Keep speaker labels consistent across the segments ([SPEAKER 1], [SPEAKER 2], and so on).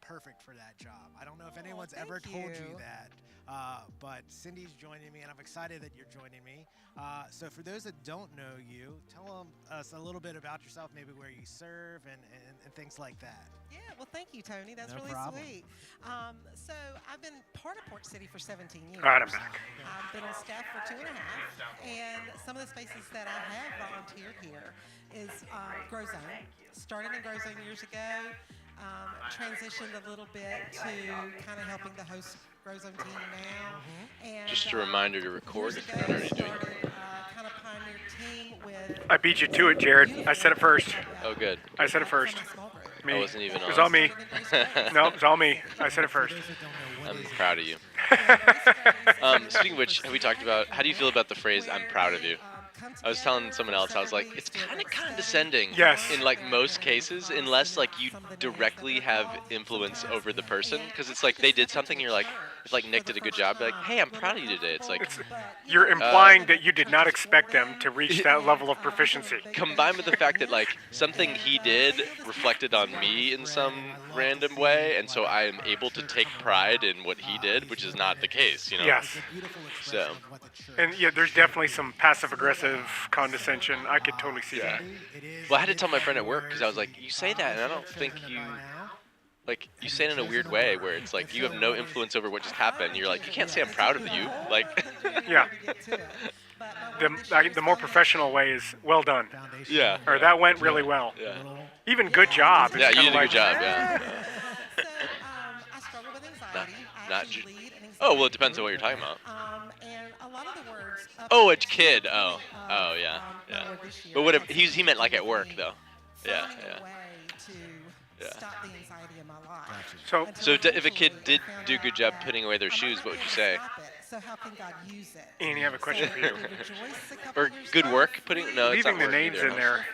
[SPEAKER 1] perfect for that job. I don't know if anyone's ever told you that, but Cindy's joining me, and I'm excited that you're joining me. So for those that don't know you, tell us a little bit about yourself, maybe where you serve and things like that.
[SPEAKER 2] Yeah, well, thank you, Tony. That's
[SPEAKER 1] No
[SPEAKER 2] really
[SPEAKER 1] problem.
[SPEAKER 2] sweet. So I've been part of Port City for 17 years.
[SPEAKER 3] All right, I'm back.
[SPEAKER 2] I've been on staff for 2.5, and some of the spaces that I have volunteered here is Grow Zone. Started in Grow Zone years ago, transitioned a little bit to kind of helping the host Grow Zone team now. And,
[SPEAKER 4] Just a reminder to record
[SPEAKER 2] years
[SPEAKER 4] if you're not already doing
[SPEAKER 2] started,
[SPEAKER 4] it.
[SPEAKER 2] kind of pioneered team with.
[SPEAKER 3] I beat you to it, Jared. I said it first.
[SPEAKER 4] Oh, good.
[SPEAKER 3] I said it first. Me.
[SPEAKER 4] I wasn't even
[SPEAKER 3] It was
[SPEAKER 4] on.
[SPEAKER 3] all me. No, it was all me. I said it first.
[SPEAKER 4] I'm proud of you. Speaking of which, have we talked about, how do you feel about the phrase, I'm proud of you? I was telling someone else, I was like, it's kind of condescending
[SPEAKER 3] Yes.
[SPEAKER 4] in like most cases, unless like you directly have influence over the person, because it's like they did something, you're like, if like Nick did a good job, be like, hey, I'm proud of you today. It's like,
[SPEAKER 3] You're implying that you did not expect them to reach that level of proficiency.
[SPEAKER 4] combined with the fact that like something he did reflected on me in some random way, and so I am able to take pride in what he did, which is not the case, you know?
[SPEAKER 3] Yes.
[SPEAKER 4] So,
[SPEAKER 3] And yeah, there's definitely some passive-aggressive condescension. I could totally see
[SPEAKER 4] yeah.
[SPEAKER 3] that.
[SPEAKER 4] Well, I had to tell my friend at work, because I was like, you say that, and I don't think you, like, you say it in a weird way, where it's like, you have no influence over what just happened. You're like, you can't say I'm proud of you. Like,
[SPEAKER 3] Yeah. The more professional way is well done.
[SPEAKER 4] yeah.
[SPEAKER 3] Or that went really well.
[SPEAKER 4] Yeah.
[SPEAKER 3] Even good job. It's
[SPEAKER 4] Yeah, you
[SPEAKER 3] kinda
[SPEAKER 4] did a
[SPEAKER 3] like,
[SPEAKER 4] good job, yeah.
[SPEAKER 2] So I struggle with anxiety. I
[SPEAKER 4] not
[SPEAKER 2] actually
[SPEAKER 4] ju-
[SPEAKER 2] lead an
[SPEAKER 4] Oh, well,
[SPEAKER 2] anxiety
[SPEAKER 4] it depends on what
[SPEAKER 2] group.
[SPEAKER 4] you're talking about.
[SPEAKER 2] And a lot of the words.
[SPEAKER 4] Oh, a kid. Oh,
[SPEAKER 2] uh,
[SPEAKER 4] yeah,
[SPEAKER 2] my
[SPEAKER 4] yeah.
[SPEAKER 2] word this year
[SPEAKER 4] But what if
[SPEAKER 2] has
[SPEAKER 4] he meant like at work
[SPEAKER 2] been
[SPEAKER 4] though? Yeah,
[SPEAKER 2] finding
[SPEAKER 4] yeah.
[SPEAKER 2] a way to
[SPEAKER 4] Yeah.
[SPEAKER 2] stop the anxiety in my life.
[SPEAKER 3] So,
[SPEAKER 2] Until
[SPEAKER 4] So if a kid
[SPEAKER 2] eventually
[SPEAKER 4] did
[SPEAKER 2] I found
[SPEAKER 4] do a good
[SPEAKER 2] out
[SPEAKER 4] job
[SPEAKER 2] that
[SPEAKER 4] putting away their
[SPEAKER 2] I might
[SPEAKER 4] shoes,
[SPEAKER 2] not
[SPEAKER 4] what
[SPEAKER 2] be
[SPEAKER 4] would you
[SPEAKER 2] able to
[SPEAKER 4] say?
[SPEAKER 2] stop it, so how can God use it?
[SPEAKER 3] Annie, I have a question for you.
[SPEAKER 4] Or good work putting? No, it's
[SPEAKER 3] Leaving
[SPEAKER 4] not
[SPEAKER 3] the
[SPEAKER 4] work
[SPEAKER 3] names
[SPEAKER 4] either,
[SPEAKER 3] in
[SPEAKER 4] no.
[SPEAKER 3] there,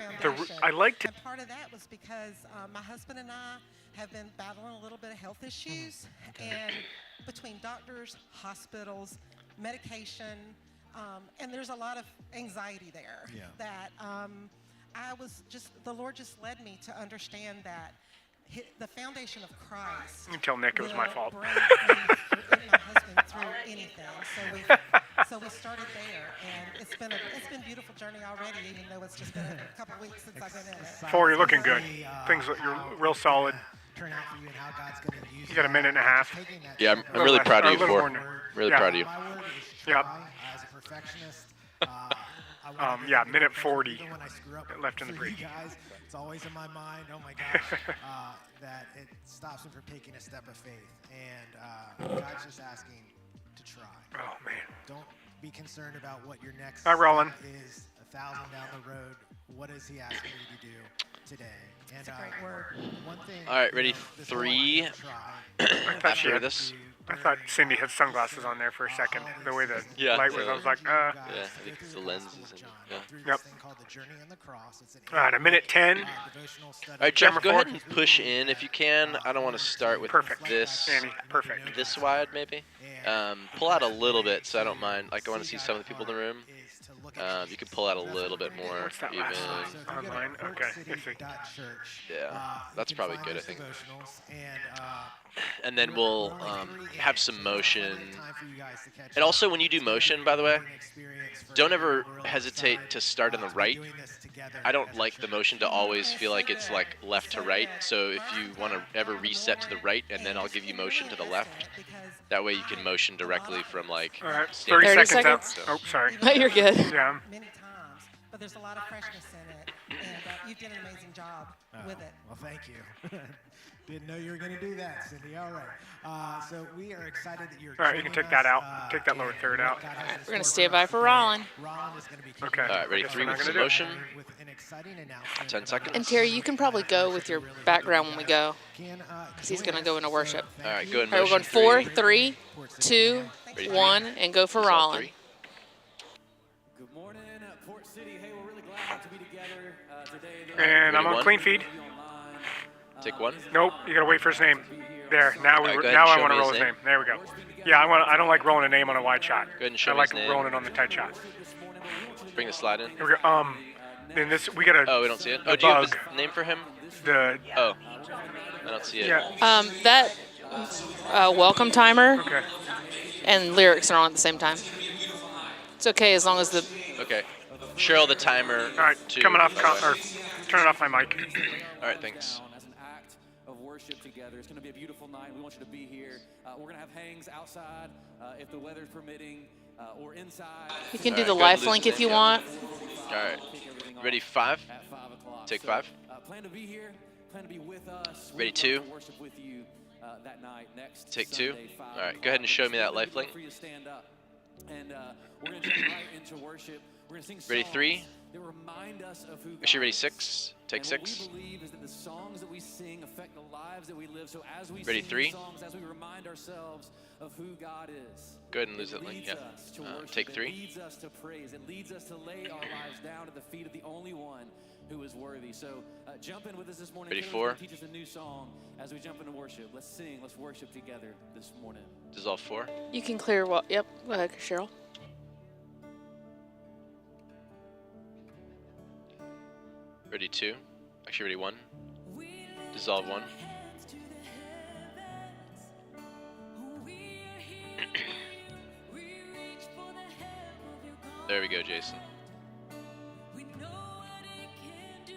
[SPEAKER 3] I like to.
[SPEAKER 2] And part of that was because my husband and I have been battling a little bit of health issues, and between doctors, hospitals, medication, and there's a lot of anxiety there.
[SPEAKER 1] Yeah.
[SPEAKER 2] That the Lord just led me to understand that the foundation of Christ.
[SPEAKER 3] You can tell Nick it was my
[SPEAKER 2] will
[SPEAKER 3] fault.
[SPEAKER 2] bring me and my husband through anything. So we started there, and it's been a beautiful journey already, even though it's just been a couple weeks since I've been in it.
[SPEAKER 3] Four, you're looking good. Things look, you're real solid.
[SPEAKER 1] Turn out for you and how God's going to use
[SPEAKER 3] You got a minute and a half.
[SPEAKER 4] Yeah, I'm
[SPEAKER 3] Little
[SPEAKER 4] really
[SPEAKER 3] less-
[SPEAKER 4] proud
[SPEAKER 3] or
[SPEAKER 4] of
[SPEAKER 3] a
[SPEAKER 4] you
[SPEAKER 3] little
[SPEAKER 4] for.
[SPEAKER 3] more than-
[SPEAKER 4] Really
[SPEAKER 3] yeah.
[SPEAKER 4] proud of you.
[SPEAKER 1] My word is
[SPEAKER 3] Yep.
[SPEAKER 1] try. As a perfectionist, I wanna do
[SPEAKER 3] Yeah,
[SPEAKER 1] everything
[SPEAKER 3] minute
[SPEAKER 1] perfect.
[SPEAKER 3] 40
[SPEAKER 1] Even when I screw up
[SPEAKER 3] left in the
[SPEAKER 1] for
[SPEAKER 3] break.
[SPEAKER 1] you guys, it's always in my mind. Oh my gosh, that it stops me from taking a step of faith, and God's just asking to try.
[SPEAKER 3] Oh man.
[SPEAKER 1] Don't be concerned about what your next
[SPEAKER 3] Hi, Roland.
[SPEAKER 1] step is 1,000 down the road. What is He asking you to do today? And
[SPEAKER 2] It's a great word.
[SPEAKER 1] one thing.
[SPEAKER 4] All right, ready?
[SPEAKER 1] you know, this whole
[SPEAKER 4] 3.
[SPEAKER 1] idea of try,
[SPEAKER 3] I thought she
[SPEAKER 4] After
[SPEAKER 3] had.
[SPEAKER 4] this.
[SPEAKER 3] I thought Cindy had sunglasses on there for a second. The way the
[SPEAKER 4] Yeah,
[SPEAKER 3] light was, I was like,
[SPEAKER 4] Yeah, I think it's the lenses. Yeah.
[SPEAKER 3] Yep.
[SPEAKER 1] All
[SPEAKER 3] All right, a minute 10.
[SPEAKER 4] All right, Jeff,
[SPEAKER 3] Camera
[SPEAKER 4] go ahead
[SPEAKER 3] four.
[SPEAKER 4] and push in if you can. I don't want to start with
[SPEAKER 3] Perfect.
[SPEAKER 4] this.
[SPEAKER 3] Annie, perfect.
[SPEAKER 4] This wide, maybe. Pull out a little bit, so I don't mind. Like, I want to see some of the people in the room. You can pull out a little bit more,
[SPEAKER 3] What's that
[SPEAKER 4] even.
[SPEAKER 3] last line? Online? Okay, I see.
[SPEAKER 4] Yeah, that's probably good, I think. And then we'll have some motion. And also, when you do motion, by the way, don't ever hesitate to start on the right. I don't like the motion to always feel like it's like left to right. So if you want to ever reset to the right, and then I'll give you motion to the left. That way you can motion directly from like.
[SPEAKER 3] All right,
[SPEAKER 4] standing
[SPEAKER 3] 30
[SPEAKER 5] 30
[SPEAKER 3] seconds out.
[SPEAKER 5] seconds.
[SPEAKER 3] Oh, sorry.
[SPEAKER 5] You're good.
[SPEAKER 3] Yeah.
[SPEAKER 2] Many times, but there's a lot of freshness in it, and you did an amazing job with it.
[SPEAKER 1] Well, thank you. Didn't know you were going to do that, Cindy. All right. So we are excited that you're.
[SPEAKER 3] All right, you can take that out. Take that lower third out.
[SPEAKER 5] We're going to stand by for Rollin.
[SPEAKER 1] Rollin is going to be
[SPEAKER 3] Okay.
[SPEAKER 4] All right, ready?
[SPEAKER 3] Guess
[SPEAKER 4] 3
[SPEAKER 3] we're not
[SPEAKER 4] with
[SPEAKER 3] gonna
[SPEAKER 4] some
[SPEAKER 3] do it.
[SPEAKER 4] motion.
[SPEAKER 1] with an exciting announcement.
[SPEAKER 4] 10 seconds.
[SPEAKER 5] And Terry, you can probably go with your background when we go, because he's going to go into worship.
[SPEAKER 4] All right, go in
[SPEAKER 5] All right, we're going
[SPEAKER 4] motion.
[SPEAKER 5] 4, 3, 2,
[SPEAKER 4] Ready,
[SPEAKER 5] 1, and go for
[SPEAKER 4] That's all
[SPEAKER 5] Rollin.
[SPEAKER 4] 3.
[SPEAKER 6] Good morning, Port City. Hey, we're really glad to be together today.
[SPEAKER 3] And I'm on
[SPEAKER 4] Ready,
[SPEAKER 3] clean
[SPEAKER 4] one?
[SPEAKER 3] feed.
[SPEAKER 4] Take 1.
[SPEAKER 3] Nope, you gotta wait for his name. There, now
[SPEAKER 4] All right, go ahead
[SPEAKER 3] now
[SPEAKER 4] and
[SPEAKER 3] I
[SPEAKER 4] show
[SPEAKER 3] want to
[SPEAKER 4] me
[SPEAKER 3] roll
[SPEAKER 4] his
[SPEAKER 3] his name. There we go. Yeah, I don't like rolling a name on a wide shot.
[SPEAKER 4] Go ahead and show
[SPEAKER 3] I
[SPEAKER 4] me
[SPEAKER 3] like
[SPEAKER 4] his name.
[SPEAKER 3] rolling it on the tight shot.
[SPEAKER 4] Bring the slide in.
[SPEAKER 3] Here we go. Then this we got
[SPEAKER 4] Oh, we don't see it.
[SPEAKER 3] the
[SPEAKER 4] Oh, do you have
[SPEAKER 3] bug.
[SPEAKER 4] his name for him?
[SPEAKER 3] the
[SPEAKER 4] Oh. I don't see it.
[SPEAKER 3] Yeah.
[SPEAKER 5] That welcome timer
[SPEAKER 3] Okay.
[SPEAKER 5] and lyrics are on at the same time. It's okay as long as the.
[SPEAKER 4] Okay. Cheryl, the timer.
[SPEAKER 3] All right.
[SPEAKER 4] Too,
[SPEAKER 3] Coming off.
[SPEAKER 4] by the way.
[SPEAKER 3] Or turning off my mic.
[SPEAKER 4] All right, thanks.
[SPEAKER 6] As an act of worship together. It's going to be a beautiful night. We want you to be here. We're going to have hangs outside if the weather's permitting or inside.
[SPEAKER 5] You can
[SPEAKER 4] All
[SPEAKER 5] do
[SPEAKER 4] right,
[SPEAKER 5] the
[SPEAKER 4] go
[SPEAKER 5] life
[SPEAKER 4] ahead and
[SPEAKER 5] link
[SPEAKER 4] lose
[SPEAKER 5] if
[SPEAKER 4] it
[SPEAKER 5] you
[SPEAKER 4] then,
[SPEAKER 5] want.
[SPEAKER 4] All right. Ready, 5?
[SPEAKER 6] At 5 o'clock.
[SPEAKER 4] Take
[SPEAKER 6] So,
[SPEAKER 4] 5.
[SPEAKER 6] Plan to be here. Plan to be with us.
[SPEAKER 4] Ready,
[SPEAKER 6] We'd
[SPEAKER 4] 2?
[SPEAKER 6] love to worship with you that night next
[SPEAKER 4] Take
[SPEAKER 6] Sunday,
[SPEAKER 4] 2.
[SPEAKER 6] 5
[SPEAKER 4] All right, go ahead and show me that life link.
[SPEAKER 6] For you to stand up. And we're going to jump right into worship. We're going to sing
[SPEAKER 4] Ready,
[SPEAKER 6] songs
[SPEAKER 4] 3?
[SPEAKER 6] that remind us of who God
[SPEAKER 4] Actually, ready,
[SPEAKER 6] is.
[SPEAKER 4] 6. Take
[SPEAKER 6] And
[SPEAKER 4] 6.
[SPEAKER 6] What we believe is that the songs that we sing affect the lives that we live. So as we
[SPEAKER 4] Ready,
[SPEAKER 6] sing
[SPEAKER 4] 3?
[SPEAKER 6] these songs, as we remind ourselves of who God is,
[SPEAKER 4] Go ahead and lose
[SPEAKER 6] it
[SPEAKER 4] that link.
[SPEAKER 6] leads
[SPEAKER 4] Yeah.
[SPEAKER 6] us to worship.
[SPEAKER 4] Take
[SPEAKER 6] It
[SPEAKER 4] 3.
[SPEAKER 6] leads us to praise. It leads us to lay our lives down at the feet of the only one who is worthy. So jump in with us this morning.
[SPEAKER 4] Ready,
[SPEAKER 6] Caleb's
[SPEAKER 4] 4?
[SPEAKER 6] gonna teach us a new song as we jump into worship. Let's sing. Let's worship together this morning.
[SPEAKER 4] Dissolve 4.
[SPEAKER 5] You can clear what? Yep. Go ahead, Cheryl.
[SPEAKER 4] Ready, 2. Actually, ready, 1. Dissolve 1. There we go, Jason.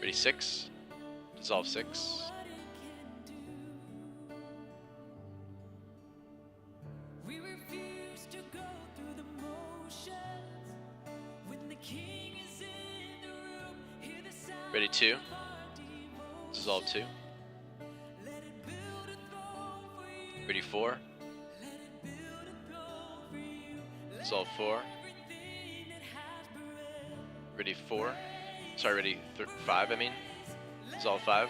[SPEAKER 4] Ready, 6. Dissolve 6. Ready, 2. Dissolve 2. Ready, 4. Dissolve 4. Ready, 4. Sorry, ready, 5, I mean. Dissolve 5.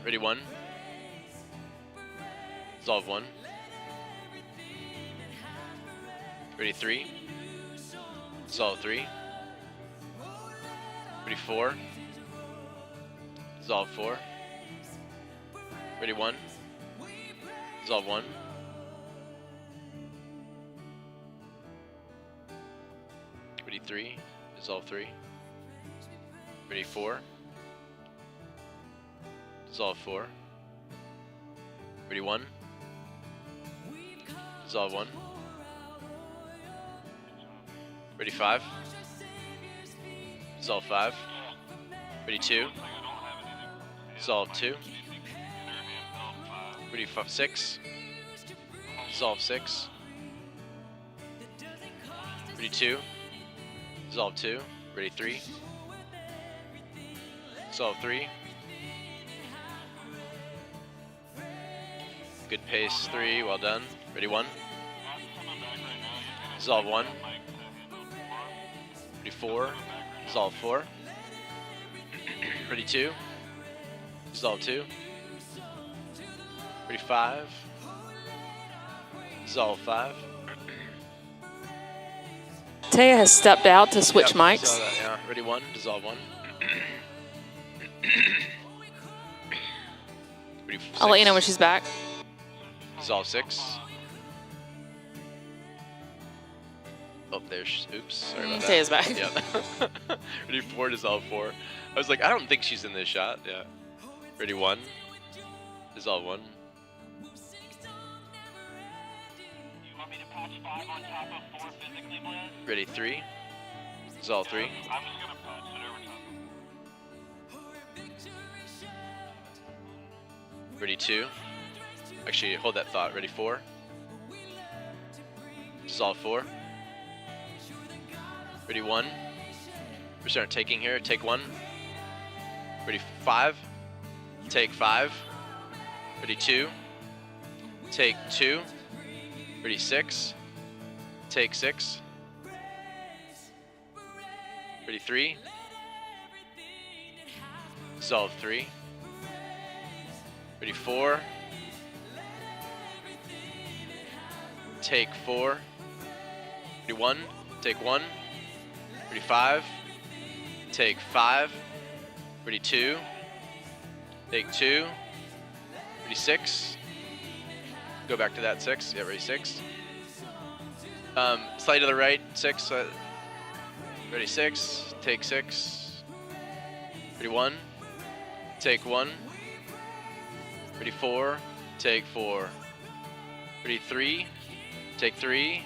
[SPEAKER 4] Ready, 1. Dissolve 1. Ready, 3. Dissolve 3. Ready, 4. Dissolve 4. Ready, 1. Dissolve 1. Ready, 3. Dissolve 3. Ready, 4. Dissolve 4. Ready, 1. Dissolve 1. Ready, 5. Dissolve 5. Ready, 2. Dissolve 2. Ready, 6. Dissolve 6. Ready, 2. Dissolve 2. Ready, 3. Dissolve 3. Good pace, 3. Well done. Ready, 1. Dissolve 1. Ready, 4. Dissolve 4. Ready, 2. Dissolve 2. Ready, 5. Dissolve 5.
[SPEAKER 5] Taya has stepped out to switch
[SPEAKER 4] Yep,
[SPEAKER 5] mics.
[SPEAKER 4] saw that, yeah. Ready, 1. Dissolve 1. Ready, 6.
[SPEAKER 5] I'll let you know when she's back.
[SPEAKER 4] Dissolve 6. Oh, there's. Oops. Sorry about that.
[SPEAKER 5] Taya's back.
[SPEAKER 4] Yep. Ready, 4. Dissolve 4. I was like, I don't think she's in this shot. Yeah. Ready, 1. Dissolve 1. Ready, 3. Dissolve 3. Ready, 2. Actually, hold that thought. Ready, 4. Dissolve 4. Ready, 1. We're starting taking here. Take 1. Ready, 5. Take 5. Ready, 2. Take 2. Ready, 6. Take 6. Ready, 3. Dissolve 3. Ready, 4. Take 4. Ready, 1. Take 1. Ready, 5. Take 5. Ready, 2. Take 2. Ready, 6. Go back to that 6. Yeah, ready, 6. Slightly to the right, 6. Ready, 6. Take 6. Ready, 1. take 1. Ready, 4, take 4. Ready, 3, take 3.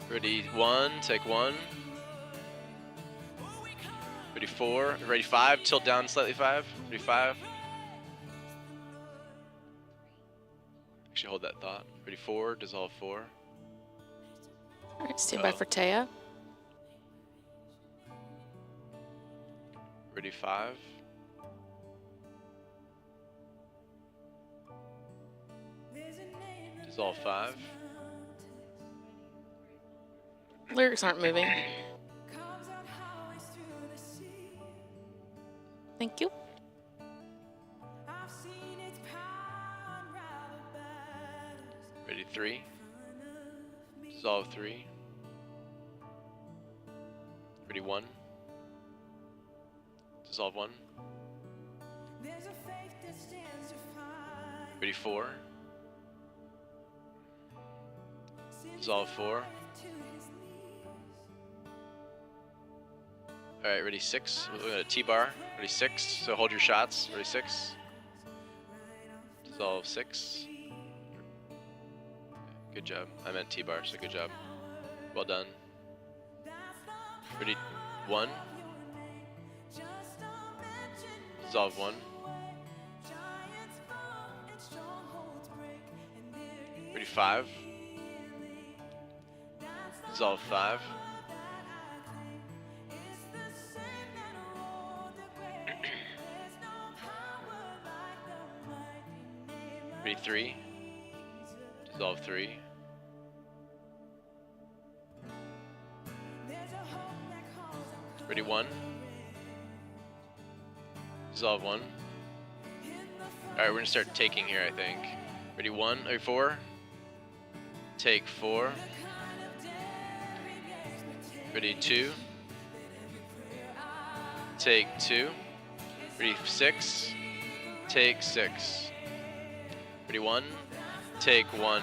[SPEAKER 4] Ready, 1, take 1. Ready, 4, ready, 5, tilt down slightly, 5. Ready, 5. Actually, hold that thought. Ready, 4, dissolve 4.
[SPEAKER 5] All right, stand by for Taya.
[SPEAKER 4] Ready, 5. Dissolve 5.
[SPEAKER 5] Lyrics aren't moving. Thank you.
[SPEAKER 4] Ready, 3. Dissolve 3. Ready, 1. Dissolve 1. Ready, 4. Dissolve 4. Alright, ready, 6. We're going to T-bar. Ready, 6. So hold your shots. Ready, 6. Dissolve 6. Good job. I meant T-bar, so good job. Well done. Ready, 1. Dissolve 1. Ready, 5. Dissolve 5. Ready, 3. Dissolve 3. Ready, 1. Dissolve 1. Alright, we're gonna start taking here, I think. Ready, 1, or 4. Take 4. Ready, 2. Take 2. Ready, 6. Take 6. Ready, 1. Take 1.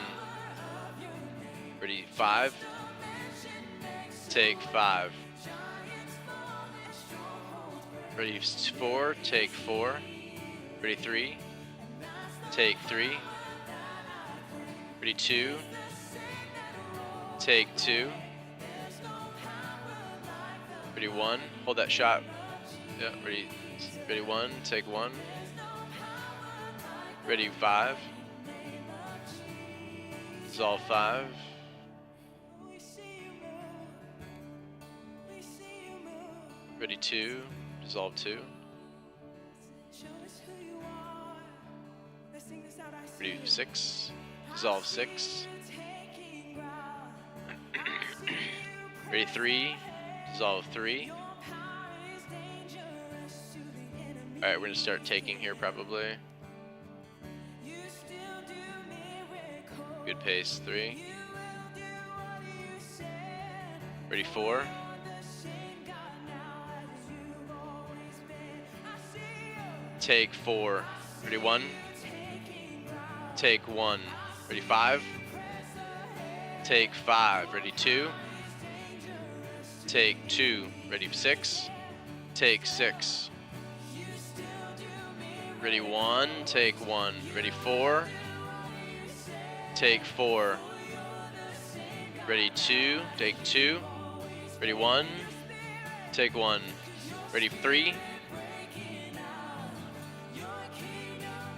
[SPEAKER 4] Ready, 5. Take 5. Ready, 4. Take 4. Ready, 3. Take 3. Ready, 2. Take 2. Ready, 1. Hold that shot. Yeah, ready. Ready, 1. Take 1. Ready, 5. Dissolve 5. Ready, 2. Dissolve 2. Ready, 6. Dissolve 6. Ready, 3. Dissolve 3. Alright, we're gonna start taking here probably. Good pace, 3. Ready, 4. Take 4. Ready, 1. Take 1. Ready, 5. Take 5. Ready, 2. Take 2. Ready, 6. Take 6. Ready, 1. Take 1. Ready, 4. Take 4. Ready, 2. Take 2. Ready, 1. Take 1. Ready, 3.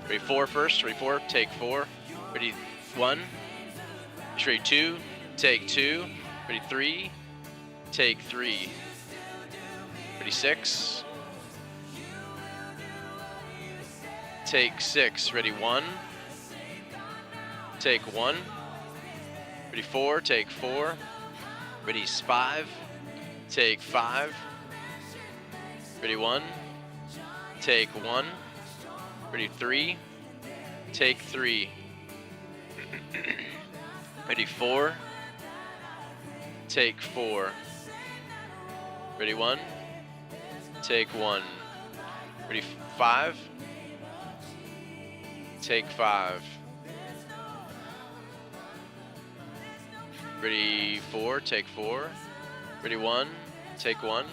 [SPEAKER 4] Ready, 4 first. Ready, 4. Take 4. Ready, 1. Ready, 2. Take 2. Ready, 3. Take 3. Ready, 6. Take 6. Ready, 1. Take 1. Ready, 4. Take 4. Ready, 5. Take 5. Ready, 1. Take 1. Ready, 3. Take 3. Ready, 4. Take 4. Ready, 1. Take 1. Ready, 5. Take 5. Ready, 4. Take 4. Ready, 1. Take 1.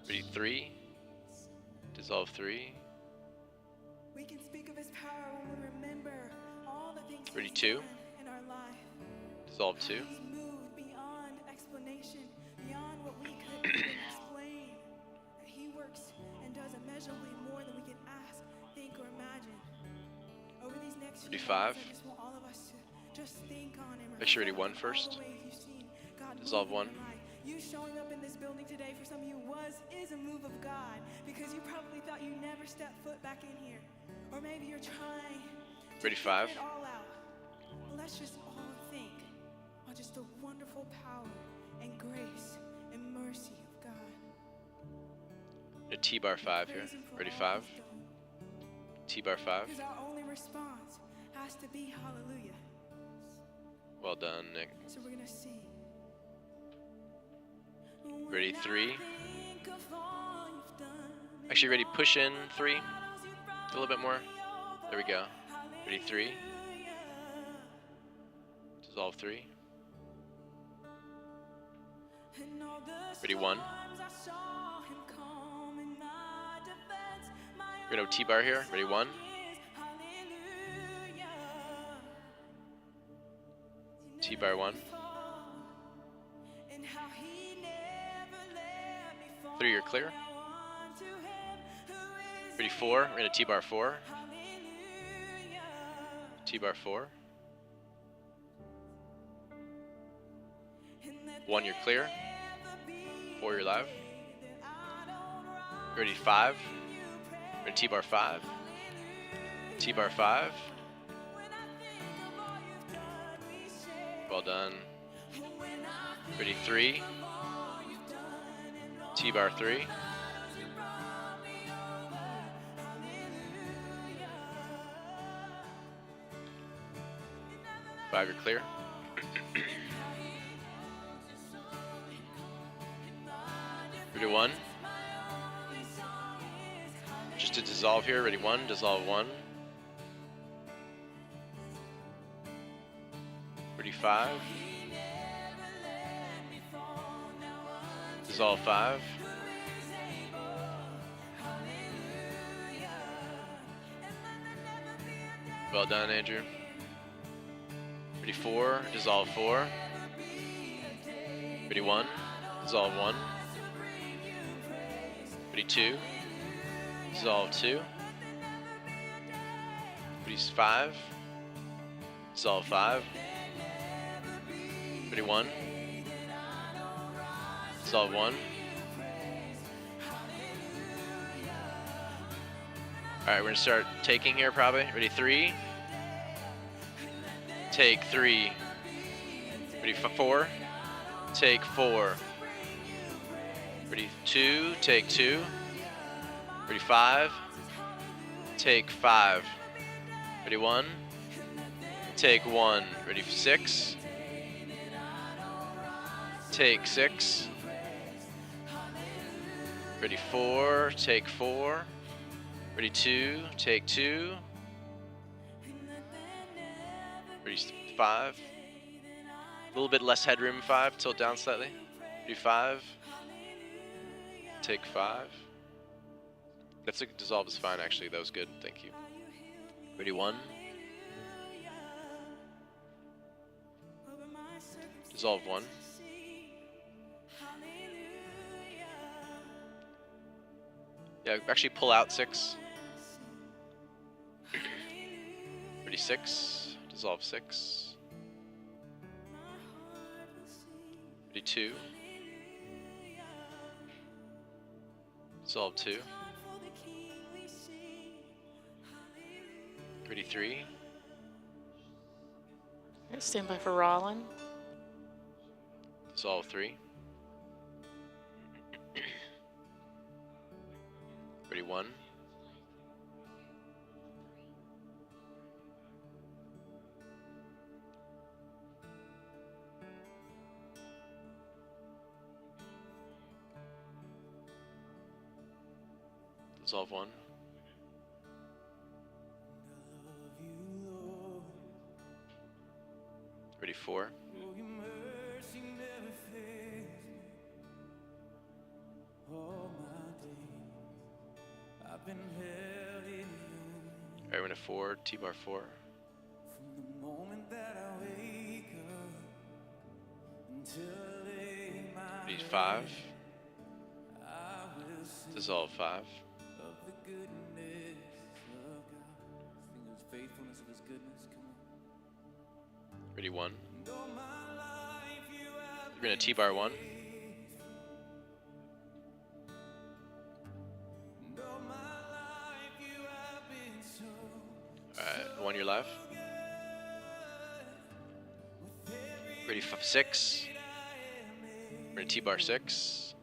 [SPEAKER 4] Ready, 3. Dissolve 3.
[SPEAKER 7] We can speak of his power when we remember all the things
[SPEAKER 4] Ready,
[SPEAKER 7] he's
[SPEAKER 4] 2.
[SPEAKER 7] done in our life.
[SPEAKER 4] Dissolve 2.
[SPEAKER 7] He's moved beyond explanation, beyond what we could even explain. That he works and does immeasurably more than we can ask, think, or imagine. Over these next few
[SPEAKER 4] 35.
[SPEAKER 7] minutes, I just want all of us to just think on and
[SPEAKER 4] Make sure you ready
[SPEAKER 7] reflect
[SPEAKER 4] 1
[SPEAKER 7] on all
[SPEAKER 4] first.
[SPEAKER 7] the ways you've seen God
[SPEAKER 4] Dissolve
[SPEAKER 7] move
[SPEAKER 4] 1.
[SPEAKER 7] in your life. You showing up in this building today for some of you is a move of God, because you probably thought you never stepped foot back in here. Or maybe you're trying to
[SPEAKER 4] Ready,
[SPEAKER 7] figure
[SPEAKER 4] 5.
[SPEAKER 7] it all out. Well, let's just all think on just the wonderful power and grace and mercy of God.
[SPEAKER 4] A T-bar 5 here.
[SPEAKER 7] Praise him for
[SPEAKER 4] Ready,
[SPEAKER 7] all
[SPEAKER 4] 5.
[SPEAKER 7] he's done.
[SPEAKER 4] T-bar 5.
[SPEAKER 7] Because our only response has to be hallelujah.
[SPEAKER 4] Well done, Nick.
[SPEAKER 7] So we're gonna sing.
[SPEAKER 4] Ready, 3.
[SPEAKER 7] Think of all you've done.
[SPEAKER 4] Actually, ready, push in 3. A little bit more. There we go. Ready, 3. Dissolve 3. Ready, 1. We're gonna T-bar here. Ready, 1. T-bar 1. 3, you're clear. Ready, 4. We're gonna T-bar 4. T-bar 4. 1, you're clear. 4, you're live. Ready, 5. Ready, T-bar 5. T-bar 5. Well done. Ready, 3. T-bar 3. Five, you're clear. Ready, 1. Just to dissolve here. Ready, 1. Dissolve 1. Ready, 5. Dissolve 5. Well done, Andrew. Ready, 4. Dissolve 4. Ready, 1. Dissolve 1. Ready, 2. Dissolve 2. Ready, 5. Dissolve 5. Ready, 1. Dissolve 1. Alright, we're gonna start taking here probably. Ready, 3. Take 3. Ready, 4. Take 4. Ready, 2. Take 2. Ready, 5. Take 5. Ready, 1. Take 1. Ready, 6. Take 6. Ready, 4. Take 4. Ready, 2. Take 2. Ready, 5. A little bit less headroom, 5. Tilt down slightly. Ready, 5. Take 5. That's a dissolve is fine, actually. That was good. Thank you. Ready, 1. Dissolve 1. Yeah, actually pull out 6. Ready, 6. Dissolve 6. Ready, 2. Dissolve 2. Ready, 3.
[SPEAKER 5] Stand by for Rollin.
[SPEAKER 4] Dissolve 3. Ready, 1. Dissolve 1. Ready, 4. All right, we're gonna 4, T-bar 4. Ready 5. Dissolve 5. Ready 1. We're gonna T-bar 1. Alright, 1 your left. Ready 6. We're gonna T-bar 6.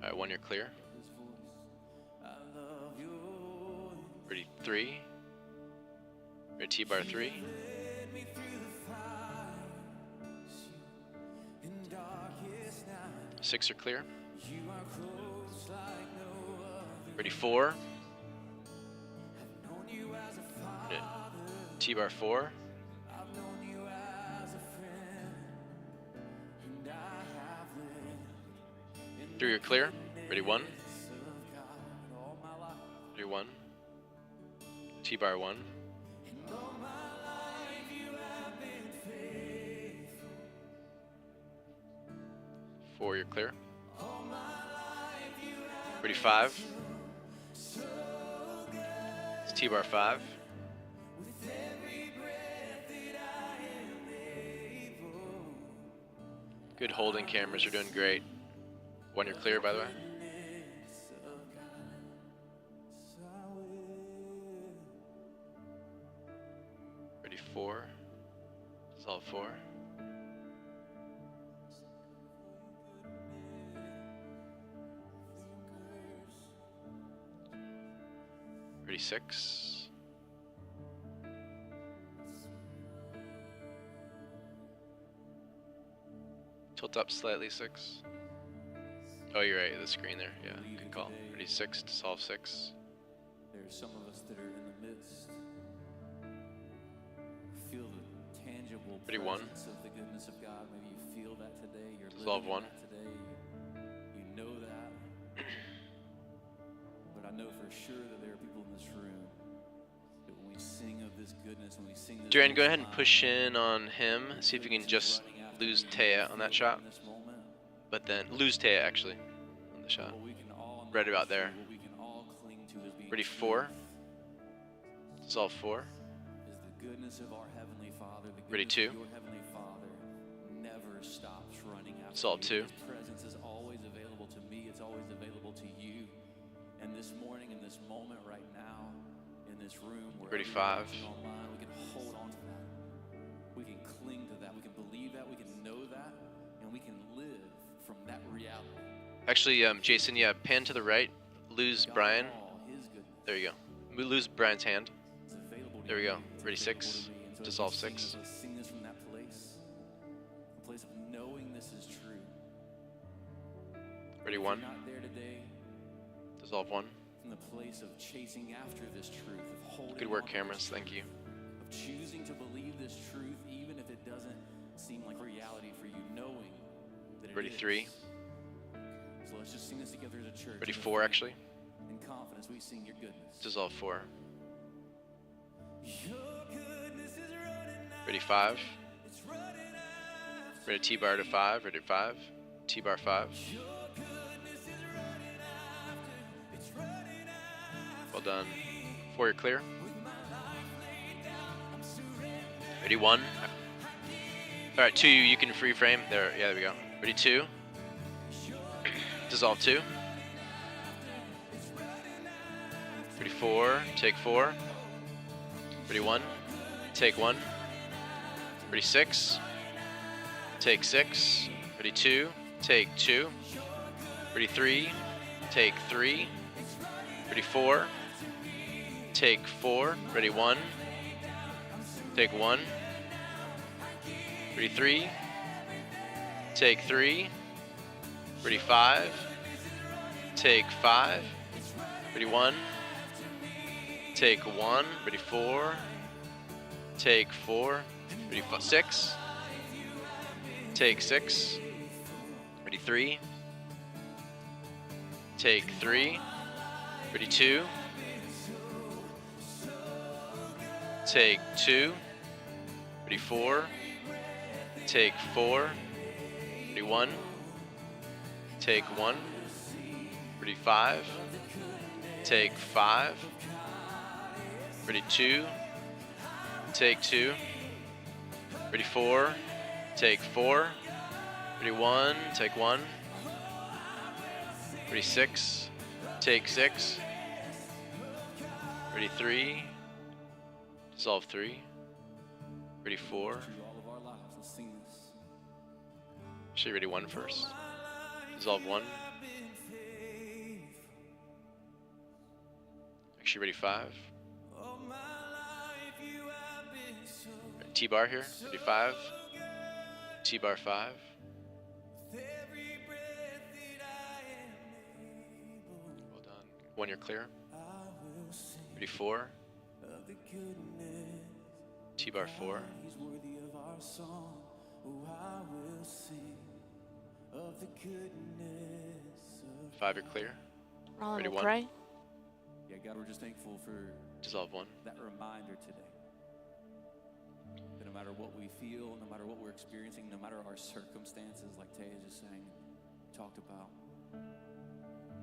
[SPEAKER 4] Alright, 1 you're clear. Ready 3. We're gonna T-bar 3. Six are clear. Ready 4. T-bar 4. 3 are clear. Ready 1. Ready 1. T-bar 1. Four, you're clear. Ready 5. It's T-bar 5. Good holding cameras, you're doing great. 1 you're clear, by the way. Ready 4. Dissolve 4. Ready 6. Tilt up slightly 6. Oh, you're right, the screen there. Yeah, good call. Ready 6, dissolve 6.
[SPEAKER 6] There's some of us that are in the midst. Feel the tangible
[SPEAKER 4] Ready 1.
[SPEAKER 6] presence of the goodness of God. Maybe you feel that today. You're
[SPEAKER 4] Dissolve
[SPEAKER 6] living
[SPEAKER 4] 1.
[SPEAKER 6] that today. You know that. But I know for sure that there are people in this room that when we sing of this goodness, when we sing this
[SPEAKER 4] Duran, go ahead and
[SPEAKER 6] line,
[SPEAKER 4] push in on him. See if you can just lose Taya on that shot.
[SPEAKER 6] in this moment,
[SPEAKER 4] But then lose Taya actually on the shot.
[SPEAKER 6] what we can all know
[SPEAKER 4] Right about
[SPEAKER 6] is true,
[SPEAKER 4] there.
[SPEAKER 6] what we can all cling to is being
[SPEAKER 4] Ready
[SPEAKER 6] true
[SPEAKER 4] 4. Dissolve 4.
[SPEAKER 6] is the goodness of our Heavenly Father. The
[SPEAKER 4] Ready
[SPEAKER 6] goodness
[SPEAKER 4] 2.
[SPEAKER 6] of your Heavenly Father never stops running after
[SPEAKER 4] Dissolve
[SPEAKER 6] you.
[SPEAKER 4] 2.
[SPEAKER 6] His presence is always available to me. It's always available to you. And this morning, in this moment right now, in this room,
[SPEAKER 4] Ready
[SPEAKER 6] wherever
[SPEAKER 4] 5.
[SPEAKER 6] you're watching online, we can hold on to that. We can cling to that. We can believe that. We can know that. And we can live from that reality.
[SPEAKER 4] Actually, Jason, yeah, pan to the right. Lose
[SPEAKER 6] God,
[SPEAKER 4] Brian.
[SPEAKER 6] all His goodness
[SPEAKER 4] There you go. We lose Brian's hand.
[SPEAKER 6] is available to
[SPEAKER 4] There we
[SPEAKER 6] you.
[SPEAKER 4] go.
[SPEAKER 6] It's
[SPEAKER 4] Ready
[SPEAKER 6] available
[SPEAKER 4] 6.
[SPEAKER 6] to me. And so as
[SPEAKER 4] Dissolve
[SPEAKER 6] we sing
[SPEAKER 4] 6.
[SPEAKER 6] this, let's sing this from that place. A place of knowing this is true.
[SPEAKER 4] Ready
[SPEAKER 6] If
[SPEAKER 4] 1.
[SPEAKER 6] you're not there today,
[SPEAKER 4] Dissolve 1.
[SPEAKER 6] from the place of chasing after this truth, of holding
[SPEAKER 4] Good work,
[SPEAKER 6] on to
[SPEAKER 4] cameras.
[SPEAKER 6] this
[SPEAKER 4] Thank
[SPEAKER 6] truth,
[SPEAKER 4] you.
[SPEAKER 6] of choosing to believe this truth even if it doesn't seem like reality for you, knowing that it
[SPEAKER 4] Ready
[SPEAKER 6] is.
[SPEAKER 4] 3.
[SPEAKER 6] So let's just sing this together as a church.
[SPEAKER 4] Ready
[SPEAKER 6] in
[SPEAKER 4] 4
[SPEAKER 6] faith
[SPEAKER 4] actually.
[SPEAKER 6] and confidence, we sing your goodness.
[SPEAKER 4] Dissolve 4.
[SPEAKER 6] Your goodness is running out,
[SPEAKER 4] Ready 5.
[SPEAKER 6] it's running after.
[SPEAKER 4] Ready T-bar to 5. Ready 5. T-bar 5.
[SPEAKER 6] Your goodness is running after, it's running after.
[SPEAKER 4] Well done. 4, you're clear.
[SPEAKER 6] With my life laid down, I'm surrendering.
[SPEAKER 4] Ready 1. All right, 2, you can free frame. There, yeah, there we go. Ready 2. Dissolve 2. Ready 4. Take 4. Ready 1. Take 1. Ready 6. Take 6. Ready 2. Take 2. Ready 3. Take 3. Ready 4. Take 4. Ready 1. Take 1. Ready 3. Take 3. Ready 5. Take 5. Ready 1. Take 1. Ready 4. Take 4. Ready 6. Take 6. Ready 3. Take 3. Ready, 2. Take 2. Ready, 4. Take 4. Ready, 1. Take 1. Ready, 5. Take 5. Ready, 2. Take 2. Ready, 4. Take 4. Ready, 1. Take 1. Ready, 6. Take 6. Ready, 3. Dissolve 3. Ready, 4.
[SPEAKER 6] Through all of our lives, let's sing this.
[SPEAKER 4] Actually, ready, 1 first. Dissolve 1. Actually, ready, 5. T-bar here. Ready, 5. T-bar 5. Well done. 1, you're clear. Ready, 4. T-bar 4. 5, you're clear.
[SPEAKER 5] Ron
[SPEAKER 4] Ready,
[SPEAKER 5] will
[SPEAKER 4] 1.
[SPEAKER 5] pray.
[SPEAKER 6] Yeah, God, we're just thankful for
[SPEAKER 4] Dissolve 1.
[SPEAKER 6] that reminder today. That no matter what we feel, no matter what we're experiencing, no matter our circumstances, like Taya just sang, talked about,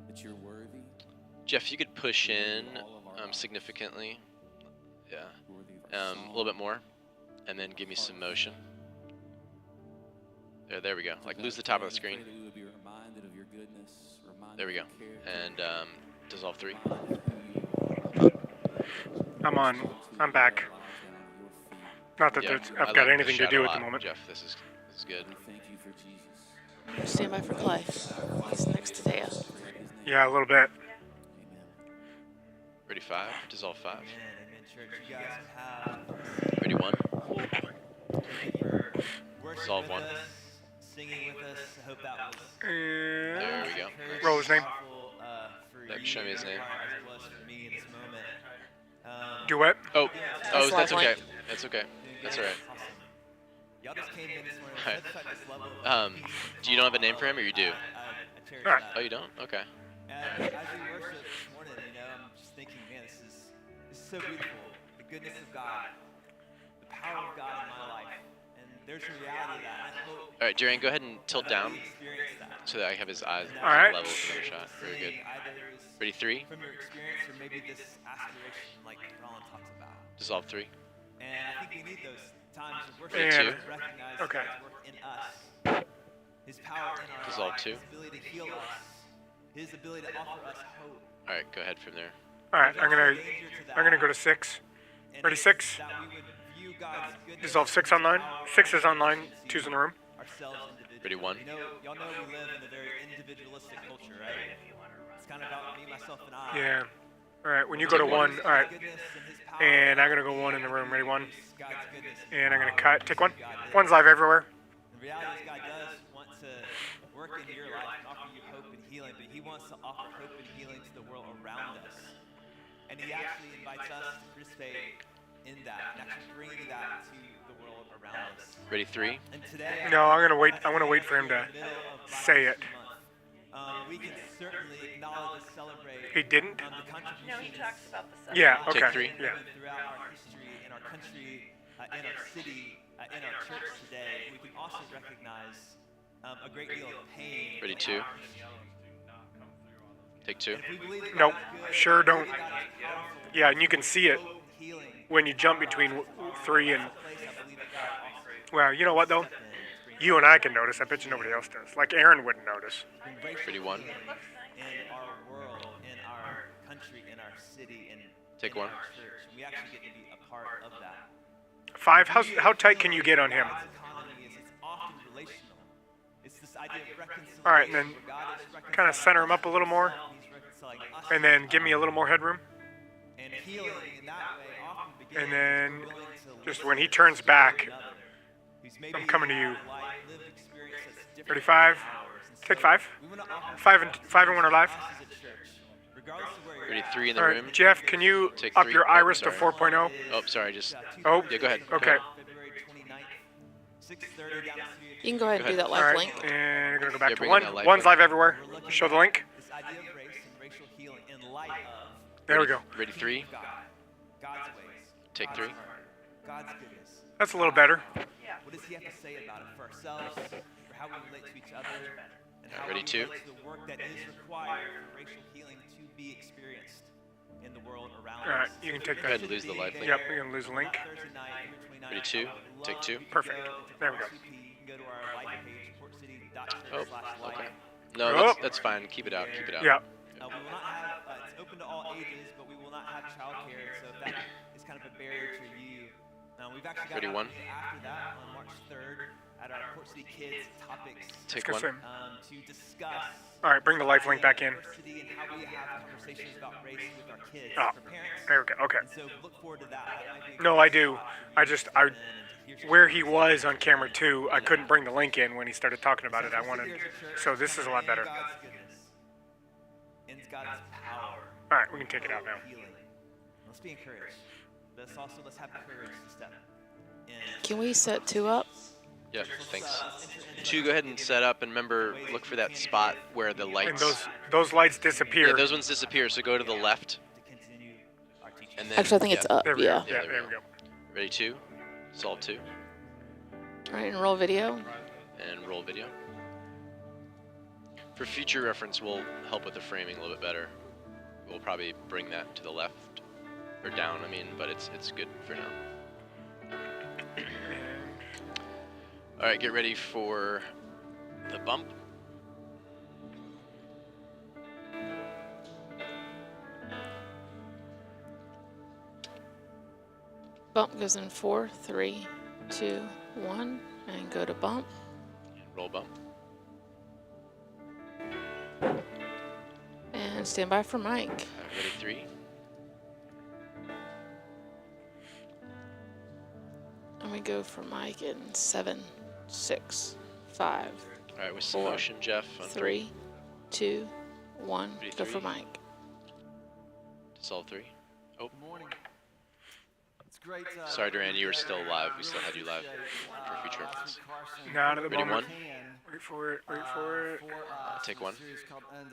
[SPEAKER 6] that you're worthy,
[SPEAKER 4] Jeff, you could push in significantly. Yeah.
[SPEAKER 6] worthy of our
[SPEAKER 4] A
[SPEAKER 6] song.
[SPEAKER 4] little bit more. And then give me some motion. There we go. Like, lose the top of the screen.
[SPEAKER 6] Pray that we would be reminded of your goodness, reminded
[SPEAKER 4] There we go.
[SPEAKER 6] of your character,
[SPEAKER 4] And dissolve 3.
[SPEAKER 6] reminded of who you are.
[SPEAKER 3] I'm on. I'm back. Not that
[SPEAKER 4] Yeah,
[SPEAKER 3] I've
[SPEAKER 4] I
[SPEAKER 3] got
[SPEAKER 4] like
[SPEAKER 3] anything
[SPEAKER 4] the
[SPEAKER 3] to do
[SPEAKER 4] shot a
[SPEAKER 3] at the
[SPEAKER 4] lot,
[SPEAKER 3] moment.
[SPEAKER 4] Jeff, this is good.
[SPEAKER 6] We thank you for Jesus.
[SPEAKER 5] Stand by for Clay. He's next to Taya.
[SPEAKER 6] His name.
[SPEAKER 3] Yeah, a little bit.
[SPEAKER 6] Amen.
[SPEAKER 4] Ready, 5. Dissolve 5.
[SPEAKER 8] Amen, church. You guys have
[SPEAKER 4] Ready, 1.
[SPEAKER 8] for worship
[SPEAKER 4] Dissolve
[SPEAKER 8] with
[SPEAKER 4] 1.
[SPEAKER 8] us, singing with us. I hope that was
[SPEAKER 3] And
[SPEAKER 4] There we go.
[SPEAKER 8] encouraging,
[SPEAKER 3] Roll his name.
[SPEAKER 8] powerful, for
[SPEAKER 4] Yep,
[SPEAKER 8] you.
[SPEAKER 4] show me his
[SPEAKER 8] Your
[SPEAKER 4] name.
[SPEAKER 8] heart as well as for me in this moment.
[SPEAKER 3] Duet.
[SPEAKER 4] Oh,
[SPEAKER 5] That's
[SPEAKER 4] that's
[SPEAKER 5] lovely.
[SPEAKER 4] okay. That's okay. That's all right.
[SPEAKER 8] Awesome. Y'all just came in this morning
[SPEAKER 4] Alright.
[SPEAKER 8] with such this level of peace and
[SPEAKER 4] Do you don't have a name for him, or you do?
[SPEAKER 8] I cherish
[SPEAKER 3] Alright.
[SPEAKER 8] that.
[SPEAKER 4] Oh, you don't? Okay.
[SPEAKER 8] As we worship this morning, I'm just thinking, man, this is so beautiful. The goodness of God, the power of God in my life, and there's a reality of that. And I hope
[SPEAKER 4] All right, Jarian, go ahead and tilt
[SPEAKER 8] that
[SPEAKER 4] down
[SPEAKER 8] we experience that.
[SPEAKER 4] so that I have his eyes
[SPEAKER 3] All right.
[SPEAKER 4] level with another shot. Very good.
[SPEAKER 8] Seeing either is
[SPEAKER 4] Ready, 3.
[SPEAKER 8] from your experience or maybe this aspiration, like Roland talks about.
[SPEAKER 4] Dissolve 3.
[SPEAKER 8] And I think we need those times of worship
[SPEAKER 3] And-
[SPEAKER 8] to recognize
[SPEAKER 3] okay.
[SPEAKER 8] God's work in us, His power in our
[SPEAKER 4] Dissolve
[SPEAKER 8] lives,
[SPEAKER 4] 2.
[SPEAKER 8] His ability to heal us, His ability to offer us hope.
[SPEAKER 4] All right, go ahead from there.
[SPEAKER 3] All right,
[SPEAKER 8] There's
[SPEAKER 3] I'm gonna
[SPEAKER 8] also danger to that.
[SPEAKER 3] I'm gonna go to 6.
[SPEAKER 8] And
[SPEAKER 3] Ready,
[SPEAKER 8] it's
[SPEAKER 3] 6.
[SPEAKER 8] that we would view God's goodness
[SPEAKER 3] Dissolve 6 online. 6 is online. 2's in the room.
[SPEAKER 8] ourselves individually.
[SPEAKER 4] Ready, 1.
[SPEAKER 8] Y'all know we live in a very individualistic culture, right? It's kind of about me, myself, and I.
[SPEAKER 3] Yeah. All right. When you go to 1, all right. And I'm gonna go 1 in the room. Ready, 1. And I'm gonna cut. Take 1. 1's live everywhere.
[SPEAKER 8] The reality is God does want to work into your life and offer you hope and healing, but He wants to offer hope and healing to the world around us. And He actually invites us to participate in that and actually bringing that to the world around us.
[SPEAKER 4] Ready, 3.
[SPEAKER 8] And today,
[SPEAKER 3] No, I'm gonna wait. I want to wait for him to
[SPEAKER 8] in the middle of
[SPEAKER 3] say it.
[SPEAKER 8] Month, we can certainly acknowledge and celebrate
[SPEAKER 3] He didn't.
[SPEAKER 8] the contributions
[SPEAKER 2] No, he talks about the subject.
[SPEAKER 3] Yeah.
[SPEAKER 4] Take
[SPEAKER 3] Okay.
[SPEAKER 4] 3.
[SPEAKER 3] Yeah.
[SPEAKER 8] throughout our history, in our country, in our city, in our church today. We can also recognize a great deal of pain.
[SPEAKER 4] Ready, 2. Take 2.
[SPEAKER 8] If we believe that
[SPEAKER 3] Nope.
[SPEAKER 8] God is good,
[SPEAKER 3] Sure
[SPEAKER 8] we
[SPEAKER 3] don't.
[SPEAKER 8] believe that God is powerful,
[SPEAKER 3] Yeah, and you can see it
[SPEAKER 8] hope and healing,
[SPEAKER 3] when you jump between 3 and.
[SPEAKER 8] place I believe that God offers.
[SPEAKER 3] Well, you know what though? You and I can notice. I bet you nobody else does. Like Aaron wouldn't notice.
[SPEAKER 8] Embrace
[SPEAKER 4] Ready, 1.
[SPEAKER 8] in our world, in our country, in our city, and
[SPEAKER 4] Take
[SPEAKER 8] in
[SPEAKER 4] 1.
[SPEAKER 8] our church. We actually get to be a part of that.
[SPEAKER 3] 5. How tight can you get on him?
[SPEAKER 8] God's economy is it's often relational. It's this idea of reconciliation.
[SPEAKER 3] All right, and then
[SPEAKER 8] where God is
[SPEAKER 3] kind of center him up a little more,
[SPEAKER 8] He's reconciling us
[SPEAKER 3] and then give me a little more headroom.
[SPEAKER 8] and healing in that way often begins
[SPEAKER 3] And then
[SPEAKER 8] with willing to
[SPEAKER 3] just
[SPEAKER 8] listen
[SPEAKER 3] when he
[SPEAKER 8] to
[SPEAKER 3] turns back,
[SPEAKER 8] another who's maybe
[SPEAKER 3] I'm coming to
[SPEAKER 8] had
[SPEAKER 3] you.
[SPEAKER 8] a life, lived experience that's different
[SPEAKER 3] Ready,
[SPEAKER 8] than
[SPEAKER 3] 5.
[SPEAKER 8] ours. And
[SPEAKER 3] Take
[SPEAKER 8] so
[SPEAKER 3] 5.
[SPEAKER 8] we wanna offer
[SPEAKER 3] 5 and 1 are live.
[SPEAKER 8] us as a church, regardless of where you're
[SPEAKER 4] Ready,
[SPEAKER 8] at,
[SPEAKER 4] 3 in the
[SPEAKER 3] All
[SPEAKER 4] room.
[SPEAKER 3] right, Jeff, can you
[SPEAKER 4] Take
[SPEAKER 3] up
[SPEAKER 4] 3.
[SPEAKER 3] your
[SPEAKER 4] Oh,
[SPEAKER 3] iris to
[SPEAKER 4] sorry.
[SPEAKER 3] 4.0?
[SPEAKER 4] Oh, sorry, just.
[SPEAKER 3] Oh,
[SPEAKER 4] Yeah, go ahead. Go
[SPEAKER 3] okay.
[SPEAKER 4] ahead.
[SPEAKER 8] February 29th, 6:30 down the street.
[SPEAKER 5] You can go ahead and do that
[SPEAKER 3] All
[SPEAKER 5] live
[SPEAKER 3] right,
[SPEAKER 5] link.
[SPEAKER 3] and we're gonna go back
[SPEAKER 4] Yeah,
[SPEAKER 3] to
[SPEAKER 4] bring
[SPEAKER 3] one.
[SPEAKER 4] in that live
[SPEAKER 3] One's
[SPEAKER 4] link.
[SPEAKER 3] live everywhere.
[SPEAKER 8] We're looking
[SPEAKER 3] Show the
[SPEAKER 8] at
[SPEAKER 3] link.
[SPEAKER 8] This idea of race and racial healing in light of
[SPEAKER 3] There we go.
[SPEAKER 4] Ready,
[SPEAKER 8] the
[SPEAKER 4] 3.
[SPEAKER 8] kingdom of God, God's ways,
[SPEAKER 4] Take
[SPEAKER 8] God's
[SPEAKER 4] 3.
[SPEAKER 8] heart, God's goodness.
[SPEAKER 3] That's a little better.
[SPEAKER 8] What does He have to say about it for ourselves, for how we relate to each other, and how
[SPEAKER 4] Ready,
[SPEAKER 8] we
[SPEAKER 4] 2.
[SPEAKER 8] relate to the work that is required for racial healing to be experienced in the world around
[SPEAKER 3] All right,
[SPEAKER 8] us.
[SPEAKER 3] you can
[SPEAKER 8] So
[SPEAKER 3] take
[SPEAKER 8] if
[SPEAKER 3] that.
[SPEAKER 8] you're
[SPEAKER 4] Go ahead and lose the
[SPEAKER 8] interested
[SPEAKER 4] live
[SPEAKER 8] in
[SPEAKER 4] link.
[SPEAKER 3] Yep, we're gonna lose the link.
[SPEAKER 8] that Thursday night, February 29th,
[SPEAKER 4] Ready, 2.
[SPEAKER 8] I would
[SPEAKER 4] Take
[SPEAKER 8] love
[SPEAKER 4] 2.
[SPEAKER 8] if you
[SPEAKER 3] Perfect.
[SPEAKER 8] go into
[SPEAKER 3] There we go.
[SPEAKER 8] RSVP. You can go to our life page,
[SPEAKER 4] Oh,
[SPEAKER 8] portcity.church/life.
[SPEAKER 4] okay. No,
[SPEAKER 3] Oh.
[SPEAKER 4] that's fine. Keep it out. Keep it out.
[SPEAKER 3] Yeah.
[SPEAKER 8] We will not have, it's open to all ages, but we will not have childcare, so if that is kind of a barrier to you. We've actually got
[SPEAKER 4] Ready,
[SPEAKER 8] an
[SPEAKER 4] 1.
[SPEAKER 8] opportunity after that on March 3rd at our Port City Kids Topics
[SPEAKER 4] Take
[SPEAKER 3] Let's go
[SPEAKER 4] 1.
[SPEAKER 3] swim.
[SPEAKER 8] to discuss.
[SPEAKER 3] All right, bring the live link back in.
[SPEAKER 8] Diversity and how we have conversations about race with our kids
[SPEAKER 3] Oh,
[SPEAKER 8] for parents.
[SPEAKER 3] there we go. Okay.
[SPEAKER 8] And so look forward to that. That might be a
[SPEAKER 3] No,
[SPEAKER 8] great
[SPEAKER 3] I do.
[SPEAKER 8] spot for you
[SPEAKER 3] I
[SPEAKER 8] to
[SPEAKER 3] just,
[SPEAKER 8] tune in and to hear some
[SPEAKER 3] where
[SPEAKER 8] great
[SPEAKER 3] he
[SPEAKER 8] stuff.
[SPEAKER 3] was on camera too, I couldn't bring the link in when he started talking about it. I wanted, so this is a lot better.
[SPEAKER 8] In God's goodness, in God's power.
[SPEAKER 3] All right, we can take it out now.
[SPEAKER 8] Healing. Let's be encouraged. Let's have the courage to step in.
[SPEAKER 5] Can we set 2 up?
[SPEAKER 4] Yeah, thanks. 2, go ahead and set up, and remember, look for that spot where the
[SPEAKER 3] And
[SPEAKER 4] lights.
[SPEAKER 3] those lights
[SPEAKER 4] Yeah,
[SPEAKER 3] disappear.
[SPEAKER 4] those ones disappear, so go to the left.
[SPEAKER 8] To continue our teaching.
[SPEAKER 4] And then,
[SPEAKER 5] Actually, I think it's up.
[SPEAKER 3] There we go.
[SPEAKER 5] Yeah.
[SPEAKER 3] Yeah, there we go.
[SPEAKER 4] Ready, 2. Solve 2.
[SPEAKER 5] All right, and roll video.
[SPEAKER 4] And roll video. For future reference, we'll help with the framing a little bit better. We'll probably bring that to the left. Or down, I mean, but it's good for now. All right, get ready for the bump.
[SPEAKER 5] Bump goes in 4, 3, 2, 1, and go to bump.
[SPEAKER 4] Roll bump.
[SPEAKER 5] And stand by for Mike.
[SPEAKER 4] Ready, 3.
[SPEAKER 5] And we go for Mike in 7, 6, 5,
[SPEAKER 4] All right, with some
[SPEAKER 5] 4,
[SPEAKER 4] motion, Jeff. On
[SPEAKER 5] 3, 2, 1.
[SPEAKER 4] Ready,
[SPEAKER 5] Go for
[SPEAKER 4] 3.
[SPEAKER 5] Mike.
[SPEAKER 4] Solve 3. Oh,
[SPEAKER 9] Good morning. It's great.
[SPEAKER 4] sorry, Duran, you were still live. We still had you live for future reference.
[SPEAKER 3] Not at the
[SPEAKER 4] Ready,
[SPEAKER 3] moment.
[SPEAKER 4] 1.
[SPEAKER 3] Wait for it. Wait for it.
[SPEAKER 4] Take 1.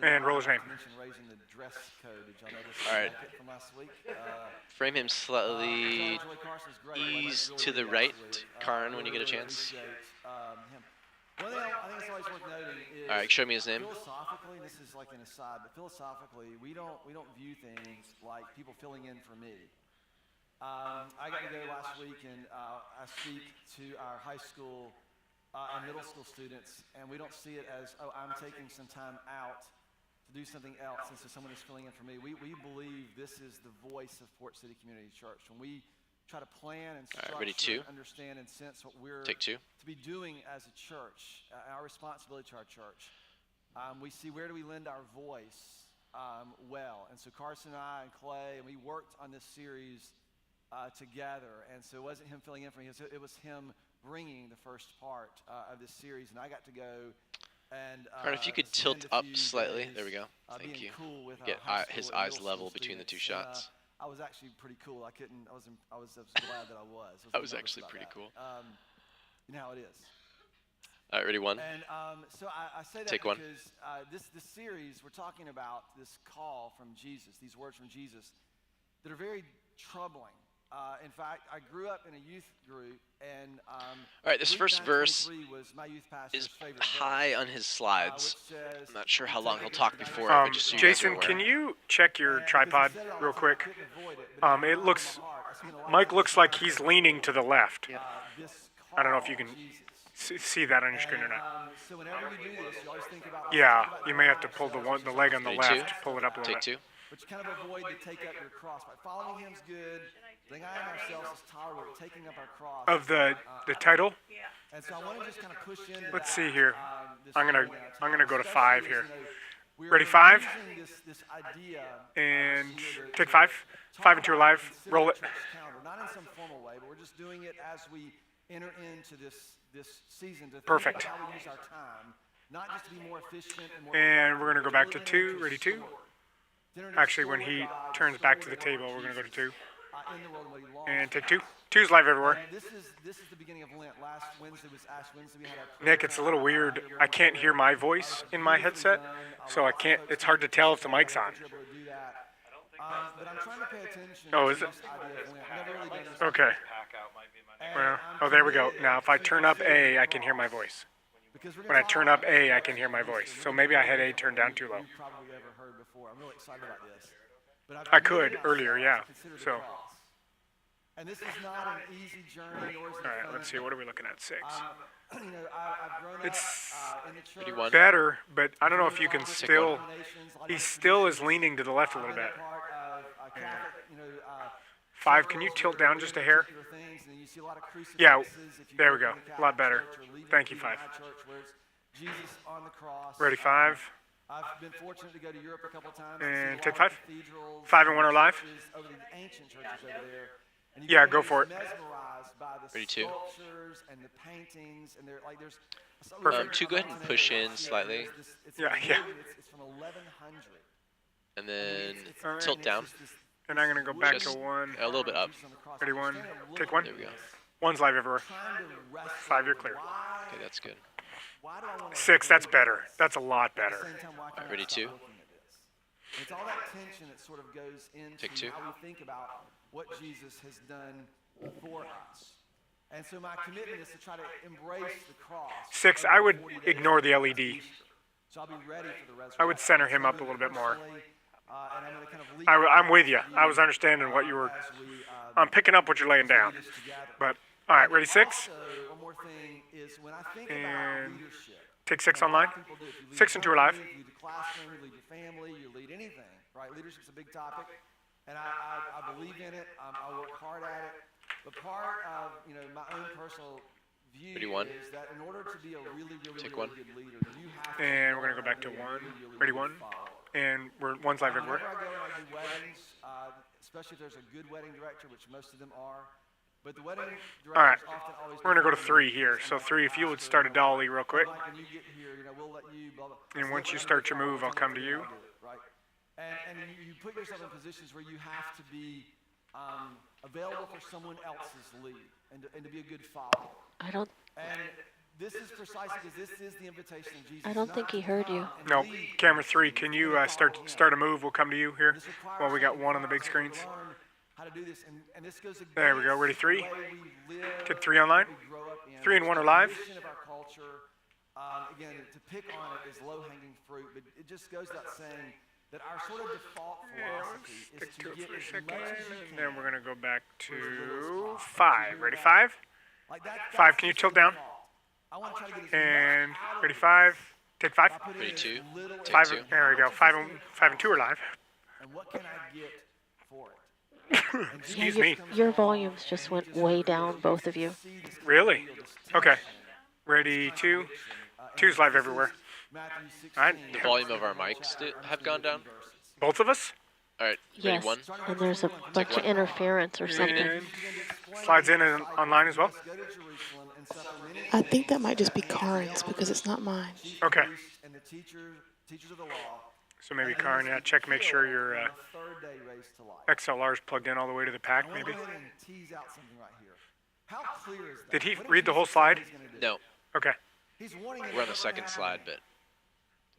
[SPEAKER 3] And roll his name.
[SPEAKER 4] All right. Frame him slightly ease to the right, Karn, when you get a chance.
[SPEAKER 9] One thing I think it's always worth noting is
[SPEAKER 4] All right, show me his name.
[SPEAKER 9] philosophically, this is like an aside, but philosophically, we don't view things like people filling in for me. I got to go last week and I speak to our high school and middle school students, and we don't see it as, oh, I'm taking some time out to do something else since someone is filling in for me. We believe this is the voice of Port City Community Church. When we try to plan and structure,
[SPEAKER 4] ready, 2.
[SPEAKER 9] and understand and sense what we're
[SPEAKER 4] Take 2.
[SPEAKER 9] to be doing as a church, our responsibility to our church, we see where do we lend our voice well. And so Carson and I and Clay, and we worked on this series together. And so it wasn't him filling in for me, it was him bringing the first part of this series. And I got to go and
[SPEAKER 4] Karn, if you could
[SPEAKER 9] spend
[SPEAKER 4] tilt
[SPEAKER 9] a
[SPEAKER 4] up
[SPEAKER 9] few
[SPEAKER 4] slightly.
[SPEAKER 9] days,
[SPEAKER 4] There we go.
[SPEAKER 9] being
[SPEAKER 4] Thank you.
[SPEAKER 9] cool with
[SPEAKER 4] Get
[SPEAKER 9] our high
[SPEAKER 4] his
[SPEAKER 9] school and
[SPEAKER 4] eyes
[SPEAKER 9] middle
[SPEAKER 4] level
[SPEAKER 9] school
[SPEAKER 4] between the 2
[SPEAKER 9] students.
[SPEAKER 4] shots.
[SPEAKER 9] I was actually pretty cool. I was glad that I was.
[SPEAKER 4] That was
[SPEAKER 9] nervous
[SPEAKER 4] actually
[SPEAKER 9] about
[SPEAKER 4] pretty
[SPEAKER 9] that.
[SPEAKER 4] cool.
[SPEAKER 9] You know how it is.
[SPEAKER 4] All right, ready, 1.
[SPEAKER 9] And so I say that
[SPEAKER 4] Take 1.
[SPEAKER 9] because this series, we're talking about this call from Jesus, these words from Jesus that are very troubling. In fact, I grew up in a youth group, and
[SPEAKER 4] All right, this
[SPEAKER 9] Luke
[SPEAKER 4] first verse
[SPEAKER 9] 9:23 was my youth pastor's
[SPEAKER 4] is
[SPEAKER 9] favorite
[SPEAKER 4] high on his slides.
[SPEAKER 9] which says,
[SPEAKER 4] I'm not sure how long he'll talk before it, but just so you guys are
[SPEAKER 3] Jason,
[SPEAKER 4] aware.
[SPEAKER 3] can you check your
[SPEAKER 9] and
[SPEAKER 3] tripod
[SPEAKER 9] because he said it all
[SPEAKER 3] real
[SPEAKER 9] the time, I
[SPEAKER 3] quick?
[SPEAKER 9] couldn't avoid it, but
[SPEAKER 3] It
[SPEAKER 9] in
[SPEAKER 3] looks,
[SPEAKER 9] my heart, I spent a lot of
[SPEAKER 3] Mike
[SPEAKER 9] time
[SPEAKER 3] looks like he's leaning to the left.
[SPEAKER 9] this
[SPEAKER 3] I don't know
[SPEAKER 9] call
[SPEAKER 3] if you can
[SPEAKER 9] of Jesus.
[SPEAKER 3] see that on your screen or not.
[SPEAKER 9] So whenever we do this, you always think about
[SPEAKER 3] Yeah, you may have to pull the leg on the
[SPEAKER 4] Ready, 2.
[SPEAKER 3] left, pull it up a little
[SPEAKER 4] Take
[SPEAKER 3] bit.
[SPEAKER 4] 2.
[SPEAKER 9] but you kind of avoid to take up your cross. By following him's good, denying ourselves is tolerable, taking up our cross.
[SPEAKER 3] Of the title,
[SPEAKER 9] And so I want to just kind of push into
[SPEAKER 3] let's
[SPEAKER 9] that,
[SPEAKER 3] see here.
[SPEAKER 9] this
[SPEAKER 3] I'm gonna
[SPEAKER 9] morning,
[SPEAKER 3] go to
[SPEAKER 9] especially
[SPEAKER 3] 5
[SPEAKER 9] as,
[SPEAKER 3] here.
[SPEAKER 9] we're
[SPEAKER 3] Ready, 5?
[SPEAKER 9] using this idea,
[SPEAKER 3] And
[SPEAKER 9] here to
[SPEAKER 3] take 5.
[SPEAKER 9] talk
[SPEAKER 3] 5 and 2 are
[SPEAKER 9] about
[SPEAKER 3] live.
[SPEAKER 9] consider
[SPEAKER 3] Roll
[SPEAKER 9] the
[SPEAKER 3] it.
[SPEAKER 9] church calendar, not in some formal way, but we're just doing it as we enter into this season to think
[SPEAKER 3] Perfect.
[SPEAKER 9] about how we use our time, not just to be more efficient and more
[SPEAKER 3] And we're gonna go back to
[SPEAKER 9] productive,
[SPEAKER 3] 2.
[SPEAKER 9] but to
[SPEAKER 3] Ready, 2?
[SPEAKER 9] restore. To enter into
[SPEAKER 3] Actually, when
[SPEAKER 9] restore
[SPEAKER 3] he
[SPEAKER 9] God,
[SPEAKER 3] turns
[SPEAKER 9] restore
[SPEAKER 3] back to
[SPEAKER 9] the
[SPEAKER 3] the
[SPEAKER 9] Lord
[SPEAKER 3] table, we're gonna go to
[SPEAKER 9] Jesus.
[SPEAKER 3] 2.
[SPEAKER 9] in the world and what he longs
[SPEAKER 3] And take
[SPEAKER 9] for
[SPEAKER 3] 2.
[SPEAKER 9] us.
[SPEAKER 3] 2's live everywhere.
[SPEAKER 9] And this is the beginning of Lent. Last Wednesday was Ash Wednesday. We had our
[SPEAKER 3] Nick, it's a little weird. I can't hear my voice in my headset, so I can't. It's hard to tell if the mic's on.
[SPEAKER 9] But I'm trying to pay attention
[SPEAKER 3] Oh,
[SPEAKER 9] to
[SPEAKER 3] is it?
[SPEAKER 9] this idea of Lent. I've never really done this
[SPEAKER 3] Okay.
[SPEAKER 9] And
[SPEAKER 3] Well,
[SPEAKER 9] I'm
[SPEAKER 3] there we go.
[SPEAKER 9] committed
[SPEAKER 3] Now, if I
[SPEAKER 9] to
[SPEAKER 3] turn up
[SPEAKER 9] considering
[SPEAKER 3] A, I
[SPEAKER 9] the
[SPEAKER 3] can hear my
[SPEAKER 9] cross.
[SPEAKER 3] voice.
[SPEAKER 9] Because we're
[SPEAKER 3] When I
[SPEAKER 9] gonna
[SPEAKER 3] turn
[SPEAKER 9] talk
[SPEAKER 3] up
[SPEAKER 9] about
[SPEAKER 3] A, I
[SPEAKER 9] that
[SPEAKER 3] can hear my
[SPEAKER 9] listen,
[SPEAKER 3] voice.
[SPEAKER 9] we're
[SPEAKER 3] So
[SPEAKER 9] gonna
[SPEAKER 3] maybe I
[SPEAKER 9] go
[SPEAKER 3] had A
[SPEAKER 9] over
[SPEAKER 3] turned
[SPEAKER 9] what
[SPEAKER 3] down too low.
[SPEAKER 9] you've probably ever heard before. I'm really excited about this. But I've
[SPEAKER 3] I
[SPEAKER 9] committed
[SPEAKER 3] could earlier,
[SPEAKER 9] myself
[SPEAKER 3] yeah.
[SPEAKER 9] to consider the
[SPEAKER 3] So,
[SPEAKER 9] cross. And this is not an easy journey, nor is it
[SPEAKER 3] all right,
[SPEAKER 9] fun.
[SPEAKER 3] let's see. What are we looking at? 6.
[SPEAKER 9] You know, I've grown up
[SPEAKER 3] It's
[SPEAKER 9] in the church.
[SPEAKER 4] 31.
[SPEAKER 3] better, but I don't know if you can
[SPEAKER 9] Different
[SPEAKER 3] still.
[SPEAKER 9] denominations, a lot of
[SPEAKER 3] He
[SPEAKER 9] different
[SPEAKER 3] still is
[SPEAKER 9] traditions.
[SPEAKER 3] leaning to the left a little
[SPEAKER 9] I've been
[SPEAKER 3] bit.
[SPEAKER 9] a part of Catholic, you know,
[SPEAKER 3] 5, can you
[SPEAKER 9] circles
[SPEAKER 3] tilt
[SPEAKER 9] where
[SPEAKER 3] down
[SPEAKER 9] we
[SPEAKER 3] just
[SPEAKER 9] do
[SPEAKER 3] a hair?
[SPEAKER 9] particular things, and you see a lot of
[SPEAKER 3] Yeah,
[SPEAKER 9] crucifixes if you
[SPEAKER 3] there
[SPEAKER 9] grew
[SPEAKER 3] we go.
[SPEAKER 9] up in the
[SPEAKER 3] A lot
[SPEAKER 9] Catholic
[SPEAKER 3] better.
[SPEAKER 9] Church, or leaving
[SPEAKER 3] Thank you,
[SPEAKER 9] even
[SPEAKER 3] 5.
[SPEAKER 9] my church, where it's Jesus on the cross.
[SPEAKER 3] Ready, 5.
[SPEAKER 9] I've been fortunate to go to Europe a couple times.
[SPEAKER 3] And
[SPEAKER 9] see a
[SPEAKER 3] take
[SPEAKER 9] lot of
[SPEAKER 3] 5.
[SPEAKER 9] cathedrals
[SPEAKER 3] 5 and 1 are live.
[SPEAKER 9] churches over the ancient churches over there. And you
[SPEAKER 3] Yeah,
[SPEAKER 9] get
[SPEAKER 3] go
[SPEAKER 9] just
[SPEAKER 3] for it.
[SPEAKER 9] mesmerized by the
[SPEAKER 4] Ready, 2.
[SPEAKER 9] sculptures and the paintings, and there's.
[SPEAKER 3] Perfect.
[SPEAKER 4] 2, go ahead and push in slightly.
[SPEAKER 3] Yeah, yeah.
[SPEAKER 9] It's from 1100.
[SPEAKER 4] And then
[SPEAKER 3] All right.
[SPEAKER 4] tilt down.
[SPEAKER 3] And I'm going to go back to
[SPEAKER 4] Just
[SPEAKER 3] 1.
[SPEAKER 4] a little bit up.
[SPEAKER 3] Ready, 1. Take 1.
[SPEAKER 4] There we go.
[SPEAKER 3] 1's live everywhere. 5, you're clear.
[SPEAKER 4] Okay, that's good.
[SPEAKER 3] 6, that's better. That's a lot better.
[SPEAKER 4] Ready, 2.
[SPEAKER 9] It's all that tension that sort of goes into
[SPEAKER 4] Take 2.
[SPEAKER 9] how we think about what Jesus has done for us. And so my commitment is to try to embrace the cross.
[SPEAKER 3] 6,
[SPEAKER 9] over
[SPEAKER 3] I
[SPEAKER 9] the
[SPEAKER 3] would
[SPEAKER 9] 40 days
[SPEAKER 3] ignore the
[SPEAKER 9] of
[SPEAKER 3] LED.
[SPEAKER 9] Easter. So I'll be ready for the resurrection.
[SPEAKER 3] I would center him
[SPEAKER 9] So
[SPEAKER 3] up
[SPEAKER 9] I'm
[SPEAKER 3] a little
[SPEAKER 9] gonna
[SPEAKER 3] bit more.
[SPEAKER 9] personally, and I'm gonna kind of lead
[SPEAKER 3] I'm with you.
[SPEAKER 9] as
[SPEAKER 3] I was understanding what you were.
[SPEAKER 9] as we,
[SPEAKER 3] I'm picking up what you're laying down.
[SPEAKER 9] do this together.
[SPEAKER 3] But, all right, ready, 6.
[SPEAKER 9] Also, one more thing is when I think
[SPEAKER 3] And
[SPEAKER 9] about leadership.
[SPEAKER 3] take 6
[SPEAKER 9] you know, a lot
[SPEAKER 3] online.
[SPEAKER 9] of people do. If you lead
[SPEAKER 3] 6
[SPEAKER 9] a
[SPEAKER 3] and 2 are live.
[SPEAKER 9] company, you lead the classroom, you lead your family, you lead anything, right? Leadership's a big topic, and I believe in it. I work hard at it. But part of my own personal view
[SPEAKER 4] Ready, 1.
[SPEAKER 9] is that in order to be a really, really,
[SPEAKER 4] Take
[SPEAKER 9] really
[SPEAKER 4] 1.
[SPEAKER 9] good leader, you have to.
[SPEAKER 3] And we're
[SPEAKER 9] learn
[SPEAKER 3] going to go
[SPEAKER 9] how
[SPEAKER 3] back to
[SPEAKER 9] be a
[SPEAKER 3] 1.
[SPEAKER 9] really, really,
[SPEAKER 3] Ready,
[SPEAKER 9] good
[SPEAKER 3] 1.
[SPEAKER 9] follower.
[SPEAKER 3] And 1's live everywhere.
[SPEAKER 9] Whenever I go and I do weddings, especially if there's a good wedding director, which most of them are, but the wedding directors
[SPEAKER 3] All right.
[SPEAKER 9] often always.
[SPEAKER 3] We're going to go to
[SPEAKER 9] prefer
[SPEAKER 3] 3 here.
[SPEAKER 9] I'm
[SPEAKER 3] So
[SPEAKER 9] like
[SPEAKER 3] 3,
[SPEAKER 9] the
[SPEAKER 3] if you would
[SPEAKER 9] pastor,
[SPEAKER 3] start a
[SPEAKER 9] and
[SPEAKER 3] dolly real quick.
[SPEAKER 9] Mike, when you get here, we'll let you, blah, blah.
[SPEAKER 3] And
[SPEAKER 9] So
[SPEAKER 3] once
[SPEAKER 9] let
[SPEAKER 3] you
[SPEAKER 9] me
[SPEAKER 3] start
[SPEAKER 9] get
[SPEAKER 3] your move, I'll come to you.
[SPEAKER 9] do it, right? And you put yourself in positions where you have to be available for someone else's lead and to be a good follower.
[SPEAKER 5] I don't
[SPEAKER 9] And this is precisely because this is the invitation of Jesus.
[SPEAKER 5] I don't
[SPEAKER 9] not
[SPEAKER 5] think he
[SPEAKER 9] to
[SPEAKER 5] heard
[SPEAKER 9] come
[SPEAKER 5] you.
[SPEAKER 9] and
[SPEAKER 3] No,
[SPEAKER 9] lead,
[SPEAKER 3] camera 3, can you start a move? We'll come to you here.
[SPEAKER 9] This requires
[SPEAKER 3] While we got
[SPEAKER 9] something
[SPEAKER 3] 1 on the
[SPEAKER 9] from
[SPEAKER 3] big
[SPEAKER 9] us to
[SPEAKER 3] screens.
[SPEAKER 9] learn how to do this, and this goes
[SPEAKER 3] There we go. Ready,
[SPEAKER 9] against
[SPEAKER 3] 3.
[SPEAKER 9] the way we live,
[SPEAKER 3] Take 3 online.
[SPEAKER 9] what we grow up in.
[SPEAKER 3] 3 and
[SPEAKER 9] It's
[SPEAKER 3] 1 are
[SPEAKER 9] the
[SPEAKER 3] live.
[SPEAKER 9] tradition of our culture. Again, to pick on it is low-hanging fruit, but it just goes without saying that our sort of default philosophy is
[SPEAKER 3] Stick
[SPEAKER 9] to
[SPEAKER 3] to it
[SPEAKER 9] get
[SPEAKER 3] for a
[SPEAKER 9] as
[SPEAKER 3] second.
[SPEAKER 9] much as you
[SPEAKER 3] And
[SPEAKER 9] can.
[SPEAKER 3] then we're going to go back to
[SPEAKER 9] possible.
[SPEAKER 3] 5. Ready, 5.
[SPEAKER 9] Like
[SPEAKER 3] 5, can you tilt down?
[SPEAKER 9] I want to try to get as
[SPEAKER 3] And
[SPEAKER 9] much out of
[SPEAKER 3] ready,
[SPEAKER 9] it
[SPEAKER 3] 5. Take 5.
[SPEAKER 9] by putting
[SPEAKER 4] Ready,
[SPEAKER 9] in as
[SPEAKER 4] 2.
[SPEAKER 9] little as
[SPEAKER 4] Take
[SPEAKER 3] 5.
[SPEAKER 4] 2.
[SPEAKER 3] There we go. 5 and 2 are live.
[SPEAKER 9] And what can I get for it? And
[SPEAKER 3] Excuse
[SPEAKER 9] Jesus
[SPEAKER 3] me.
[SPEAKER 9] comes
[SPEAKER 5] Your
[SPEAKER 9] along
[SPEAKER 5] volumes
[SPEAKER 9] and
[SPEAKER 5] just
[SPEAKER 9] he
[SPEAKER 5] went
[SPEAKER 9] just
[SPEAKER 5] way
[SPEAKER 9] sort of
[SPEAKER 5] down, both of you.
[SPEAKER 9] see this kind of
[SPEAKER 3] Really?
[SPEAKER 9] deal, this
[SPEAKER 3] Okay.
[SPEAKER 9] tension,
[SPEAKER 3] Ready,
[SPEAKER 9] this
[SPEAKER 3] 2.
[SPEAKER 9] contradiction, and
[SPEAKER 3] 2's live
[SPEAKER 9] this
[SPEAKER 3] everywhere.
[SPEAKER 9] is Matthew 16,
[SPEAKER 3] All right.
[SPEAKER 4] The volume of our mics have gone down.
[SPEAKER 3] Both of us?
[SPEAKER 4] All right, ready,
[SPEAKER 5] Yes,
[SPEAKER 4] 1.
[SPEAKER 5] and there's a bunch of interference or something.
[SPEAKER 3] And slides in and online as well?
[SPEAKER 9] Go to Jerusalem and suffer many
[SPEAKER 5] I think that might just be
[SPEAKER 9] things,
[SPEAKER 5] Karin's because it's not mine.
[SPEAKER 9] chief
[SPEAKER 3] Okay.
[SPEAKER 9] priests and the teachers of the law.
[SPEAKER 3] So maybe
[SPEAKER 9] and he
[SPEAKER 3] Karin,
[SPEAKER 9] was
[SPEAKER 3] yeah, check, make sure your
[SPEAKER 9] on the third day raised to life.
[SPEAKER 3] XLR is plugged in all the way to the pack,
[SPEAKER 9] I want to
[SPEAKER 3] maybe.
[SPEAKER 9] go ahead and tease out something right here. How clear is that?
[SPEAKER 3] Did he
[SPEAKER 9] What
[SPEAKER 3] read the
[SPEAKER 9] Jesus
[SPEAKER 3] whole
[SPEAKER 9] say
[SPEAKER 3] slide?
[SPEAKER 9] he's gonna do?
[SPEAKER 4] No,
[SPEAKER 3] Okay.
[SPEAKER 9] He's warning you
[SPEAKER 4] we're on the
[SPEAKER 9] what's
[SPEAKER 4] second
[SPEAKER 9] gonna
[SPEAKER 4] slide,
[SPEAKER 9] happen.
[SPEAKER 4] but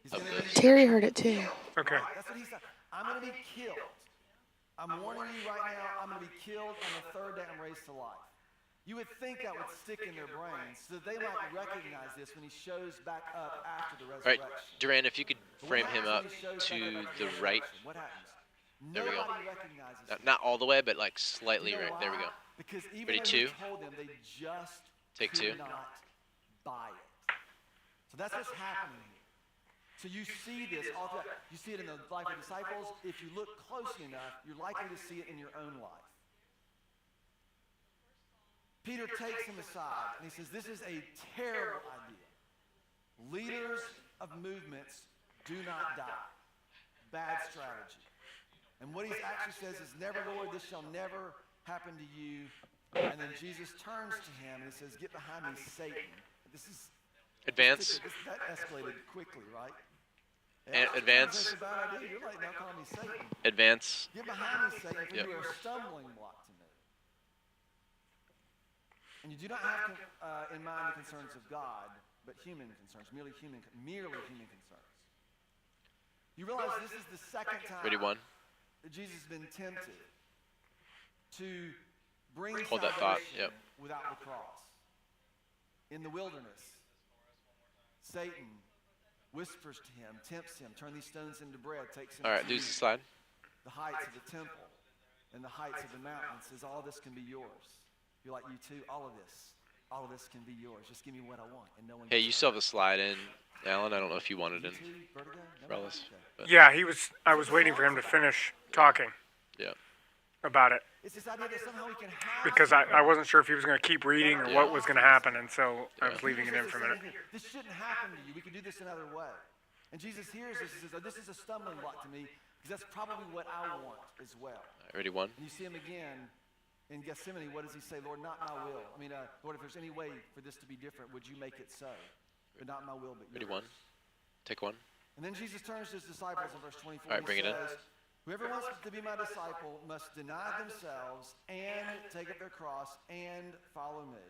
[SPEAKER 9] He's
[SPEAKER 4] of
[SPEAKER 9] gonna
[SPEAKER 4] the-
[SPEAKER 9] be-
[SPEAKER 5] Terry heard it too.
[SPEAKER 3] Okay.
[SPEAKER 9] Right, that's what he said. I'm going to be killed. I'm warning you right now, I'm going to be killed on the third day I'm raised to life. You would think that would stick in their brains so that they might recognize this when he shows back up after the
[SPEAKER 4] all right,
[SPEAKER 9] resurrection.
[SPEAKER 4] Duran, if you could
[SPEAKER 9] But what
[SPEAKER 4] frame him up
[SPEAKER 9] happens when he shows
[SPEAKER 4] to
[SPEAKER 9] back up after
[SPEAKER 4] the
[SPEAKER 9] resurrection?
[SPEAKER 4] right,
[SPEAKER 9] What happens?
[SPEAKER 4] There we go.
[SPEAKER 9] Nobody recognizes him.
[SPEAKER 4] not all the way, but like slightly
[SPEAKER 9] You know
[SPEAKER 4] right. There we
[SPEAKER 9] why?
[SPEAKER 4] go.
[SPEAKER 9] Because even
[SPEAKER 4] Ready,
[SPEAKER 9] though
[SPEAKER 4] 2.
[SPEAKER 9] he told them, they just
[SPEAKER 4] Take
[SPEAKER 9] could
[SPEAKER 4] 2.
[SPEAKER 9] not buy it. So that's what's happening here. So you see this all throughout. You see it in the life of disciples. If you look closely enough, you're likely to see it in your own life. Peter takes him aside and he says, this is a terrible idea. Leaders of movements do not die. Bad strategy. And what he actually says is, never, Lord, this shall never happen to you. And then Jesus turns to him and he says, get behind me, Satan. This is
[SPEAKER 4] Advance.
[SPEAKER 9] that escalated quickly, right?
[SPEAKER 4] Advance.
[SPEAKER 9] That's a bad idea. You're like, now call me Satan.
[SPEAKER 4] Advance.
[SPEAKER 9] Get behind me, Satan, for
[SPEAKER 4] Yep.
[SPEAKER 9] you are a stumbling block to me. And you do not have in mind the concerns of God, but human concerns, merely human concerns. You realize this is the second time
[SPEAKER 4] Ready, one.
[SPEAKER 9] that Jesus has been tempted to bring
[SPEAKER 4] Hold that thought.
[SPEAKER 9] salvation
[SPEAKER 4] Yep.
[SPEAKER 9] without the cross. In the wilderness, Satan whispers to him, tempts him, turn these stones into bread, takes him
[SPEAKER 4] All right,
[SPEAKER 9] to
[SPEAKER 4] lose the slide.
[SPEAKER 9] the heights of the temple and the heights of the mountain, says, all this can be yours. You're like, you too, all of this can be yours. Just give me what I want, and no one
[SPEAKER 4] Hey,
[SPEAKER 9] gets
[SPEAKER 4] you
[SPEAKER 9] hurt.
[SPEAKER 4] still have a slide in, Alan. I don't know if you wanted
[SPEAKER 9] You
[SPEAKER 4] in.
[SPEAKER 9] too, Vertigo? No,
[SPEAKER 4] for all
[SPEAKER 9] no,
[SPEAKER 4] this,
[SPEAKER 9] okay.
[SPEAKER 4] but
[SPEAKER 3] Yeah, I was waiting for him to finish talking
[SPEAKER 4] yeah.
[SPEAKER 3] about it
[SPEAKER 9] It's this idea that somehow we can have
[SPEAKER 3] because I wasn't sure if he was going to keep reading or
[SPEAKER 4] Yeah.
[SPEAKER 3] what was going to happen, and so I was
[SPEAKER 4] Yeah.
[SPEAKER 3] leaving it in for a minute.
[SPEAKER 9] This shouldn't happen to you. We could do this another way. And Jesus hears this and says, oh, this is a stumbling block to me because that's probably what I want as well.
[SPEAKER 4] All right, ready, one.
[SPEAKER 9] And you see him again in Gethsemane. What does he say? Lord, not my will. I mean, Lord, if there's any way for this to be different, would you make it so? But not my will, but yours.
[SPEAKER 4] Ready, one. Take one.
[SPEAKER 9] And then Jesus turns to his disciples in verse 24.
[SPEAKER 4] All right, bring it in.
[SPEAKER 9] Says, whoever wants to be my disciple must deny themselves and take up their cross and follow me.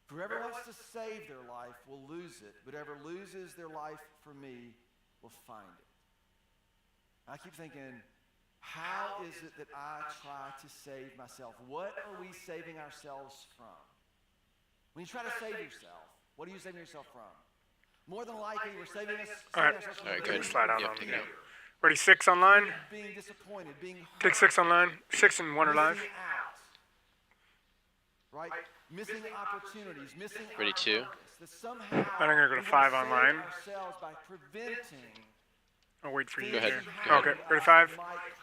[SPEAKER 9] Whoever wants to save their life will lose it, but whoever loses their life for me will find it. I keep thinking, how is it that I try to save myself? What are we saving ourselves from? When you try to save yourself, what are you saving yourself from? More than likely, we're saving
[SPEAKER 3] All right.
[SPEAKER 9] ourselves from
[SPEAKER 4] All right,
[SPEAKER 3] Go ahead,
[SPEAKER 4] good.
[SPEAKER 3] slide out
[SPEAKER 4] Yep,
[SPEAKER 3] on
[SPEAKER 4] take
[SPEAKER 3] me.
[SPEAKER 4] it out.
[SPEAKER 3] Ready, 6 online.
[SPEAKER 9] being disappointed, being hurt,
[SPEAKER 3] Take 6 online. 6 and 1 are live.
[SPEAKER 9] missing out, right? Missing opportunities, missing
[SPEAKER 4] Ready,
[SPEAKER 9] our
[SPEAKER 4] two.
[SPEAKER 9] purpose, that somehow
[SPEAKER 3] I'm gonna go to
[SPEAKER 9] we
[SPEAKER 3] 5
[SPEAKER 9] wanna save
[SPEAKER 3] online.
[SPEAKER 9] ourselves by preventing
[SPEAKER 3] I'll wait for you.
[SPEAKER 4] Go ahead.
[SPEAKER 3] here.
[SPEAKER 4] Go ahead.
[SPEAKER 3] Okay, ready, 5.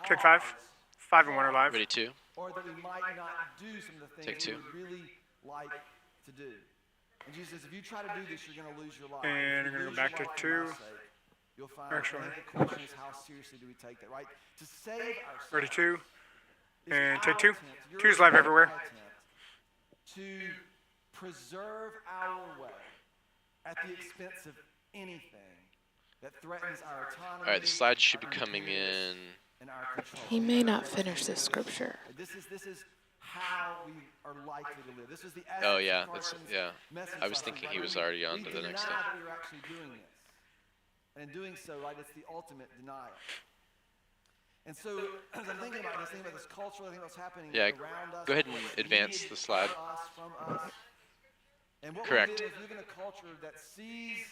[SPEAKER 3] Take 5. 5 and 1 are live.
[SPEAKER 4] Ready, two.
[SPEAKER 9] or that we might not do some of the things
[SPEAKER 4] Take
[SPEAKER 9] we
[SPEAKER 4] two.
[SPEAKER 9] would really like to do. And Jesus says, if you try to do this, you're going to lose your life.
[SPEAKER 3] And
[SPEAKER 9] If you
[SPEAKER 3] I'm gonna go
[SPEAKER 9] lose
[SPEAKER 3] back
[SPEAKER 9] your
[SPEAKER 3] to
[SPEAKER 9] life for
[SPEAKER 3] 2.
[SPEAKER 9] my sake, you'll find
[SPEAKER 3] Actually.
[SPEAKER 9] I think the question is, how seriously do we take that, right? To save ourselves.
[SPEAKER 3] Ready, 2.
[SPEAKER 9] is
[SPEAKER 3] And
[SPEAKER 9] our
[SPEAKER 3] take 2.
[SPEAKER 9] attempt, your
[SPEAKER 3] 2's live
[SPEAKER 9] attempt,
[SPEAKER 3] everywhere.
[SPEAKER 9] my attempt to preserve our way at the expense of anything that threatens our autonomy.
[SPEAKER 4] All right, the slides should be
[SPEAKER 9] our
[SPEAKER 4] coming
[SPEAKER 9] independence,
[SPEAKER 4] in.
[SPEAKER 9] and our control.
[SPEAKER 5] He may not finish this scripture.
[SPEAKER 9] This is how we are likely to live. This is the essence
[SPEAKER 4] Oh yeah,
[SPEAKER 9] of
[SPEAKER 4] that's
[SPEAKER 9] Carson's
[SPEAKER 4] yeah.
[SPEAKER 9] message
[SPEAKER 4] I was
[SPEAKER 9] last week,
[SPEAKER 4] thinking
[SPEAKER 9] right?
[SPEAKER 4] he was
[SPEAKER 9] We-
[SPEAKER 4] already on
[SPEAKER 9] we
[SPEAKER 4] to the next
[SPEAKER 9] deny
[SPEAKER 4] step.
[SPEAKER 9] that we're actually doing this. And in doing so, right, it's the ultimate denial. And so, as I'm thinking about this culture, I think what's happening
[SPEAKER 4] Yeah,
[SPEAKER 9] around us.
[SPEAKER 4] go ahead and
[SPEAKER 9] what's
[SPEAKER 4] advance
[SPEAKER 9] needed
[SPEAKER 4] the slide.
[SPEAKER 9] for us, from us. And what
[SPEAKER 4] Correct.
[SPEAKER 9] we live is live in a culture that sees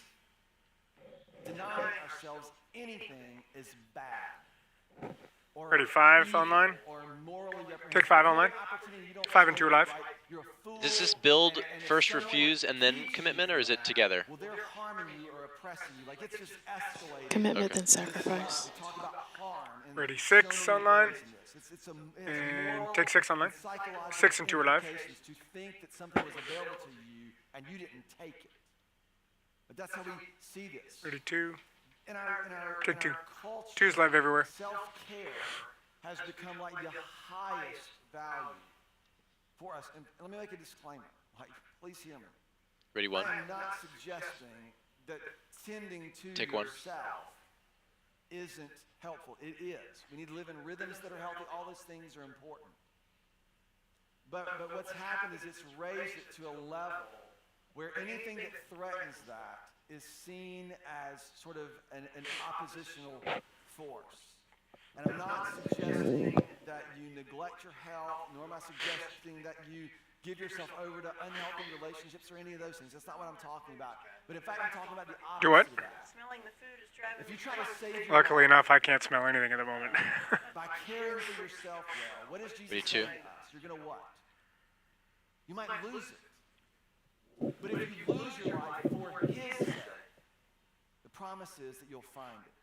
[SPEAKER 9] denying ourselves anything is bad. Or
[SPEAKER 3] Ready, 5
[SPEAKER 9] evil,
[SPEAKER 3] online.
[SPEAKER 9] or morally
[SPEAKER 3] Take
[SPEAKER 9] reprehensible.
[SPEAKER 3] 5
[SPEAKER 9] If you
[SPEAKER 3] online.
[SPEAKER 9] have an opportunity you don't
[SPEAKER 3] 5 and 2
[SPEAKER 9] take,
[SPEAKER 3] live.
[SPEAKER 9] right, you're a fool,
[SPEAKER 4] Does this build
[SPEAKER 9] and if
[SPEAKER 4] first
[SPEAKER 9] someone
[SPEAKER 4] refuse and then
[SPEAKER 9] teaches
[SPEAKER 4] commitment,
[SPEAKER 9] you
[SPEAKER 4] or is it
[SPEAKER 9] that,
[SPEAKER 4] together?
[SPEAKER 9] well, they're harming you or oppressing you. Like, it's just escalating.
[SPEAKER 5] Commitment
[SPEAKER 4] Okay.
[SPEAKER 5] and sacrifice.
[SPEAKER 9] We talk about harm in
[SPEAKER 3] Ready,
[SPEAKER 9] so
[SPEAKER 3] 6
[SPEAKER 9] many
[SPEAKER 3] online.
[SPEAKER 9] ways in this. It's a
[SPEAKER 3] And
[SPEAKER 9] moral
[SPEAKER 3] take 6 online.
[SPEAKER 9] and psychological
[SPEAKER 3] 6 and 2 are live.
[SPEAKER 9] implications to think that something was available to you and you didn't take it. But that's how we see this.
[SPEAKER 3] Ready, 2.
[SPEAKER 9] In our
[SPEAKER 3] Take 2.
[SPEAKER 9] culture,
[SPEAKER 3] 2's live everywhere.
[SPEAKER 9] self-care has become like the highest value for us. And let me make a disclaimer. Like, please hear me.
[SPEAKER 4] Ready, one.
[SPEAKER 9] I am not suggesting that tending to
[SPEAKER 4] Take one.
[SPEAKER 9] yourself isn't helpful. It is. We need to live in rhythms that are healthy. All those things are important. But what's happened is it's raised it to a level where anything that threatens that is seen as sort of an oppositional force. And I'm not suggesting that you neglect your health, nor am I suggesting that you give yourself over to unhealthy relationships or any of those things. That's not what I'm talking about. But in fact, I'm talking about the opposite
[SPEAKER 3] Do what?
[SPEAKER 9] of that.
[SPEAKER 10] Smelling the food is driving
[SPEAKER 9] If
[SPEAKER 10] me
[SPEAKER 9] you try to
[SPEAKER 10] crazy.
[SPEAKER 9] save your
[SPEAKER 3] Luckily
[SPEAKER 9] life
[SPEAKER 3] enough, I can't smell anything at the moment.
[SPEAKER 9] by caring for yourself well, what is Jesus
[SPEAKER 4] Ready, two.
[SPEAKER 9] saying to us? You're going to what? You might lose it. But if you lose your life for his sake, the promise is that you'll find it.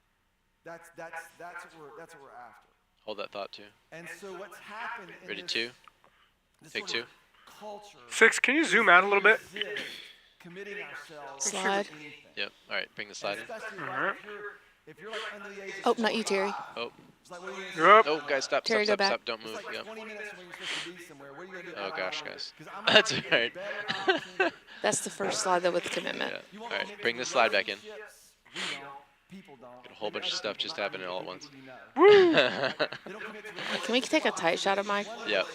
[SPEAKER 9] That's what we're after.
[SPEAKER 4] Hold that thought too.
[SPEAKER 9] And so what's happened in
[SPEAKER 4] Ready,
[SPEAKER 9] this,
[SPEAKER 4] two.
[SPEAKER 9] this
[SPEAKER 4] Take
[SPEAKER 9] sort of
[SPEAKER 4] two.
[SPEAKER 9] culture
[SPEAKER 3] 6, can you zoom out a little bit?
[SPEAKER 9] resist committing ourselves
[SPEAKER 5] Slide.
[SPEAKER 9] to anything.
[SPEAKER 4] Yep. All right, bring the slide in.
[SPEAKER 9] Especially
[SPEAKER 3] All
[SPEAKER 9] right,
[SPEAKER 3] right.
[SPEAKER 9] if you're like under the age
[SPEAKER 5] Oh,
[SPEAKER 9] of
[SPEAKER 5] not you, Terry.
[SPEAKER 9] 25,
[SPEAKER 4] Oh,
[SPEAKER 9] it's like, what are you gonna do?
[SPEAKER 3] Yep.
[SPEAKER 4] oh, guys, stop,
[SPEAKER 5] Terry,
[SPEAKER 4] stop,
[SPEAKER 5] go
[SPEAKER 4] stop,
[SPEAKER 5] back.
[SPEAKER 4] stop. Don't
[SPEAKER 9] It's
[SPEAKER 4] move.
[SPEAKER 9] like
[SPEAKER 4] Yep.
[SPEAKER 9] 20 minutes from when you're supposed to be somewhere. What are you going to do?
[SPEAKER 4] Oh gosh, guys.
[SPEAKER 9] 'Cause I'm
[SPEAKER 4] That's
[SPEAKER 9] about to
[SPEAKER 4] all
[SPEAKER 9] get a
[SPEAKER 4] right.
[SPEAKER 9] better opportunity.
[SPEAKER 5] That's the first slide though with commitment.
[SPEAKER 4] Yeah.
[SPEAKER 9] You
[SPEAKER 4] All
[SPEAKER 9] want
[SPEAKER 4] right,
[SPEAKER 9] commitment
[SPEAKER 4] bring
[SPEAKER 9] in
[SPEAKER 4] the slide back in.
[SPEAKER 9] relationships? We don't. People don't.
[SPEAKER 4] Got a whole bunch of stuff just happening all at once.
[SPEAKER 9] Woo!
[SPEAKER 5] Can we take a tight shot of Mike?
[SPEAKER 4] Yep.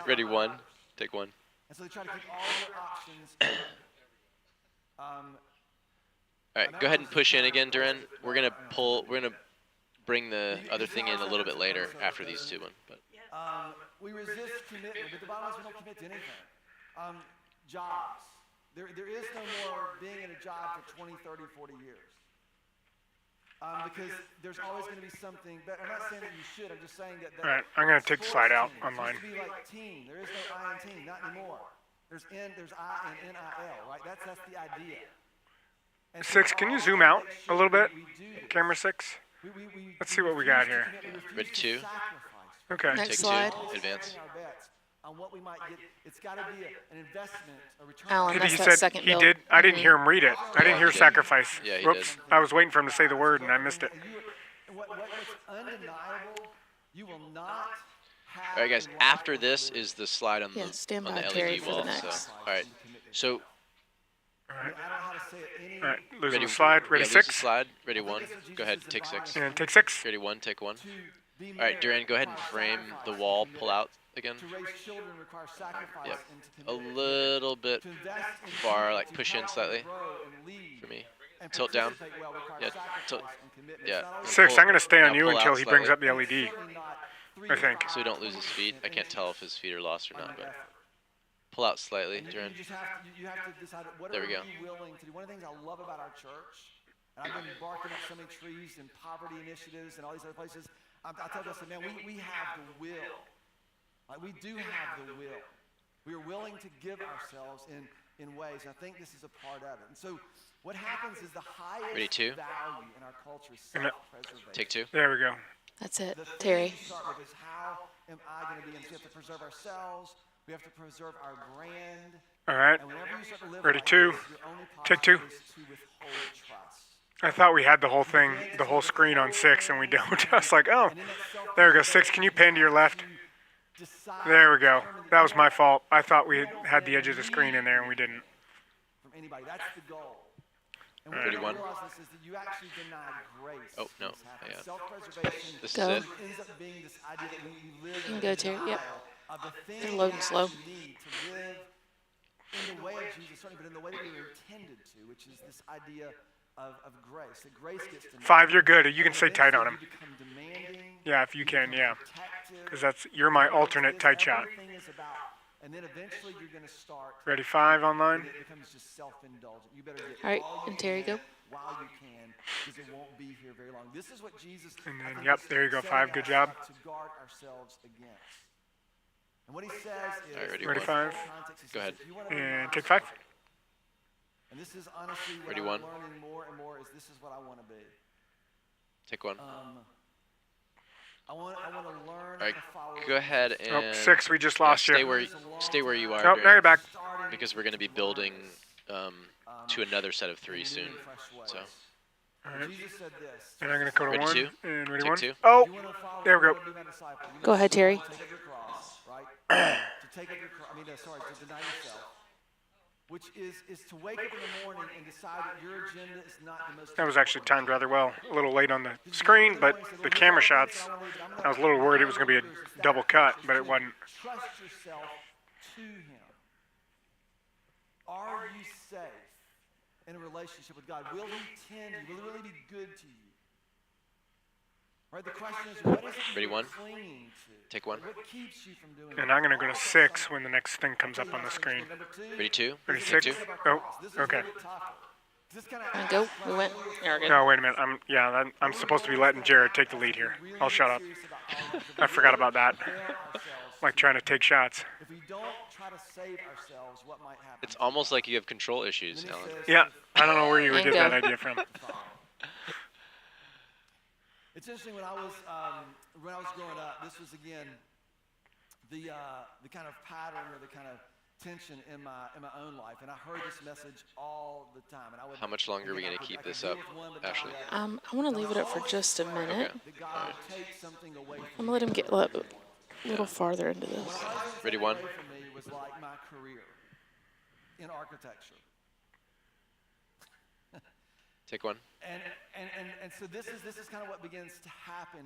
[SPEAKER 4] Ready, one. Take one.
[SPEAKER 9] And so they try to keep all their options open.
[SPEAKER 4] All right, go ahead and push in again, Duran. We're gonna bring the other thing in a little bit later after these two. But
[SPEAKER 9] we resist commitment, but the bottom line is we don't commit to anything. Jobs. There is no more being in a job for 20, 30, 40 years. Because there's always going to be something better. I'm not saying that you should. I'm just saying that.
[SPEAKER 3] All right, I'm going to take the slide out online.
[SPEAKER 9] It used to be like team. There is no I in team, not anymore. There's I and NIL, right? That's the idea. And
[SPEAKER 3] 6, can you zoom out a little bit? Camera 6. Let's see what we got here.
[SPEAKER 4] Ready, 2.
[SPEAKER 3] Okay.
[SPEAKER 5] Next
[SPEAKER 4] Take
[SPEAKER 5] slide.
[SPEAKER 4] 2. Advance.
[SPEAKER 9] On what we might get, it's got to be an investment, a return.
[SPEAKER 5] Alan, that's
[SPEAKER 3] He
[SPEAKER 5] that
[SPEAKER 3] said
[SPEAKER 5] second
[SPEAKER 3] he
[SPEAKER 5] bill.
[SPEAKER 3] did. I didn't hear him read it. I didn't hear
[SPEAKER 4] he did.
[SPEAKER 3] sacrifice.
[SPEAKER 4] Yeah, he
[SPEAKER 3] Whoops.
[SPEAKER 4] did.
[SPEAKER 3] I was waiting for him to say the word and I missed it.
[SPEAKER 9] What's undeniable, you will not have.
[SPEAKER 4] All right, guys. After this is the slide on the
[SPEAKER 5] Yeah, stand
[SPEAKER 4] on
[SPEAKER 5] by,
[SPEAKER 4] the
[SPEAKER 5] Terry,
[SPEAKER 4] LED
[SPEAKER 5] for the
[SPEAKER 4] wall.
[SPEAKER 5] next.
[SPEAKER 4] So, all right. So,
[SPEAKER 3] All right.
[SPEAKER 9] I don't know how to say it any.
[SPEAKER 3] All right. Losing
[SPEAKER 4] ready.
[SPEAKER 3] the slide. Ready,
[SPEAKER 4] Yeah, lose the
[SPEAKER 3] 6.
[SPEAKER 4] slide. Ready, 1. Go ahead. Take 6.
[SPEAKER 3] And take 6.
[SPEAKER 4] Ready, 1. Take 1. All right, Duran. Go ahead and frame the wall. Pull out again.
[SPEAKER 9] To raise children requires sacrifice
[SPEAKER 4] Yep.
[SPEAKER 9] and to
[SPEAKER 4] A
[SPEAKER 9] commit.
[SPEAKER 4] little bit
[SPEAKER 9] To invest in
[SPEAKER 4] far,
[SPEAKER 9] people,
[SPEAKER 4] like
[SPEAKER 9] to
[SPEAKER 4] push in
[SPEAKER 9] help
[SPEAKER 4] slightly
[SPEAKER 9] grow and lead
[SPEAKER 4] for me.
[SPEAKER 9] and
[SPEAKER 4] Tilt down.
[SPEAKER 9] participate well requires
[SPEAKER 4] Yeah,
[SPEAKER 9] sacrifice
[SPEAKER 4] tilt.
[SPEAKER 9] and commitment.
[SPEAKER 4] Yeah.
[SPEAKER 9] It's not always
[SPEAKER 3] 6, I'm going to stay on
[SPEAKER 4] Now
[SPEAKER 3] you
[SPEAKER 4] pull
[SPEAKER 3] until
[SPEAKER 4] out
[SPEAKER 3] he brings up
[SPEAKER 4] slightly.
[SPEAKER 3] the LED.
[SPEAKER 9] certainly not 3
[SPEAKER 3] I
[SPEAKER 9] to
[SPEAKER 3] think.
[SPEAKER 9] 5
[SPEAKER 4] So we don't lose his
[SPEAKER 9] hours
[SPEAKER 4] feet. I can't tell if his feet are lost or not, but pull out slightly,
[SPEAKER 9] And
[SPEAKER 4] Duran.
[SPEAKER 9] you just have to, you have to decide what
[SPEAKER 4] There
[SPEAKER 9] are
[SPEAKER 4] we go.
[SPEAKER 9] you willing to do. One of the things I love about our church, and I've been barking up so many trees and poverty initiatives and all these other places. I tell us, man, we have the will. Like we do have the will. We are willing to give ourselves in ways. And I think this is a part of it. And so what happens is the highest
[SPEAKER 4] Ready, 2.
[SPEAKER 9] value in our culture is
[SPEAKER 3] And
[SPEAKER 9] self-preservation.
[SPEAKER 4] Take 2.
[SPEAKER 3] There we go.
[SPEAKER 5] That's it,
[SPEAKER 9] The thing
[SPEAKER 5] Terry.
[SPEAKER 9] you start with is how am I going to be? And so we have to preserve ourselves. We have to preserve our brand.
[SPEAKER 3] All right.
[SPEAKER 9] And whenever you start to live
[SPEAKER 3] Ready,
[SPEAKER 9] like
[SPEAKER 3] 2.
[SPEAKER 9] this, your only
[SPEAKER 3] Take
[SPEAKER 9] posture
[SPEAKER 3] 2.
[SPEAKER 9] is to withhold trust.
[SPEAKER 3] I thought we had the whole thing, the whole screen on 6, and we don't. I was like, oh, there we go. 6, can you pan to your left? There we go. That was my fault. I thought we had the edge of the screen in there, and we didn't.
[SPEAKER 9] From anybody, that's the goal. And
[SPEAKER 3] All
[SPEAKER 9] what
[SPEAKER 3] right.
[SPEAKER 9] you
[SPEAKER 4] 1.
[SPEAKER 9] realize is that you actually deny grace.
[SPEAKER 4] Oh, no.
[SPEAKER 9] when this happens.
[SPEAKER 4] Yeah.
[SPEAKER 9] Self-preservation
[SPEAKER 4] This
[SPEAKER 5] Go.
[SPEAKER 4] is it.
[SPEAKER 9] ends up being this idea that we live
[SPEAKER 5] You
[SPEAKER 9] in
[SPEAKER 5] can go, Terry. Yep.
[SPEAKER 9] denial of the thing
[SPEAKER 5] They're loading
[SPEAKER 9] we
[SPEAKER 5] slow.
[SPEAKER 9] actually need to live in the way of Jesus, certainly, but in the way that we were intended to, which is this idea of grace. That grace gets to
[SPEAKER 3] 5, you're good. You can stay tight on him.
[SPEAKER 9] You become demanding,
[SPEAKER 3] Yeah, if you can, yeah.
[SPEAKER 9] protective.
[SPEAKER 3] Because you're my alternate tight shot.
[SPEAKER 9] Everything is about, and then eventually you're going to start.
[SPEAKER 3] Ready, 5 online?
[SPEAKER 9] And it becomes just self-indulgent. You better get
[SPEAKER 5] All right,
[SPEAKER 9] all you
[SPEAKER 5] and Terry,
[SPEAKER 9] can
[SPEAKER 5] go.
[SPEAKER 9] while you can, because it won't be here very long. This is what Jesus.
[SPEAKER 3] And
[SPEAKER 9] I
[SPEAKER 3] then,
[SPEAKER 9] think
[SPEAKER 3] yep,
[SPEAKER 9] is
[SPEAKER 3] there you go,
[SPEAKER 9] setting
[SPEAKER 3] 5, good
[SPEAKER 9] us
[SPEAKER 3] job.
[SPEAKER 9] up to guard ourselves against. And what he says is.
[SPEAKER 4] All right, ready,
[SPEAKER 3] Ready,
[SPEAKER 4] one.
[SPEAKER 3] 5.
[SPEAKER 9] Context, he
[SPEAKER 4] Go
[SPEAKER 9] says,
[SPEAKER 4] ahead.
[SPEAKER 9] if you wanna
[SPEAKER 3] And
[SPEAKER 9] know
[SPEAKER 3] take
[SPEAKER 9] my
[SPEAKER 3] 5.
[SPEAKER 9] And this is honestly what
[SPEAKER 4] Ready,
[SPEAKER 9] I'm
[SPEAKER 4] 1.
[SPEAKER 9] learning more and more is this is what I want to be.
[SPEAKER 4] Take 1.
[SPEAKER 9] I want to learn
[SPEAKER 4] All right,
[SPEAKER 9] how to follow.
[SPEAKER 4] go ahead and
[SPEAKER 3] Oh, 6, we just lost
[SPEAKER 4] stay
[SPEAKER 3] you.
[SPEAKER 4] where you are.
[SPEAKER 3] Oh,
[SPEAKER 4] Duran,
[SPEAKER 3] now you're back.
[SPEAKER 4] because we're going to be building to another set of 3 soon. So
[SPEAKER 3] All right.
[SPEAKER 9] Jesus said this.
[SPEAKER 3] And I'm going to go to
[SPEAKER 4] Ready,
[SPEAKER 3] 1.
[SPEAKER 4] 2.
[SPEAKER 3] And ready,
[SPEAKER 4] Take
[SPEAKER 3] 1.
[SPEAKER 4] 2.
[SPEAKER 3] Oh,
[SPEAKER 9] You wanna follow
[SPEAKER 3] there we
[SPEAKER 9] me,
[SPEAKER 3] go.
[SPEAKER 9] you wanna be my disciple. You
[SPEAKER 5] Go ahead, Terry.
[SPEAKER 9] Take up your cross, right? To take up your cross. To deny yourself. Which is to wake up in the morning and decide that your agenda is not the most.
[SPEAKER 3] that was actually timed rather well. A little late on the screen, but the camera shots, I was a little worried it was going to be a double cut, but it wasn't.
[SPEAKER 9] Trust yourself to Him. Are you safe in a relationship with God? Will He tend you? Will He really be good to you? Right. The question is, what is it
[SPEAKER 4] Ready,
[SPEAKER 9] you're
[SPEAKER 4] 1.
[SPEAKER 9] clinging to?
[SPEAKER 4] Take 1.
[SPEAKER 9] What keeps you from doing
[SPEAKER 3] And
[SPEAKER 9] it?
[SPEAKER 3] I'm going to go to 6 when the next thing comes up on the screen.
[SPEAKER 9] Number 2,
[SPEAKER 4] Ready, 2.
[SPEAKER 3] Ready,
[SPEAKER 4] Take
[SPEAKER 3] 6?
[SPEAKER 4] 2.
[SPEAKER 3] Oh, okay.
[SPEAKER 5] And go. We went. Yeah, we're good.
[SPEAKER 3] No, wait a minute. I'm supposed to be letting Jared take the lead here. I'll shut up. I forgot about that. Like trying to take shots.
[SPEAKER 9] If we don't try to save ourselves, what might happen?
[SPEAKER 4] It's almost like you have control issues, Alan.
[SPEAKER 3] Yeah, I don't know where you would
[SPEAKER 5] And
[SPEAKER 3] get
[SPEAKER 5] go.
[SPEAKER 3] that idea from.
[SPEAKER 9] It's interesting when I was growing up. This was again the kind of pattern or the kind of tension in my own life, and I heard this message all the time. And I would.
[SPEAKER 4] How much longer are we going to keep this up, Ashley?
[SPEAKER 5] I want to leave it up for just a minute.
[SPEAKER 4] Okay.
[SPEAKER 9] That God would take something away from
[SPEAKER 5] I'm going to let him get a little farther into this.
[SPEAKER 4] Ready, 1.
[SPEAKER 9] away from me was like my career in architecture.
[SPEAKER 4] Take one.
[SPEAKER 9] And so this is kind of what begins to happen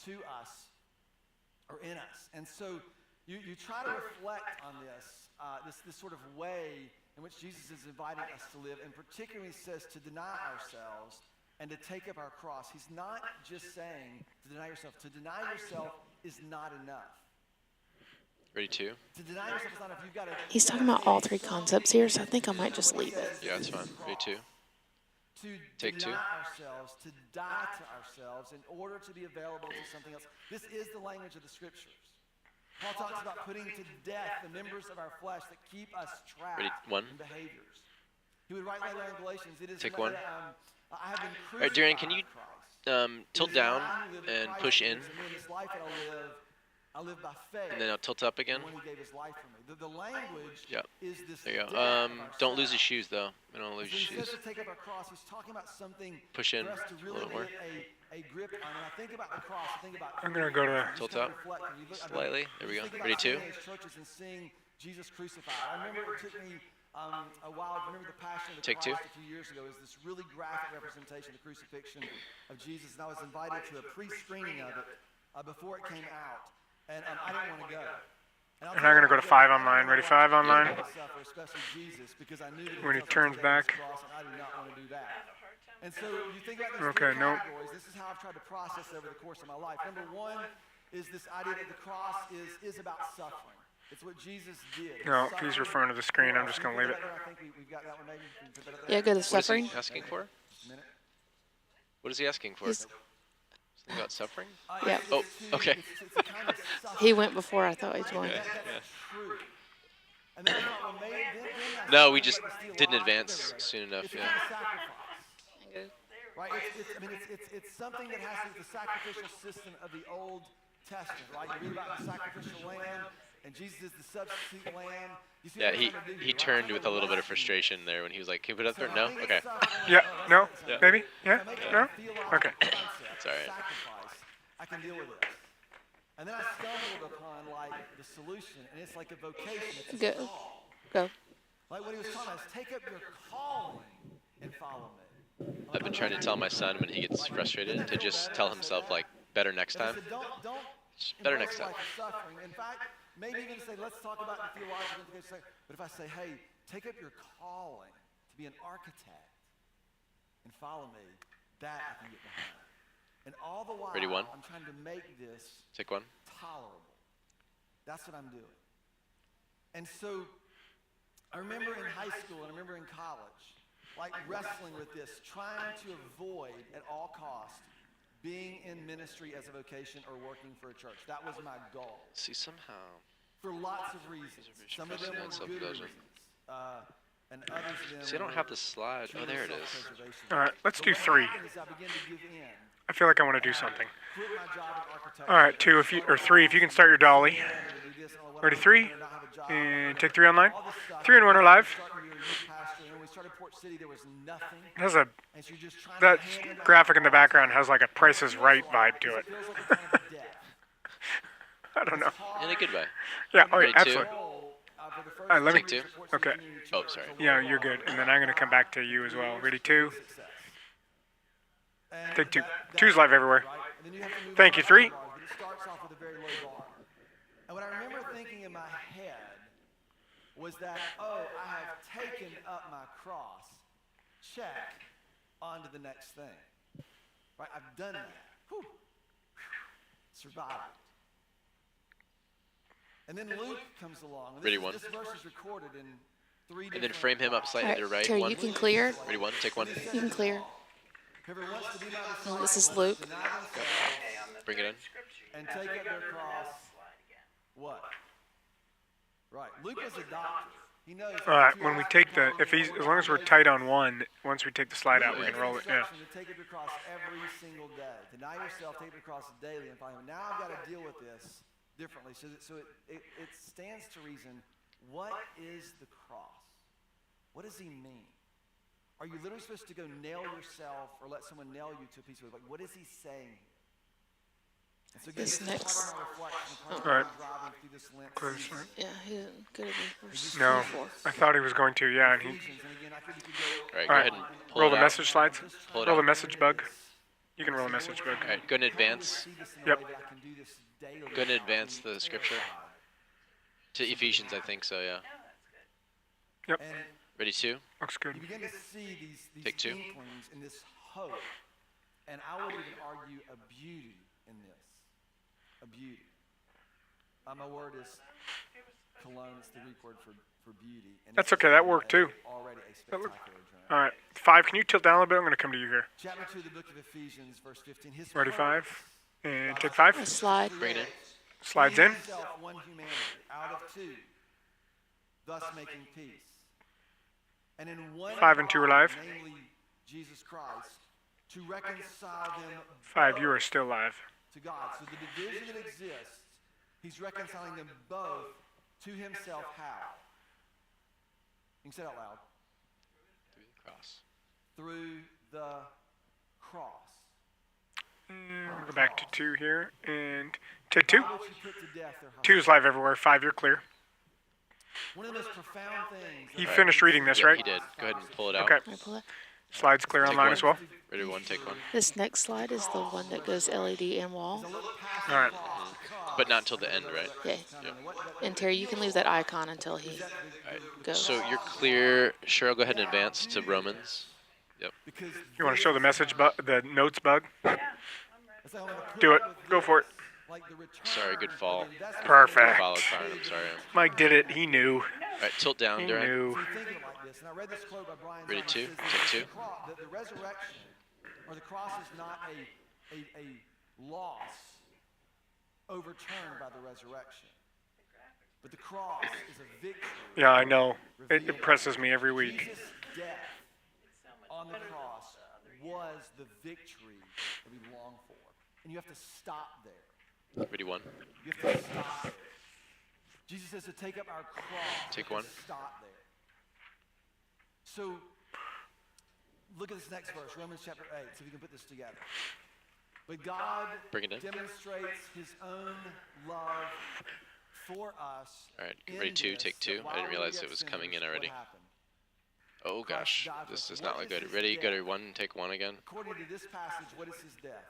[SPEAKER 9] to us or in us. And so you try to reflect on this sort of way in which Jesus is inviting us to live, and particularly says to deny ourselves and to take up our cross. He's not just saying to deny yourself. To deny yourself is not enough.
[SPEAKER 4] Ready, two?
[SPEAKER 9] To deny yourself is not enough. You've got to.
[SPEAKER 5] He's talking about all three concepts here, so I think I might just leave it.
[SPEAKER 4] Yeah, that's fine. Ready, two?
[SPEAKER 9] To
[SPEAKER 4] Take two.
[SPEAKER 9] deny ourselves, to die to ourselves in order to be available to something else. This is the language of the scriptures. Paul talks about putting to death the members of our flesh that keep us trapped
[SPEAKER 4] Ready, one.
[SPEAKER 9] in behaviors. He would write later in Galatians, it is
[SPEAKER 4] Take one.
[SPEAKER 9] I have been
[SPEAKER 4] All right, Darian, can you
[SPEAKER 9] Christ.
[SPEAKER 4] tilt down and push in?
[SPEAKER 9] This life that I live by faith.
[SPEAKER 4] And then I'll tilt up again.
[SPEAKER 9] When he gave his life for me. The language
[SPEAKER 4] Yep.
[SPEAKER 9] is this.
[SPEAKER 4] There you
[SPEAKER 9] death
[SPEAKER 4] go.
[SPEAKER 9] of
[SPEAKER 4] Don't lose
[SPEAKER 9] ourselves.
[SPEAKER 4] your shoes, though. We don't lose
[SPEAKER 9] So
[SPEAKER 4] your
[SPEAKER 9] he says
[SPEAKER 4] shoes.
[SPEAKER 9] to take up our cross. He's talking about something
[SPEAKER 4] Push in
[SPEAKER 9] for us to
[SPEAKER 4] a
[SPEAKER 9] really
[SPEAKER 4] little more.
[SPEAKER 9] get a grip on. When I think about the cross, I think about.
[SPEAKER 3] I'm gonna go to
[SPEAKER 4] Tilt
[SPEAKER 9] Just
[SPEAKER 4] up
[SPEAKER 9] reflect. When you look- I mean,
[SPEAKER 4] slightly. There we
[SPEAKER 9] just
[SPEAKER 4] go.
[SPEAKER 9] think
[SPEAKER 4] Ready,
[SPEAKER 9] about
[SPEAKER 4] two?
[SPEAKER 9] sitting in these churches and seeing Jesus crucified. I remember it took me a while. I remember the Passion of the
[SPEAKER 4] Take two.
[SPEAKER 9] Christ a few years ago. It was this really graphic representation of the crucifixion of Jesus, and I was invited to a pre-screening of it before it came out, and I didn't want to go.
[SPEAKER 3] And I'm gonna go to 5 online. Ready, 5 online?
[SPEAKER 9] Especially Jesus, because I knew that
[SPEAKER 3] When he
[SPEAKER 9] was
[SPEAKER 3] turns
[SPEAKER 9] taking
[SPEAKER 3] back.
[SPEAKER 9] his cross, and I do not want to do that. And so you think about these
[SPEAKER 3] Okay,
[SPEAKER 9] three
[SPEAKER 3] no.
[SPEAKER 9] categories. This is how I've tried to process over the course of my life. Number one is this idea that the cross is about suffering. It's what Jesus did.
[SPEAKER 3] No, he's referring to the screen. I'm just gonna leave it.
[SPEAKER 9] I think we've got that one maybe. Can you put that up there?
[SPEAKER 5] Yeah, go to
[SPEAKER 4] What is
[SPEAKER 5] suffering.
[SPEAKER 4] he asking for?
[SPEAKER 9] Just a minute.
[SPEAKER 4] What is he asking for?
[SPEAKER 5] He's-
[SPEAKER 4] Something about suffering?
[SPEAKER 5] Yeah.
[SPEAKER 4] Oh, okay.
[SPEAKER 9] It's a kind of suffering.
[SPEAKER 5] He went before I thought he joined.
[SPEAKER 9] That's true. And then I thought, well, maybe then
[SPEAKER 4] No, we just didn't advance soon enough.
[SPEAKER 9] it's a
[SPEAKER 4] Yeah.
[SPEAKER 9] kind of sacrifice. Right? It's something that has to do with the sacrificial system of the Old Testament, right? You read about the sacrificial lamb, and Jesus is the substitute lamb. You see
[SPEAKER 4] Yeah,
[SPEAKER 9] what I'm trying to do
[SPEAKER 4] he
[SPEAKER 9] here, right?
[SPEAKER 4] turned
[SPEAKER 9] I'm
[SPEAKER 4] with a
[SPEAKER 9] trying to
[SPEAKER 4] little bit of
[SPEAKER 9] lessen
[SPEAKER 4] frustration there when he was like, "Can you put it up there?"
[SPEAKER 9] So I
[SPEAKER 4] No.
[SPEAKER 9] think
[SPEAKER 4] Okay.
[SPEAKER 9] it's suffering.
[SPEAKER 3] Yeah, no,
[SPEAKER 4] Yeah.
[SPEAKER 3] maybe, yeah,
[SPEAKER 9] If I make it
[SPEAKER 3] no,
[SPEAKER 9] a theological
[SPEAKER 3] okay.
[SPEAKER 9] concept,
[SPEAKER 4] That's all right.
[SPEAKER 9] sacrifice, I can deal with this. And then I stumbled upon like the solution, and it's like a vocation. It's a
[SPEAKER 5] Go.
[SPEAKER 9] call.
[SPEAKER 5] Go.
[SPEAKER 9] Like what he was telling us, take up your calling and follow me.
[SPEAKER 4] I've been trying to tell my son when he gets frustrated to just tell himself like, "Better next
[SPEAKER 9] And I
[SPEAKER 4] time."
[SPEAKER 9] said, don't
[SPEAKER 4] Better
[SPEAKER 9] embrace
[SPEAKER 4] next time.
[SPEAKER 9] life as suffering. In fact, maybe even say, let's talk about the theological implications. But if I say, hey, take up your calling to be an architect and follow me, that I can get behind. And all the while,
[SPEAKER 4] Ready, one.
[SPEAKER 9] I'm trying to make this
[SPEAKER 4] Take one.
[SPEAKER 9] tolerable. That's what I'm doing. And so I remember in high school and I remember in college, like wrestling with this, trying to avoid at all costs being in ministry as a vocation or working for a church. That was my goal.
[SPEAKER 4] See, somehow.
[SPEAKER 9] For lots of reasons. Some of them were good reasons. And others of them
[SPEAKER 4] See, I don't
[SPEAKER 9] were
[SPEAKER 4] have the slide. Oh,
[SPEAKER 9] pure
[SPEAKER 4] there it is.
[SPEAKER 9] self-preservation.
[SPEAKER 3] All right, let's
[SPEAKER 9] But
[SPEAKER 3] do
[SPEAKER 9] what
[SPEAKER 3] 3.
[SPEAKER 9] happened is I began to give in.
[SPEAKER 3] I feel like I want to do something.
[SPEAKER 9] Quit my job in architecture.
[SPEAKER 3] All right, 2 if you, or 3 if you can start your dolly. Ready, 3, and take 3 online. 3 and 1 are live. Has a that graphic in the background has like a Price is Right vibe to it. I don't know.
[SPEAKER 4] In a good way.
[SPEAKER 3] Yeah, oh,
[SPEAKER 4] Ready,
[SPEAKER 3] yeah,
[SPEAKER 4] two?
[SPEAKER 3] absolutely. All right, let me.
[SPEAKER 4] Take two.
[SPEAKER 3] Okay.
[SPEAKER 4] Oh, sorry.
[SPEAKER 3] Yeah, you're good. And then I'm gonna come back to you as well. Ready, 2. Take 2. 2's live everywhere. Thank you, 3.
[SPEAKER 9] It starts off with a very low bar. And what I remember thinking in my head was that, oh, I have taken up my cross. Check. On to the next thing. Right? I've done that. Whew. Survived. And then Luke comes along. And
[SPEAKER 4] Ready, one.
[SPEAKER 9] This verse is recorded in 3
[SPEAKER 4] And then
[SPEAKER 9] different,
[SPEAKER 4] frame him up slightly to the right.
[SPEAKER 5] Terry,
[SPEAKER 4] One.
[SPEAKER 5] you can clear.
[SPEAKER 4] Ready, one. Take one.
[SPEAKER 5] You can clear.
[SPEAKER 9] Whoever wants to be my
[SPEAKER 5] Well, this is
[SPEAKER 9] disciple
[SPEAKER 5] Luke.
[SPEAKER 9] must deny themselves
[SPEAKER 4] Bring it in.
[SPEAKER 9] and take up their cross. What? Right. Luke was a doctor. He knows.
[SPEAKER 3] All right, when we take the, if he's, as long as we're tight on 1, once we take the slide out, we can roll it. Yeah.
[SPEAKER 9] To take up your cross every single day. Deny yourself, take up your cross daily, and follow him. Now I've got to deal with this differently. So it stands to reason. What is the cross? What does he mean? Are you literally supposed to go nail yourself or let someone nail you to a piece of wood? Like, what is he saying? So
[SPEAKER 5] This
[SPEAKER 9] again,
[SPEAKER 5] next.
[SPEAKER 9] part of my reflection, part of
[SPEAKER 3] All right.
[SPEAKER 9] my driving through this Lent
[SPEAKER 3] Clear the
[SPEAKER 9] season.
[SPEAKER 3] slide.
[SPEAKER 5] Yeah, he didn't go to the verse
[SPEAKER 3] No,
[SPEAKER 5] 24.
[SPEAKER 3] I thought he was going to. Yeah, and he.
[SPEAKER 9] Ephesians, and again, I could, we could go
[SPEAKER 4] All right,
[SPEAKER 3] All
[SPEAKER 4] go
[SPEAKER 3] right.
[SPEAKER 4] ahead and pull
[SPEAKER 3] Roll
[SPEAKER 4] it
[SPEAKER 3] the
[SPEAKER 4] out.
[SPEAKER 3] message slides.
[SPEAKER 4] Pull it
[SPEAKER 3] Roll
[SPEAKER 4] out.
[SPEAKER 3] the message bug. You can roll a message bug.
[SPEAKER 4] All right, go ahead and advance.
[SPEAKER 3] Yep.
[SPEAKER 4] Go ahead and advance the scripture to Ephesians, I think so. Yeah.
[SPEAKER 3] Yep.
[SPEAKER 9] And
[SPEAKER 4] Ready, 2?
[SPEAKER 3] Looks good.
[SPEAKER 9] you begin to see these
[SPEAKER 4] Take 2.
[SPEAKER 9] inklings and this hope, and I would even argue a beauty in this, a beauty. My word is cologne. It's the Greek word for beauty. And
[SPEAKER 3] That's
[SPEAKER 9] this
[SPEAKER 3] okay,
[SPEAKER 9] is
[SPEAKER 3] that worked too.
[SPEAKER 9] Already a spectacular drink.
[SPEAKER 3] All right. 5, can you tilt down a little bit? I'm going to come to you here.
[SPEAKER 9] Chapter 2 of the book of Ephesians, verse 15. His
[SPEAKER 3] Ready, 5.
[SPEAKER 9] purpose,
[SPEAKER 3] And take
[SPEAKER 5] A
[SPEAKER 3] 5.
[SPEAKER 5] slide.
[SPEAKER 4] Bring it in.
[SPEAKER 3] Slides
[SPEAKER 9] he
[SPEAKER 3] in.
[SPEAKER 9] himself one humanity out of two, thus making peace. And in one
[SPEAKER 3] 5 and 2 are
[SPEAKER 9] body,
[SPEAKER 3] live.
[SPEAKER 9] namely Jesus Christ, to reconcile them
[SPEAKER 3] 5, you
[SPEAKER 9] both
[SPEAKER 3] are still live.
[SPEAKER 9] to God. So the division that exists, he's reconciling them both to himself. How? You can say it out loud.
[SPEAKER 4] Through the cross.
[SPEAKER 9] Through the cross.
[SPEAKER 3] And we'll go back to 2 here. And take 2.
[SPEAKER 9] By which he put to death their
[SPEAKER 3] 2 is live everywhere. 5, you're clear.
[SPEAKER 9] One of the most profound things.
[SPEAKER 3] He
[SPEAKER 9] that
[SPEAKER 3] finished reading this,
[SPEAKER 4] Yeah,
[SPEAKER 3] right?
[SPEAKER 4] he did. Go ahead and pull it out.
[SPEAKER 3] Okay.
[SPEAKER 5] Can I pull it?
[SPEAKER 3] Slides clear
[SPEAKER 4] Take
[SPEAKER 3] online
[SPEAKER 4] one.
[SPEAKER 3] as well.
[SPEAKER 4] Ready, 1, take 1.
[SPEAKER 5] This next slide is the one that goes LED and wall.
[SPEAKER 3] All right.
[SPEAKER 4] But not until the end, right?
[SPEAKER 5] Okay.
[SPEAKER 4] Yep.
[SPEAKER 5] And Terry, you can leave that icon until he
[SPEAKER 4] All right.
[SPEAKER 5] goes.
[SPEAKER 4] So you're clear. Cheryl, go ahead and advance to Romans. Yep.
[SPEAKER 3] You want to show the message the notes bug? Do it. Go for it.
[SPEAKER 4] Sorry, good fall.
[SPEAKER 3] Perfect.
[SPEAKER 4] Follow Karen, I'm sorry.
[SPEAKER 3] Mike did it. He knew.
[SPEAKER 4] All right, tilt down,
[SPEAKER 3] He
[SPEAKER 4] Darren.
[SPEAKER 3] knew.
[SPEAKER 4] Ready, 2, take 2.
[SPEAKER 9] The resurrection or the cross is not a loss overturned by the resurrection. But the cross is a victory.
[SPEAKER 3] Yeah, I know. It impresses me every week.
[SPEAKER 9] Jesus' death on the cross was the victory that we long for. And you have to stop there.
[SPEAKER 4] Ready, 1.
[SPEAKER 9] You have to stop there. Jesus says to take up our cross.
[SPEAKER 4] Take
[SPEAKER 9] and
[SPEAKER 4] 1.
[SPEAKER 9] Stop there. So, look at this next verse, Romans chapter 8, so we can put this together. But God
[SPEAKER 4] Bring it in.
[SPEAKER 9] demonstrates his own love for us.
[SPEAKER 4] All right,
[SPEAKER 9] in
[SPEAKER 4] ready, 2,
[SPEAKER 9] this,
[SPEAKER 4] take
[SPEAKER 9] that
[SPEAKER 4] 2. I
[SPEAKER 9] while
[SPEAKER 4] didn't
[SPEAKER 9] we
[SPEAKER 4] realize
[SPEAKER 9] yet
[SPEAKER 4] it was
[SPEAKER 9] sinners,
[SPEAKER 4] coming in
[SPEAKER 9] what
[SPEAKER 4] already.
[SPEAKER 9] happened?
[SPEAKER 4] Oh gosh,
[SPEAKER 9] died for
[SPEAKER 4] this
[SPEAKER 9] us.
[SPEAKER 4] does
[SPEAKER 9] What
[SPEAKER 4] not look
[SPEAKER 9] is
[SPEAKER 4] good.
[SPEAKER 9] his
[SPEAKER 4] Ready, go to
[SPEAKER 9] death?
[SPEAKER 4] 1, take 1 again.
[SPEAKER 9] According to this passage, what is his death?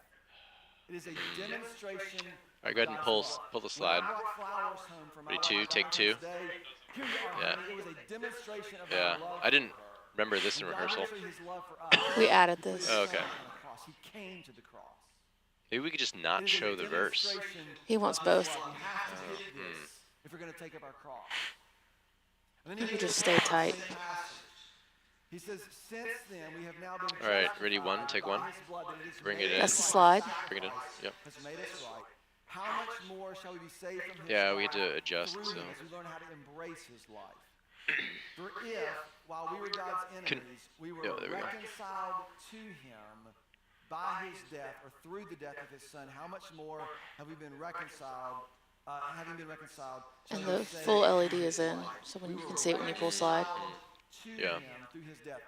[SPEAKER 9] It is a demonstration.
[SPEAKER 4] All right, go ahead and pull the slide.
[SPEAKER 9] When I brought flowers home for my
[SPEAKER 4] Ready, 2,
[SPEAKER 9] wife
[SPEAKER 4] take 2.
[SPEAKER 9] Valentine's Day, here you are,
[SPEAKER 4] Yeah.
[SPEAKER 9] honey. It was a demonstration of
[SPEAKER 4] Yeah,
[SPEAKER 9] our love
[SPEAKER 4] I didn't
[SPEAKER 9] for her.
[SPEAKER 4] remember this in
[SPEAKER 9] When God
[SPEAKER 4] rehearsal.
[SPEAKER 9] demonstrated his love for us,
[SPEAKER 5] We added
[SPEAKER 9] he put
[SPEAKER 5] this.
[SPEAKER 9] his
[SPEAKER 4] Oh, okay.
[SPEAKER 9] son on the cross. He came to the cross.
[SPEAKER 4] Maybe we could just
[SPEAKER 9] It
[SPEAKER 4] not
[SPEAKER 9] is a
[SPEAKER 4] show the verse.
[SPEAKER 9] demonstration
[SPEAKER 5] He wants
[SPEAKER 9] of
[SPEAKER 5] both.
[SPEAKER 9] love. We have to get this if we're going to take up our cross. And then
[SPEAKER 5] You
[SPEAKER 9] he
[SPEAKER 5] can
[SPEAKER 9] goes
[SPEAKER 5] just
[SPEAKER 9] on
[SPEAKER 5] stay
[SPEAKER 9] to
[SPEAKER 5] tight.
[SPEAKER 9] the same passage. He says, since then we have now been
[SPEAKER 4] All right, ready, 1,
[SPEAKER 9] justified
[SPEAKER 4] take
[SPEAKER 9] by
[SPEAKER 4] 1.
[SPEAKER 9] his blood, that it is
[SPEAKER 4] Bring
[SPEAKER 9] made
[SPEAKER 4] it in.
[SPEAKER 5] That's the slide.
[SPEAKER 4] Bring it in. Yep.
[SPEAKER 9] has made us right. How much more shall we be saved from his
[SPEAKER 4] Yeah, we had to
[SPEAKER 9] wrath
[SPEAKER 4] adjust,
[SPEAKER 9] through
[SPEAKER 4] so.
[SPEAKER 9] him as we learn how to embrace his life? For if, while we were God's enemies, we were
[SPEAKER 4] yeah, there we go.
[SPEAKER 9] reconciled to him by his death or through the death of his son, how much more have we been reconciled, having been reconciled, shall
[SPEAKER 5] And
[SPEAKER 9] we
[SPEAKER 5] the
[SPEAKER 9] be saved
[SPEAKER 5] full
[SPEAKER 9] from
[SPEAKER 5] LED
[SPEAKER 9] his
[SPEAKER 5] is in,
[SPEAKER 9] life?
[SPEAKER 5] so when you can see it when you pull slide.
[SPEAKER 9] To
[SPEAKER 4] Yeah.
[SPEAKER 9] him through his death.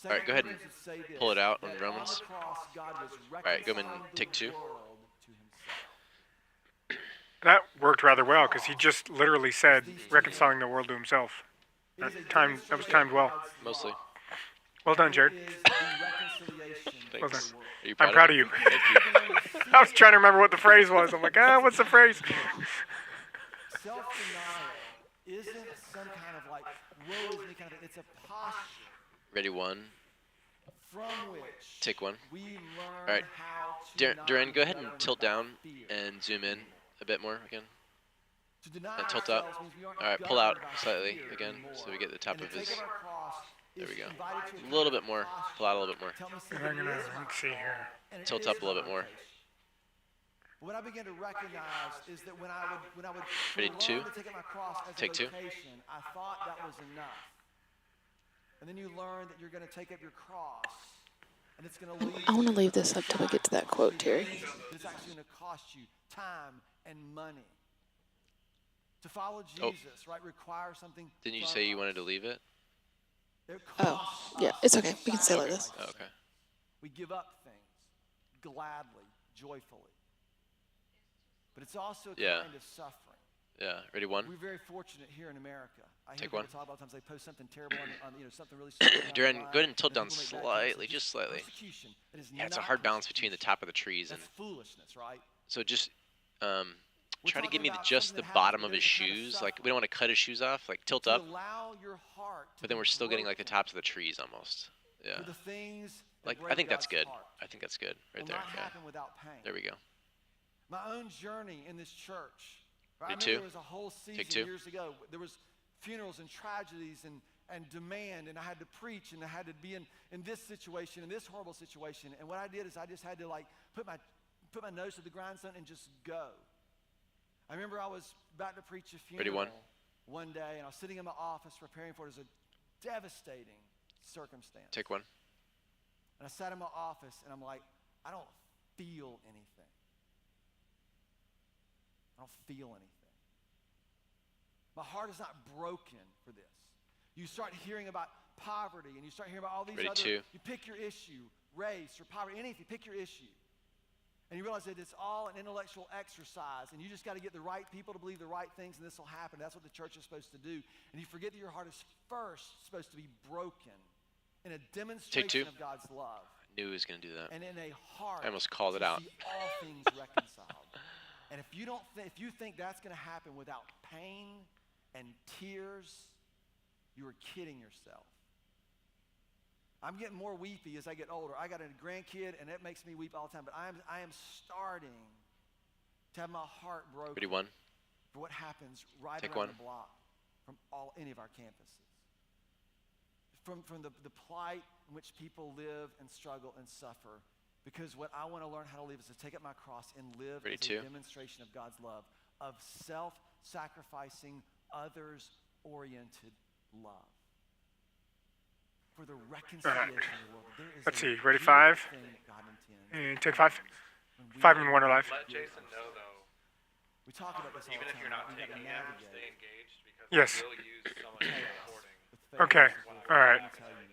[SPEAKER 4] All right, go ahead and pull it out on Romans.
[SPEAKER 9] All
[SPEAKER 4] right, go ahead and take 2.
[SPEAKER 3] That worked rather well because he just literally said reconciling the world to himself. That was timed well.
[SPEAKER 4] Mostly.
[SPEAKER 3] Well done, Jared.
[SPEAKER 4] Thanks.
[SPEAKER 3] Well done.
[SPEAKER 4] Are you
[SPEAKER 3] I'm proud of you.
[SPEAKER 4] Thank you.
[SPEAKER 3] I was trying to remember what the phrase was. I'm like, what's the phrase?
[SPEAKER 9] Self-denial isn't some kind of like, woe is me kind of, it's a posture
[SPEAKER 4] Ready, 1,
[SPEAKER 9] from which
[SPEAKER 4] take 1.
[SPEAKER 9] we learn
[SPEAKER 4] All right,
[SPEAKER 9] how to not
[SPEAKER 4] Duran,
[SPEAKER 9] be
[SPEAKER 4] go ahead and
[SPEAKER 9] governed
[SPEAKER 4] tilt
[SPEAKER 9] by
[SPEAKER 4] down
[SPEAKER 9] fear.
[SPEAKER 4] and zoom in a bit more again.
[SPEAKER 9] To deny
[SPEAKER 4] And tilt up.
[SPEAKER 9] ourselves means we aren't
[SPEAKER 4] All right, pull out
[SPEAKER 9] governed by
[SPEAKER 4] slightly
[SPEAKER 9] fear
[SPEAKER 4] again
[SPEAKER 9] anymore.
[SPEAKER 4] so we get the top
[SPEAKER 9] And
[SPEAKER 4] of
[SPEAKER 9] to
[SPEAKER 4] his.
[SPEAKER 9] take up our cross
[SPEAKER 4] There
[SPEAKER 9] is
[SPEAKER 4] we go.
[SPEAKER 9] invited to
[SPEAKER 4] A little
[SPEAKER 9] kind
[SPEAKER 4] bit
[SPEAKER 9] of
[SPEAKER 4] more.
[SPEAKER 9] posture.
[SPEAKER 4] Pull out a little bit more.
[SPEAKER 9] Tell me,
[SPEAKER 3] And
[SPEAKER 9] Stephen,
[SPEAKER 3] I'm gonna,
[SPEAKER 9] it is my
[SPEAKER 3] let's see here.
[SPEAKER 9] and it
[SPEAKER 4] Tilt
[SPEAKER 9] is
[SPEAKER 4] up a little
[SPEAKER 9] my
[SPEAKER 4] bit more.
[SPEAKER 9] vocation. What I began to recognize is that when I would
[SPEAKER 4] Ready,
[SPEAKER 9] learn
[SPEAKER 4] 2.
[SPEAKER 9] to take up my cross as
[SPEAKER 4] Take
[SPEAKER 9] a
[SPEAKER 4] 2.
[SPEAKER 9] vocation, I thought that was enough. And then you learn that you're going to take up your cross, and it's going to lead.
[SPEAKER 5] I want to leave this up till we get to that quote, Terry.
[SPEAKER 9] It's actually going to cost you time and money. To follow
[SPEAKER 4] Oh.
[SPEAKER 9] Jesus, right, requires something.
[SPEAKER 4] Didn't you
[SPEAKER 9] from
[SPEAKER 4] say you
[SPEAKER 9] us.
[SPEAKER 4] wanted to leave it?
[SPEAKER 9] It
[SPEAKER 5] Oh,
[SPEAKER 9] costs
[SPEAKER 5] yeah,
[SPEAKER 9] us
[SPEAKER 5] it's okay. We can say like this.
[SPEAKER 4] Oh, okay.
[SPEAKER 9] We give up things gladly, joyfully. but it's also a
[SPEAKER 4] Yeah.
[SPEAKER 9] kind of suffering.
[SPEAKER 4] Yeah. Ready? One.
[SPEAKER 9] We're very fortunate here in America. I hear
[SPEAKER 4] Take
[SPEAKER 9] people
[SPEAKER 4] one.
[SPEAKER 9] talk about times they post something terrible on something really stupid.
[SPEAKER 4] Duran, go ahead and tilt down slightly, just slightly. Yeah, it's a hard balance between the top of the trees and.
[SPEAKER 9] That's foolishness, right?
[SPEAKER 4] So just try to give me just the bottom of his shoes. Like we don't want to cut his shoes off. Like tilt up. But then we're still getting like the tops of the trees almost. Yeah. Like I think that's good. I think that's good right there. Yeah. There we go.
[SPEAKER 9] My own journey in this church.
[SPEAKER 4] Me
[SPEAKER 9] Right? I remember
[SPEAKER 4] too.
[SPEAKER 9] there was a whole season years ago. There was funerals and tragedies and demand, and I had to preach, and I had to be in this situation, in this horrible situation. And what I did is I just had to like put my nose to the grindstone and just go. I remember I was about to preach a funeral one day, and I was sitting in my office preparing for it. It was a devastating circumstance.
[SPEAKER 4] Take one.
[SPEAKER 9] And I sat in my office, and I'm like, I don't feel anything. I don't feel anything. My heart is not broken for this. You start hearing about poverty, and you start hearing about all these you pick your issue, race or poverty, anything, pick your issue. And you realize that it's all an intellectual exercise, and you just got to get the right people to believe the right things, and this will happen. That's what the church is supposed to do. And you forget that your heart is first supposed to be broken in a demonstration of God's love.
[SPEAKER 4] I knew he was going to do that.
[SPEAKER 9] And in a heart
[SPEAKER 4] I almost called it out.
[SPEAKER 9] See all things reconciled. And if you think that's going to happen without pain and tears, you are kidding yourself. I'm getting more weepy as I get older. I got a grandkid, and it makes me weep all the time. But I am starting to have my heart broken.
[SPEAKER 4] Ready? One.
[SPEAKER 9] For what happens right
[SPEAKER 4] Take
[SPEAKER 9] around
[SPEAKER 4] one.
[SPEAKER 9] the block from any of our campuses. From the plight in which people live and struggle and suffer. Because what I want to learn how to live is to take up my cross and live as a demonstration of God's love, of self-sacrificing, others-oriented love. For the reconciliation of the world.
[SPEAKER 3] Let's see. Ready? 5. And take 5. 5 and 1 are live.
[SPEAKER 10] Let Jason know, though.
[SPEAKER 9] We talk about this all
[SPEAKER 10] even
[SPEAKER 9] the
[SPEAKER 10] if
[SPEAKER 9] time.
[SPEAKER 10] you're not
[SPEAKER 9] We gotta
[SPEAKER 10] taking him,
[SPEAKER 9] navigate.
[SPEAKER 10] stay engaged because
[SPEAKER 3] Yes.
[SPEAKER 10] we'll use some of the recording.
[SPEAKER 3] Okay. All right.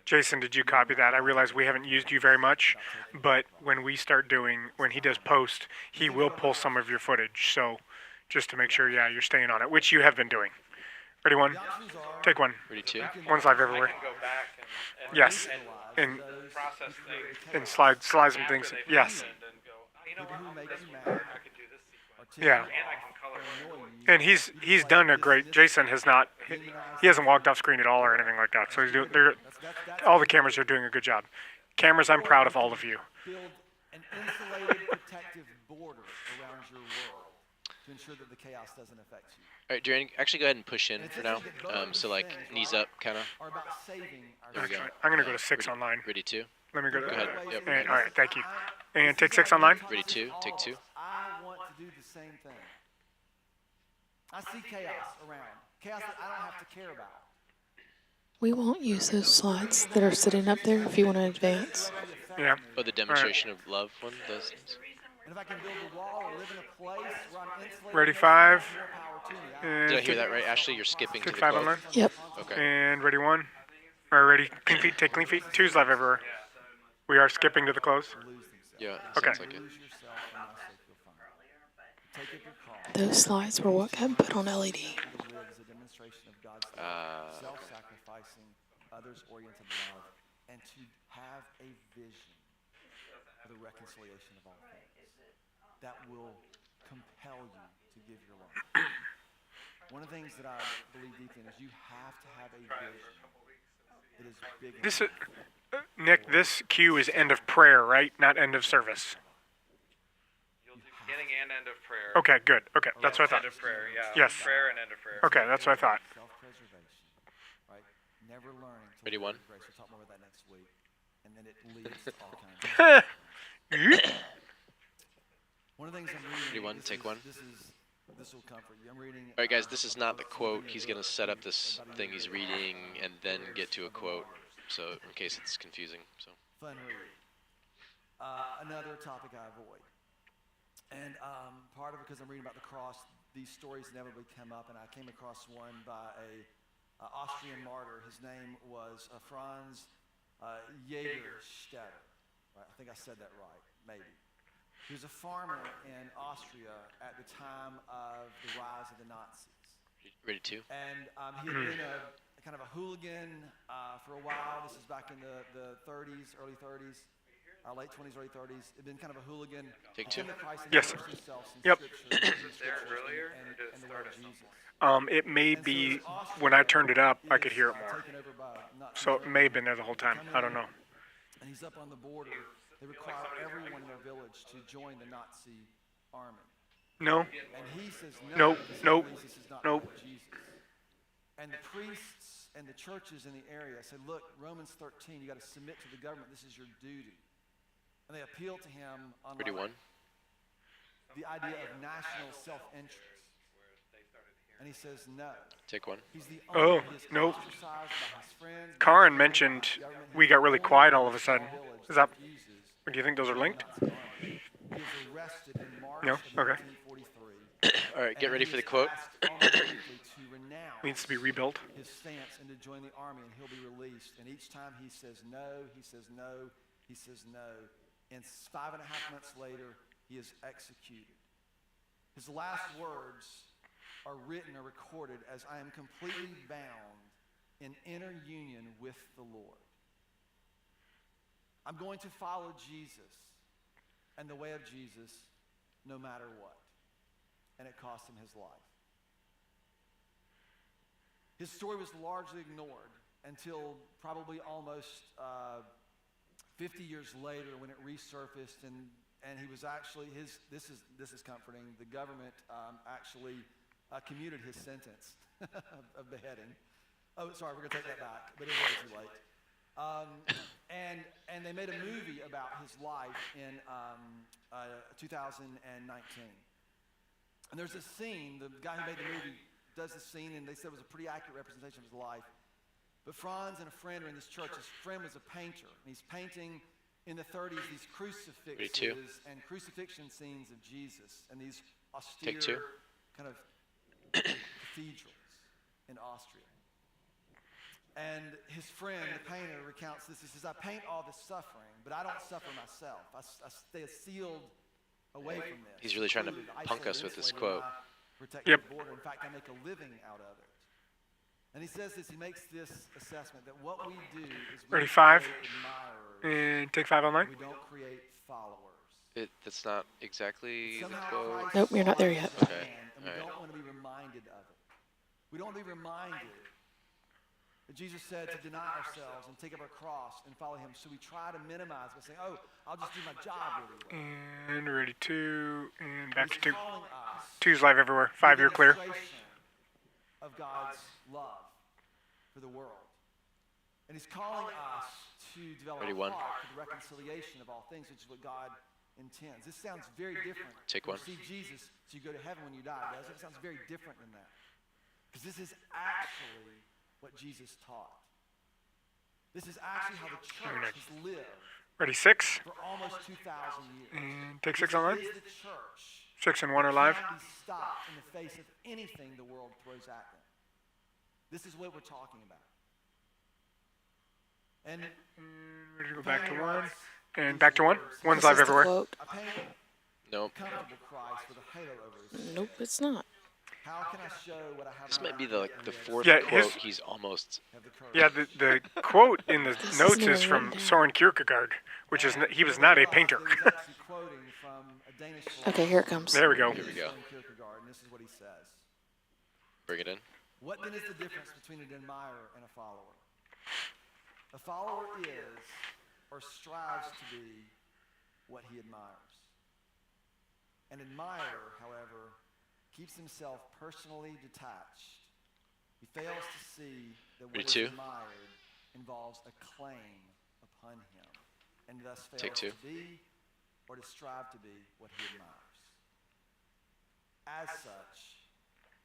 [SPEAKER 3] Jason, did you copy that? I realize we haven't used you very much, but when he does post, he will pull some of your footage. So just to make sure, yeah, you're staying on it, which you have been doing. Ready? 1. Take 1.
[SPEAKER 4] Ready? 2.
[SPEAKER 3] One's live everywhere.
[SPEAKER 10] Go back and
[SPEAKER 3] Yes. And
[SPEAKER 10] process things.
[SPEAKER 3] and slide some things. Yes.
[SPEAKER 10] And then go, you know what, this one, I could do this sequence.
[SPEAKER 3] Yeah.
[SPEAKER 10] And I can color
[SPEAKER 3] And he's done a great. Jason has not. He hasn't walked off screen at all or anything like that. So he's doing. All the cameras are doing a good job. Cameras, I'm proud of all of you.
[SPEAKER 9] Build an insulated, protective border around your world to ensure that the chaos doesn't affect you.
[SPEAKER 4] All right, Duran, actually go ahead and push in for now. So like knees up, kind of.
[SPEAKER 9] Are about saving our
[SPEAKER 4] There we go.
[SPEAKER 3] I'm gonna go to 6 online.
[SPEAKER 4] Ready? 2.
[SPEAKER 3] Let me go to.
[SPEAKER 4] Go ahead. Yep.
[SPEAKER 3] And, all right, thank you. And take 6 online.
[SPEAKER 4] Ready? 2. Take 2.
[SPEAKER 9] I want to do the same thing. I see chaos around. Chaos that I don't have to care about.
[SPEAKER 5] We won't use those slides that are sitting up there if you want to advance.
[SPEAKER 3] Yeah.
[SPEAKER 4] Oh, the demonstration of love one. Those.
[SPEAKER 9] And if I can build a wall or live in a place where I'm insulated,
[SPEAKER 3] Ready? 5.
[SPEAKER 9] more power to me.
[SPEAKER 3] And
[SPEAKER 4] Did I hear that right, Ashley? You're skipping to
[SPEAKER 3] take
[SPEAKER 4] the
[SPEAKER 3] 5
[SPEAKER 4] quote.
[SPEAKER 3] online.
[SPEAKER 5] Yep.
[SPEAKER 4] Okay.
[SPEAKER 3] And ready? 1. All right, ready? Clean feet. Take clean feet. 2's live everywhere. We are skipping to the close.
[SPEAKER 4] Yeah.
[SPEAKER 3] Okay.
[SPEAKER 4] Sounds like it.
[SPEAKER 9] Lose yourself and my sake you'll find. Take up your cross.
[SPEAKER 5] Those slides were what got put on LED.
[SPEAKER 9] To live as a demonstration of God's love, self-sacrificing, others-oriented love, and to have a vision of the reconciliation of all things that will compel you to give your life. One of the things that I believe deeply in is you have to have a vision that is big enough.
[SPEAKER 3] This is, Nick. This cue is end of prayer, right? Not end of service.
[SPEAKER 10] You'll do beginning and end of prayer.
[SPEAKER 3] Okay, good. Okay, that's what I
[SPEAKER 10] End
[SPEAKER 3] thought.
[SPEAKER 10] of prayer, yeah.
[SPEAKER 3] Yes.
[SPEAKER 10] Prayer and end of prayer.
[SPEAKER 3] Okay, that's what I thought.
[SPEAKER 9] Self-preservation, right? Never learning to
[SPEAKER 4] Ready? 1.
[SPEAKER 9] grace. We'll talk more about that next week. And then it leads to all kinds of One of the things I'm reading.
[SPEAKER 4] Ready? 1. Take 1.
[SPEAKER 9] This will comfort you. I'm reading.
[SPEAKER 4] All right, guys. This is not the quote. He's gonna set up this thing he's reading and then get to a quote. So in case it's confusing. So.
[SPEAKER 9] Fun read. Another topic I avoid. And part of it because I'm reading about the cross, these stories inevitably come up, and I came across one by a Austrian martyr. His name was Franz Jägerstätter. Right? I think I said that right, maybe. He was a farmer in Austria at the time of the rise of the Nazis.
[SPEAKER 4] Ready to?
[SPEAKER 9] And he had been a kind of a hooligan for a while. This is back in the 30s, early 30s, late 20s, early 30s. He'd been kind of a hooligan.
[SPEAKER 4] Take two.
[SPEAKER 3] Yes. Yep.
[SPEAKER 9] And the word of Jesus.
[SPEAKER 3] It may be, when I turned it up, I could hear it more. So it may have been there the whole time. I don't know.
[SPEAKER 9] And he's up on the border. They require everyone in their village to join the Nazi army.
[SPEAKER 3] No.
[SPEAKER 9] And he says
[SPEAKER 3] Nope.
[SPEAKER 9] no.
[SPEAKER 3] Nope.
[SPEAKER 9] This is not
[SPEAKER 3] Nope.
[SPEAKER 9] Jesus. And the priests and the churches in the area said, look, Romans 13, you got to submit to the government. This is your duty. And they appealed to him on
[SPEAKER 4] Ready one.
[SPEAKER 9] the idea of national self-interest. And he says no.
[SPEAKER 4] Take one.
[SPEAKER 9] He's the
[SPEAKER 3] Oh,
[SPEAKER 9] only,
[SPEAKER 3] nope.
[SPEAKER 9] ostracized by his friends, by
[SPEAKER 3] Karin
[SPEAKER 9] his
[SPEAKER 3] mentioned
[SPEAKER 9] government.
[SPEAKER 3] we got really quiet all of a sudden. Is that,
[SPEAKER 9] Refuses
[SPEAKER 3] do you think those are linked?
[SPEAKER 9] He was arrested in March
[SPEAKER 3] No?
[SPEAKER 9] of
[SPEAKER 3] Okay.
[SPEAKER 9] 1943.
[SPEAKER 4] All right, get
[SPEAKER 9] And
[SPEAKER 4] ready
[SPEAKER 9] he
[SPEAKER 4] for the
[SPEAKER 9] is
[SPEAKER 4] quote.
[SPEAKER 9] asked almost publicly to renounce
[SPEAKER 3] Needs to be rebuilt.
[SPEAKER 9] his stance and to join the army, and he'll be released. And each time he says no, he says no, he says no. And 5.5 months later, he is executed. His last words are written or recorded as, I am completely bound in inner union with the Lord. I'm going to follow Jesus and the way of Jesus no matter what. And it cost him his life. His story was largely ignored until probably almost 50 years later when it resurfaced, and he was actually, this is comforting, the government actually commuted his sentence of beheading. Oh, sorry, we're going to take that back, but it's way too late. And they made a movie about his life in 2019. And there's this scene, the guy who made the movie does this scene, and they said it was a pretty accurate representation of his life. But Franz and a friend are in this church. His friend was a painter, and he's painting in the 30s these crucifixes and crucifixion scenes of Jesus and these austere kind of cathedrals in Austria. And his friend, the painter, recounts this. He says, I paint all this suffering, but I don't suffer myself. I stay sealed away from this.
[SPEAKER 4] He's really trying to punk us with this quote.
[SPEAKER 3] Yep.
[SPEAKER 9] Border. In fact, I make a living out of it. And he says this, he makes this assessment that what we do is we
[SPEAKER 3] Ready, 5.
[SPEAKER 9] create admirers.
[SPEAKER 3] And take 5 online.
[SPEAKER 9] We don't create followers.
[SPEAKER 4] That's not exactly the
[SPEAKER 9] Somehow
[SPEAKER 4] quote.
[SPEAKER 9] Christ
[SPEAKER 5] Nope, you're not there
[SPEAKER 9] saw
[SPEAKER 5] yet.
[SPEAKER 9] this
[SPEAKER 4] Okay,
[SPEAKER 9] man, and we
[SPEAKER 4] alright.
[SPEAKER 9] don't want to be reminded of it. We don't want to be reminded that Jesus said to deny ourselves and take up our cross and follow him. So we try to minimize by saying, oh, I'll just do my job really well.
[SPEAKER 3] And ready 2. And back to
[SPEAKER 9] He's
[SPEAKER 3] 2.
[SPEAKER 9] calling us
[SPEAKER 3] 2's live everywhere. 5, you're clear.
[SPEAKER 9] demonstration of God's love for the world. And he's calling us to develop
[SPEAKER 4] Ready,
[SPEAKER 9] a
[SPEAKER 4] one.
[SPEAKER 9] heart for the reconciliation of all things, which is what God intends. This sounds very different.
[SPEAKER 4] Take
[SPEAKER 9] You
[SPEAKER 4] one.
[SPEAKER 9] see Jesus, so you go to heaven when you die, doesn't it? It sounds very different than that. Because this is actually what Jesus taught. This is actually how the church has lived
[SPEAKER 3] Ready 6.
[SPEAKER 9] for almost 2,000 years.
[SPEAKER 3] And take 6
[SPEAKER 9] This
[SPEAKER 3] online.
[SPEAKER 9] is the church
[SPEAKER 3] 6 and 1 are live.
[SPEAKER 9] cannot be stopped in the face of anything the world throws at them. This is what we're talking about. And
[SPEAKER 3] Ready to go back to 1. And
[SPEAKER 9] these
[SPEAKER 3] back to 1.
[SPEAKER 9] words.
[SPEAKER 3] 1's
[SPEAKER 5] This
[SPEAKER 3] live
[SPEAKER 5] is the
[SPEAKER 3] everywhere.
[SPEAKER 5] quote.
[SPEAKER 9] I paint
[SPEAKER 4] Nope.
[SPEAKER 9] a comfortable Christ with a halo over his head.
[SPEAKER 5] Nope, it's not.
[SPEAKER 9] How can I show what I have?
[SPEAKER 4] This
[SPEAKER 9] in
[SPEAKER 4] might
[SPEAKER 9] my
[SPEAKER 4] be
[SPEAKER 9] hand
[SPEAKER 4] the
[SPEAKER 9] yet
[SPEAKER 4] fourth
[SPEAKER 3] Yeah,
[SPEAKER 4] quote
[SPEAKER 3] his-
[SPEAKER 4] he's almost.
[SPEAKER 9] have the courage?
[SPEAKER 3] Yeah, the quote in the
[SPEAKER 5] This
[SPEAKER 3] notes
[SPEAKER 5] isn't
[SPEAKER 3] is
[SPEAKER 5] even
[SPEAKER 3] from
[SPEAKER 5] written down.
[SPEAKER 3] Soren Kierkegaard, which is he was not a painter.
[SPEAKER 9] He was actually quoting from a Danish
[SPEAKER 5] Okay, here it comes.
[SPEAKER 3] There we go.
[SPEAKER 4] Here we go.
[SPEAKER 9] Soren Kierkegaard, and this is what he says.
[SPEAKER 4] Bring it in.
[SPEAKER 9] What then is the difference between an admirer and a follower? A follower is, or strives to be, what he admires. An admirer, however, keeps himself personally detached. He fails to see that what
[SPEAKER 4] Ready,
[SPEAKER 9] is
[SPEAKER 4] 2.
[SPEAKER 9] admired involves a claim upon him, and thus fails
[SPEAKER 4] Take 2.
[SPEAKER 9] to be or to strive to be what he admires. As such,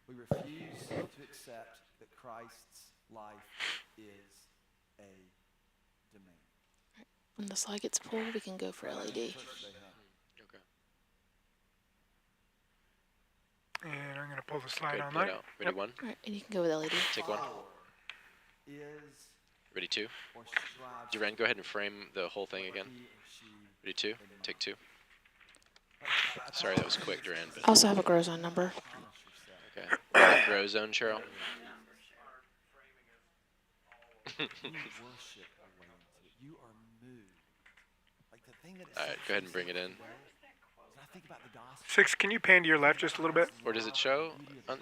[SPEAKER 9] we refuse to accept that Christ's life is a demand.
[SPEAKER 5] When the slide gets full, we can go for LED.
[SPEAKER 9] Church today, huh?
[SPEAKER 4] Okay.
[SPEAKER 3] And I'm going to pull the slide
[SPEAKER 4] Good. Put
[SPEAKER 3] online.
[SPEAKER 4] it out. Ready, 1.
[SPEAKER 5] All right, and you can go with LED.
[SPEAKER 4] Take 1.
[SPEAKER 9] Follower is
[SPEAKER 4] Ready, 2.
[SPEAKER 9] or strives
[SPEAKER 4] Duran, go ahead and frame the whole thing
[SPEAKER 9] to
[SPEAKER 4] again.
[SPEAKER 9] he or she
[SPEAKER 4] Ready, 2. Take 2.
[SPEAKER 9] A
[SPEAKER 4] Sorry, that was quick, Duran.
[SPEAKER 5] I also have a grow zone number.
[SPEAKER 4] Okay. The grow zone, Cheryl.
[SPEAKER 9] You worship your way into it. You are moved. Like the thing that
[SPEAKER 4] All right, go ahead and bring it in.
[SPEAKER 9] I think about the gospel.
[SPEAKER 3] 6, can you pan to your left just a little bit?
[SPEAKER 4] Or does it show?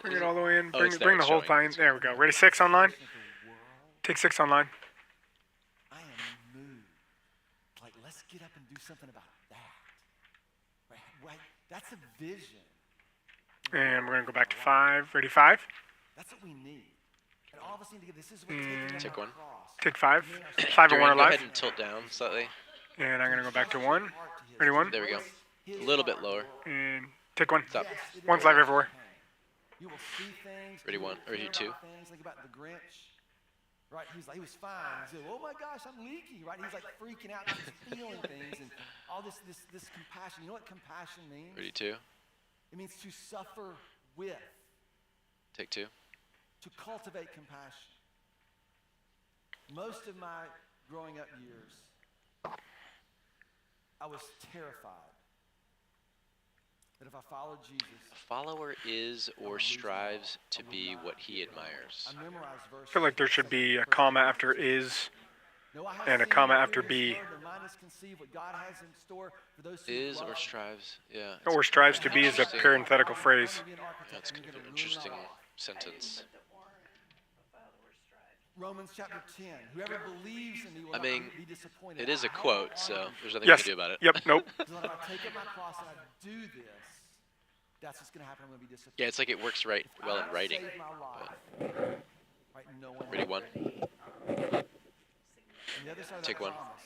[SPEAKER 3] Bring it all the way in.
[SPEAKER 4] Oh,
[SPEAKER 3] Bring,
[SPEAKER 4] it's there,
[SPEAKER 3] bring the
[SPEAKER 4] it's
[SPEAKER 3] whole
[SPEAKER 4] showing.
[SPEAKER 3] thing. There we go. Ready? 6 online? Take 6 online.
[SPEAKER 9] I am moved. Like, let's get up and do something about that. Right? That's a vision.
[SPEAKER 3] And we're going to go back to 5. Ready? 5?
[SPEAKER 9] That's what we need. And all of us need to get this is what taking
[SPEAKER 4] Take
[SPEAKER 9] up
[SPEAKER 4] one.
[SPEAKER 9] our cross.
[SPEAKER 3] Take 5. 5 and 1
[SPEAKER 4] Duran,
[SPEAKER 3] are
[SPEAKER 4] go
[SPEAKER 3] live.
[SPEAKER 4] ahead and tilt down slightly.
[SPEAKER 3] And I'm going to go back to 1. Ready? 1.
[SPEAKER 4] There we go. A little bit lower.
[SPEAKER 3] And take 1.
[SPEAKER 4] Stop.
[SPEAKER 3] 1's live everywhere.
[SPEAKER 9] You will see things.
[SPEAKER 4] Ready? 1. Or you 2.
[SPEAKER 9] Things like about the Grinch. Right? He was fine. He said, "Oh my gosh, I'm leaky." Right? He's like freaking out. He's feeling things and all this compassion. You know what compassion means?
[SPEAKER 4] Ready? 2.
[SPEAKER 9] It means to suffer with.
[SPEAKER 4] Take 2.
[SPEAKER 9] To cultivate compassion. Most of my growing up years, I was terrified that if I followed Jesus,
[SPEAKER 4] A follower is or strives to be what he admires.
[SPEAKER 9] I memorized verses.
[SPEAKER 3] I feel like there should be a comma after is and a comma after be.
[SPEAKER 4] Is or strives, yeah.
[SPEAKER 3] Or strives to be is a parenthetical phrase.
[SPEAKER 4] That's kind of an interesting sentence.
[SPEAKER 9] Romans chapter 10. Whoever believes in me will
[SPEAKER 4] I mean,
[SPEAKER 9] not be disappointed.
[SPEAKER 4] it is a
[SPEAKER 9] How
[SPEAKER 4] quote, so
[SPEAKER 9] hard
[SPEAKER 4] there's nothing
[SPEAKER 3] Yes.
[SPEAKER 4] you can do about it.
[SPEAKER 3] Yep. Nope.
[SPEAKER 9] is it? If I take up my cross and I do this, that's what's going to happen. I'm going to be disappointed.
[SPEAKER 4] Yeah, it's like it works right well in writing.
[SPEAKER 9] Save my life, right? No one
[SPEAKER 4] Ready? 1.
[SPEAKER 9] And the other side of
[SPEAKER 4] Take
[SPEAKER 9] that
[SPEAKER 4] 1.
[SPEAKER 9] promise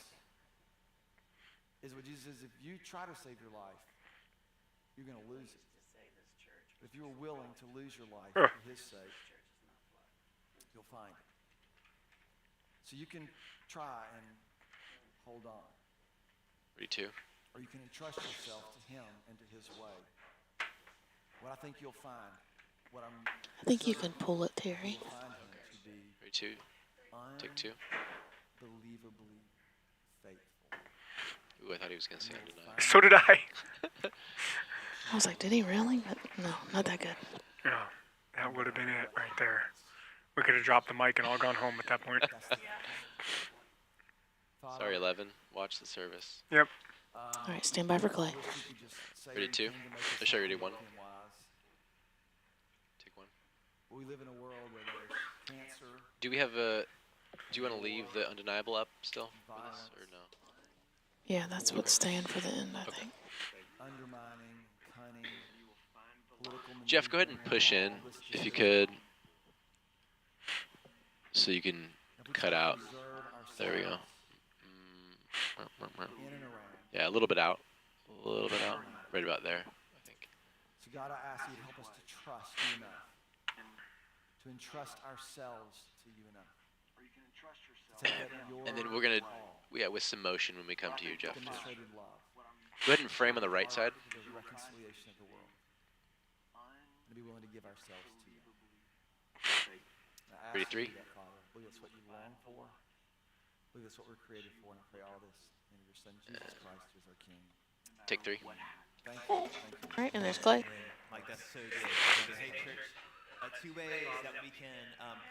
[SPEAKER 9] is what Jesus says, if you try to save your life, you're going to lose it. But if you're willing to lose your life for his sake, you'll find it. So you can try and hold on.
[SPEAKER 4] Ready? 2.
[SPEAKER 9] Or you can entrust yourself to him and to his way. What I think you'll find, what I'm
[SPEAKER 5] I think you can pull it, Terry.
[SPEAKER 9] you'll find him to be
[SPEAKER 4] Ready? 2. Take 2.
[SPEAKER 9] unbelievably faithful.
[SPEAKER 4] Ooh, I thought he was going to say undeniable.
[SPEAKER 3] So did I.
[SPEAKER 5] I was like, did he really? But no, not that good.
[SPEAKER 3] Yeah, that would have been it right there. We could have dropped the mic and all gone home at that point.
[SPEAKER 9] Father,
[SPEAKER 4] Sorry, 11. Watch the service.
[SPEAKER 3] Yep.
[SPEAKER 5] All right, stand by for Clay.
[SPEAKER 9] I wish we could just say
[SPEAKER 4] Ready? 2.
[SPEAKER 9] anything to make us
[SPEAKER 4] Or sorry, ready?
[SPEAKER 9] happy
[SPEAKER 4] 1.
[SPEAKER 9] and wise.
[SPEAKER 4] Take 1.
[SPEAKER 9] We live in a world where there's cancer,
[SPEAKER 4] Do we have a... Do you want to leave the undeniable up still for this, or no?
[SPEAKER 5] Yeah, that's what's staying for the end, I think.
[SPEAKER 9] undermining, cunning, political
[SPEAKER 4] Jeff, go ahead and push in, if you could. So you can cut out. There we go.
[SPEAKER 9] in and around.
[SPEAKER 4] Yeah, a little bit out. A little bit out. Right about there, I think.
[SPEAKER 9] So God, I ask you to help us to trust you enough, to entrust ourselves to you enough. To take that your
[SPEAKER 4] And then we're going to,
[SPEAKER 9] all,
[SPEAKER 4] yeah, with some motion when we come to you, Jeff, too.
[SPEAKER 9] demonstrated love,
[SPEAKER 4] Go ahead and frame on the right side.
[SPEAKER 9] the reconciliation of the world, and to be willing to give ourselves to you. And I ask
[SPEAKER 4] Ready? 3.
[SPEAKER 9] you that, Father. I believe that's what you long for. I believe that's what we're created for, and I pray all this in your Son, Jesus Christ, who is our King.
[SPEAKER 4] Take 3.
[SPEAKER 9] Thank you. Thank you.
[SPEAKER 5] All right, and there's Clay.
[SPEAKER 8] Like, that's so good. Because, hey, church, 2 ways that we can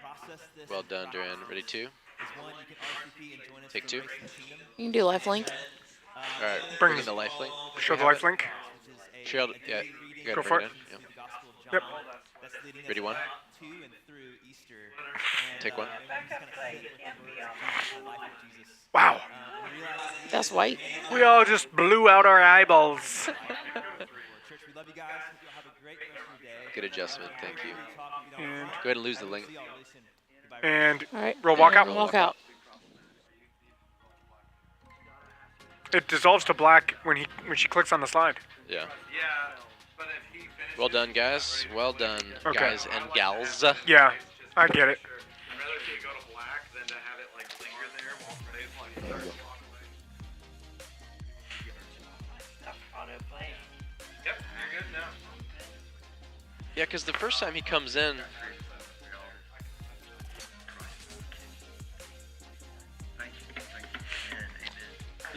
[SPEAKER 8] process this.
[SPEAKER 4] Well done, Duran. Ready? 2.
[SPEAKER 8] Is one, you can RSVP and join us
[SPEAKER 4] Take
[SPEAKER 8] for
[SPEAKER 4] 2.
[SPEAKER 8] the Race to the Kingdom.
[SPEAKER 5] You can do life link.
[SPEAKER 4] All right,
[SPEAKER 3] Bring
[SPEAKER 4] bring in the life link.
[SPEAKER 3] Show the life link.
[SPEAKER 4] Cheryl, yeah, you got
[SPEAKER 3] Go
[SPEAKER 4] to
[SPEAKER 3] for
[SPEAKER 4] bring
[SPEAKER 3] it.
[SPEAKER 4] it in.
[SPEAKER 8] The Gospel of
[SPEAKER 3] Yep.
[SPEAKER 8] John. That's leading us
[SPEAKER 4] Ready? 1.
[SPEAKER 8] to and through Easter. And,
[SPEAKER 4] Take 1.
[SPEAKER 8] maybe we just kind of sit with the words of Jesus, the life of Jesus.
[SPEAKER 3] Wow.
[SPEAKER 8] And realize that we
[SPEAKER 5] That's white.
[SPEAKER 3] We all just blew out our eyeballs.
[SPEAKER 8] Church, we love you guys. Hope you'll have a great rest of your day.
[SPEAKER 4] Good adjustment. Thank you.
[SPEAKER 3] And,
[SPEAKER 4] Go ahead and lose the link.
[SPEAKER 8] See y'all really soon. Goodbye.
[SPEAKER 3] and
[SPEAKER 5] All right.
[SPEAKER 3] roll walk out.
[SPEAKER 5] and Walk out.
[SPEAKER 3] It dissolves to black when she clicks on the slide.
[SPEAKER 4] Yeah.
[SPEAKER 10] Yeah, but if he finishes,
[SPEAKER 4] Well done, guys. Well done,
[SPEAKER 3] Okay.
[SPEAKER 4] guys and gals.
[SPEAKER 3] Yeah, I get it.
[SPEAKER 10] I'd rather see it go to black than to have it like linger there while today's like 30 o'clock away. Yep, you're good now.
[SPEAKER 4] Yeah, because the first time he comes in,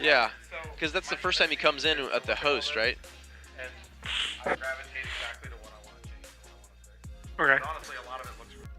[SPEAKER 4] yeah, because that's the first time he comes in at the host, right?
[SPEAKER 10] I gravitate exactly to what I want to change and what I want to fix.
[SPEAKER 3] Okay.
[SPEAKER 10] But honestly, a lot of it looks really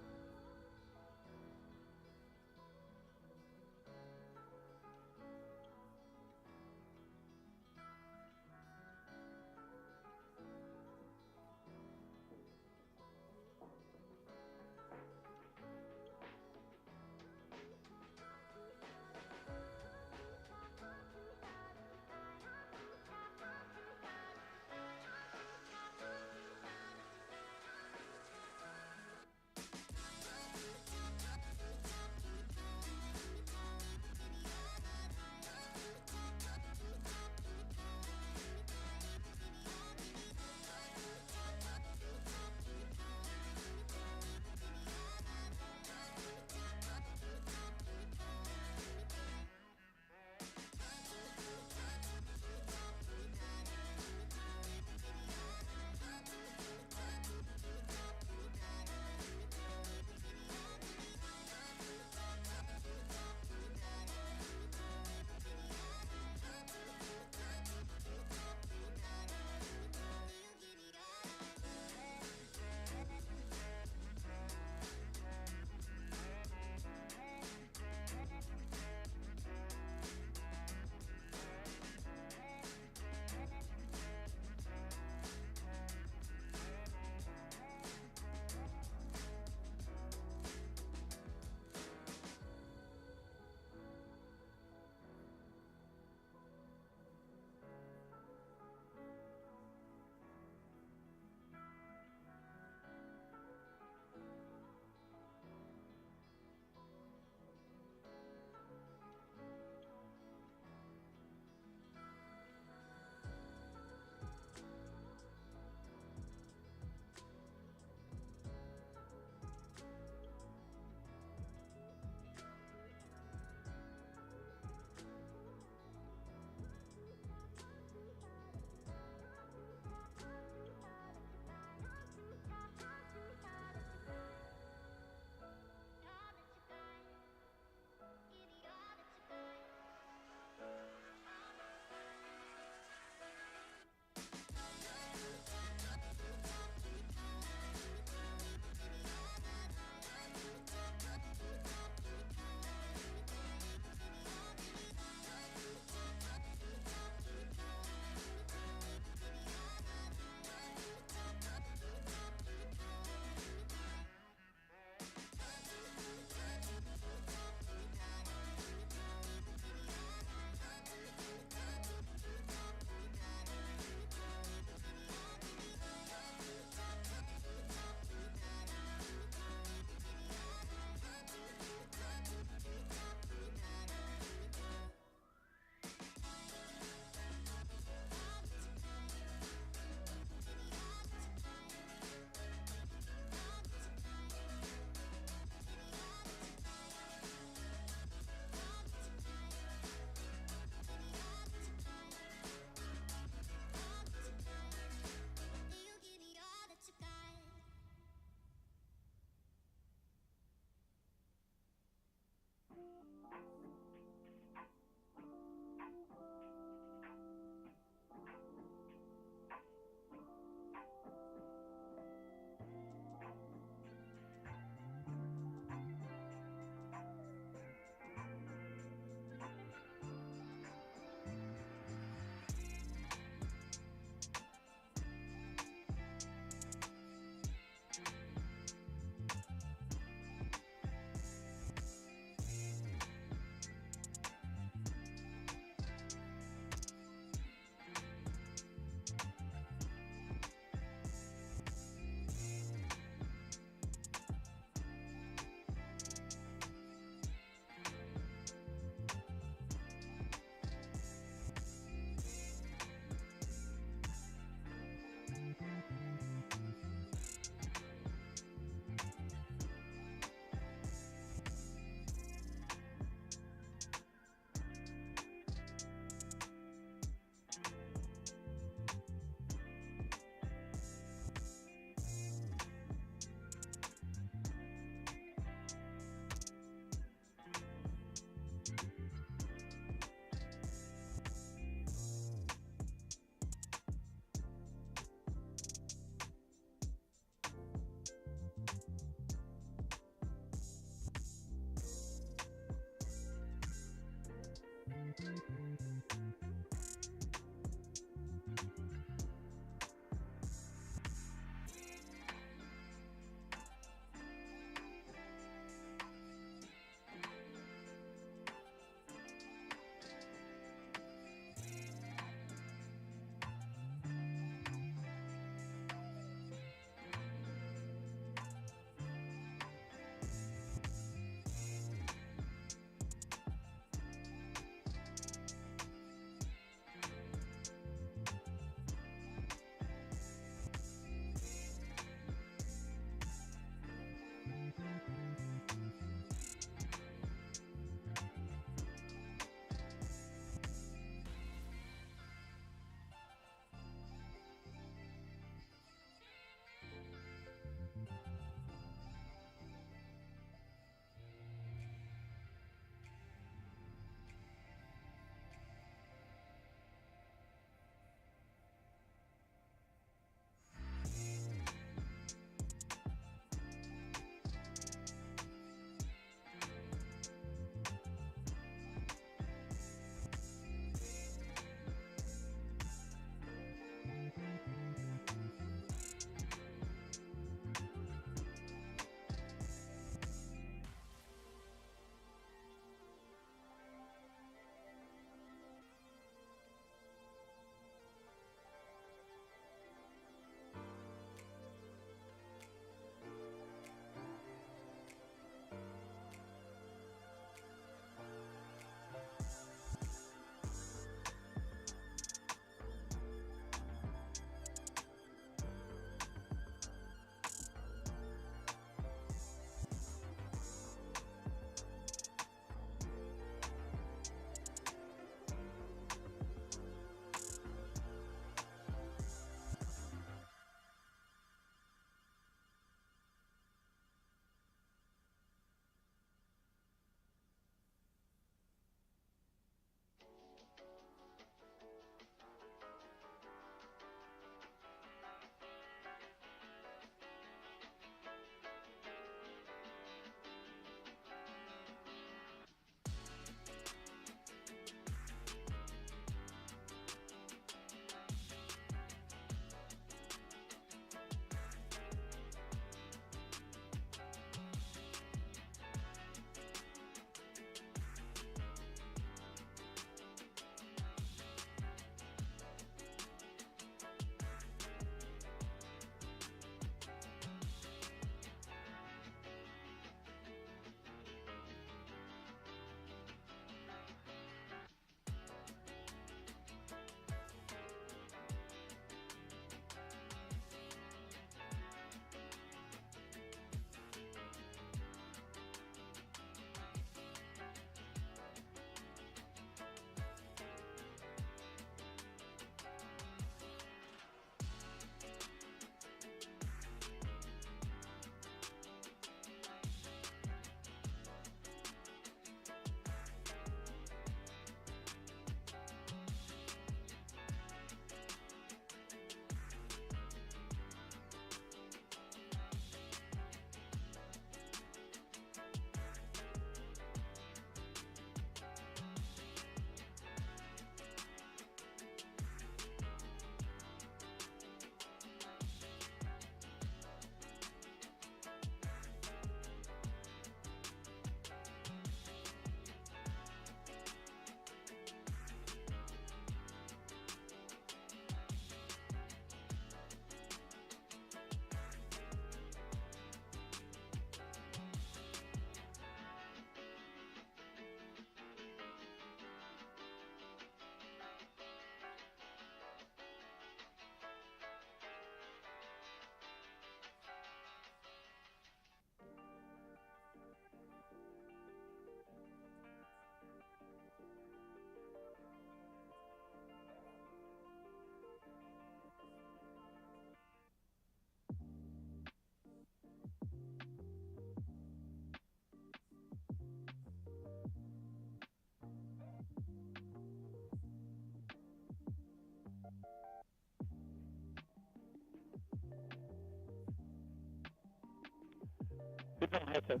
[SPEAKER 11] headsets.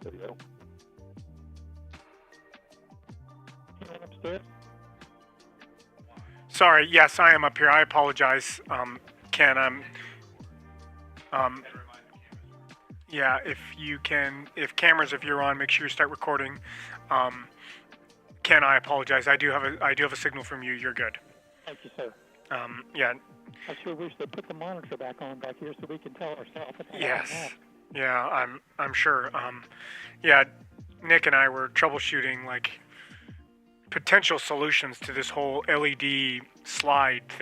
[SPEAKER 11] There you go. Anyone upstairs?
[SPEAKER 3] Sorry, yes, I am up here. I apologize, Ken. Yeah, if you can, if you're on, make sure you start recording. Ken, I apologize. I do have a signal from you. You're good.
[SPEAKER 11] Thank you, sir.
[SPEAKER 3] Yeah.
[SPEAKER 11] I sure wish they put the monitor back on back here so we can tell ourselves.
[SPEAKER 3] Yes. Yeah, I'm sure. Yeah, Nick and I were troubleshooting like potential solutions to this whole LED slide thing.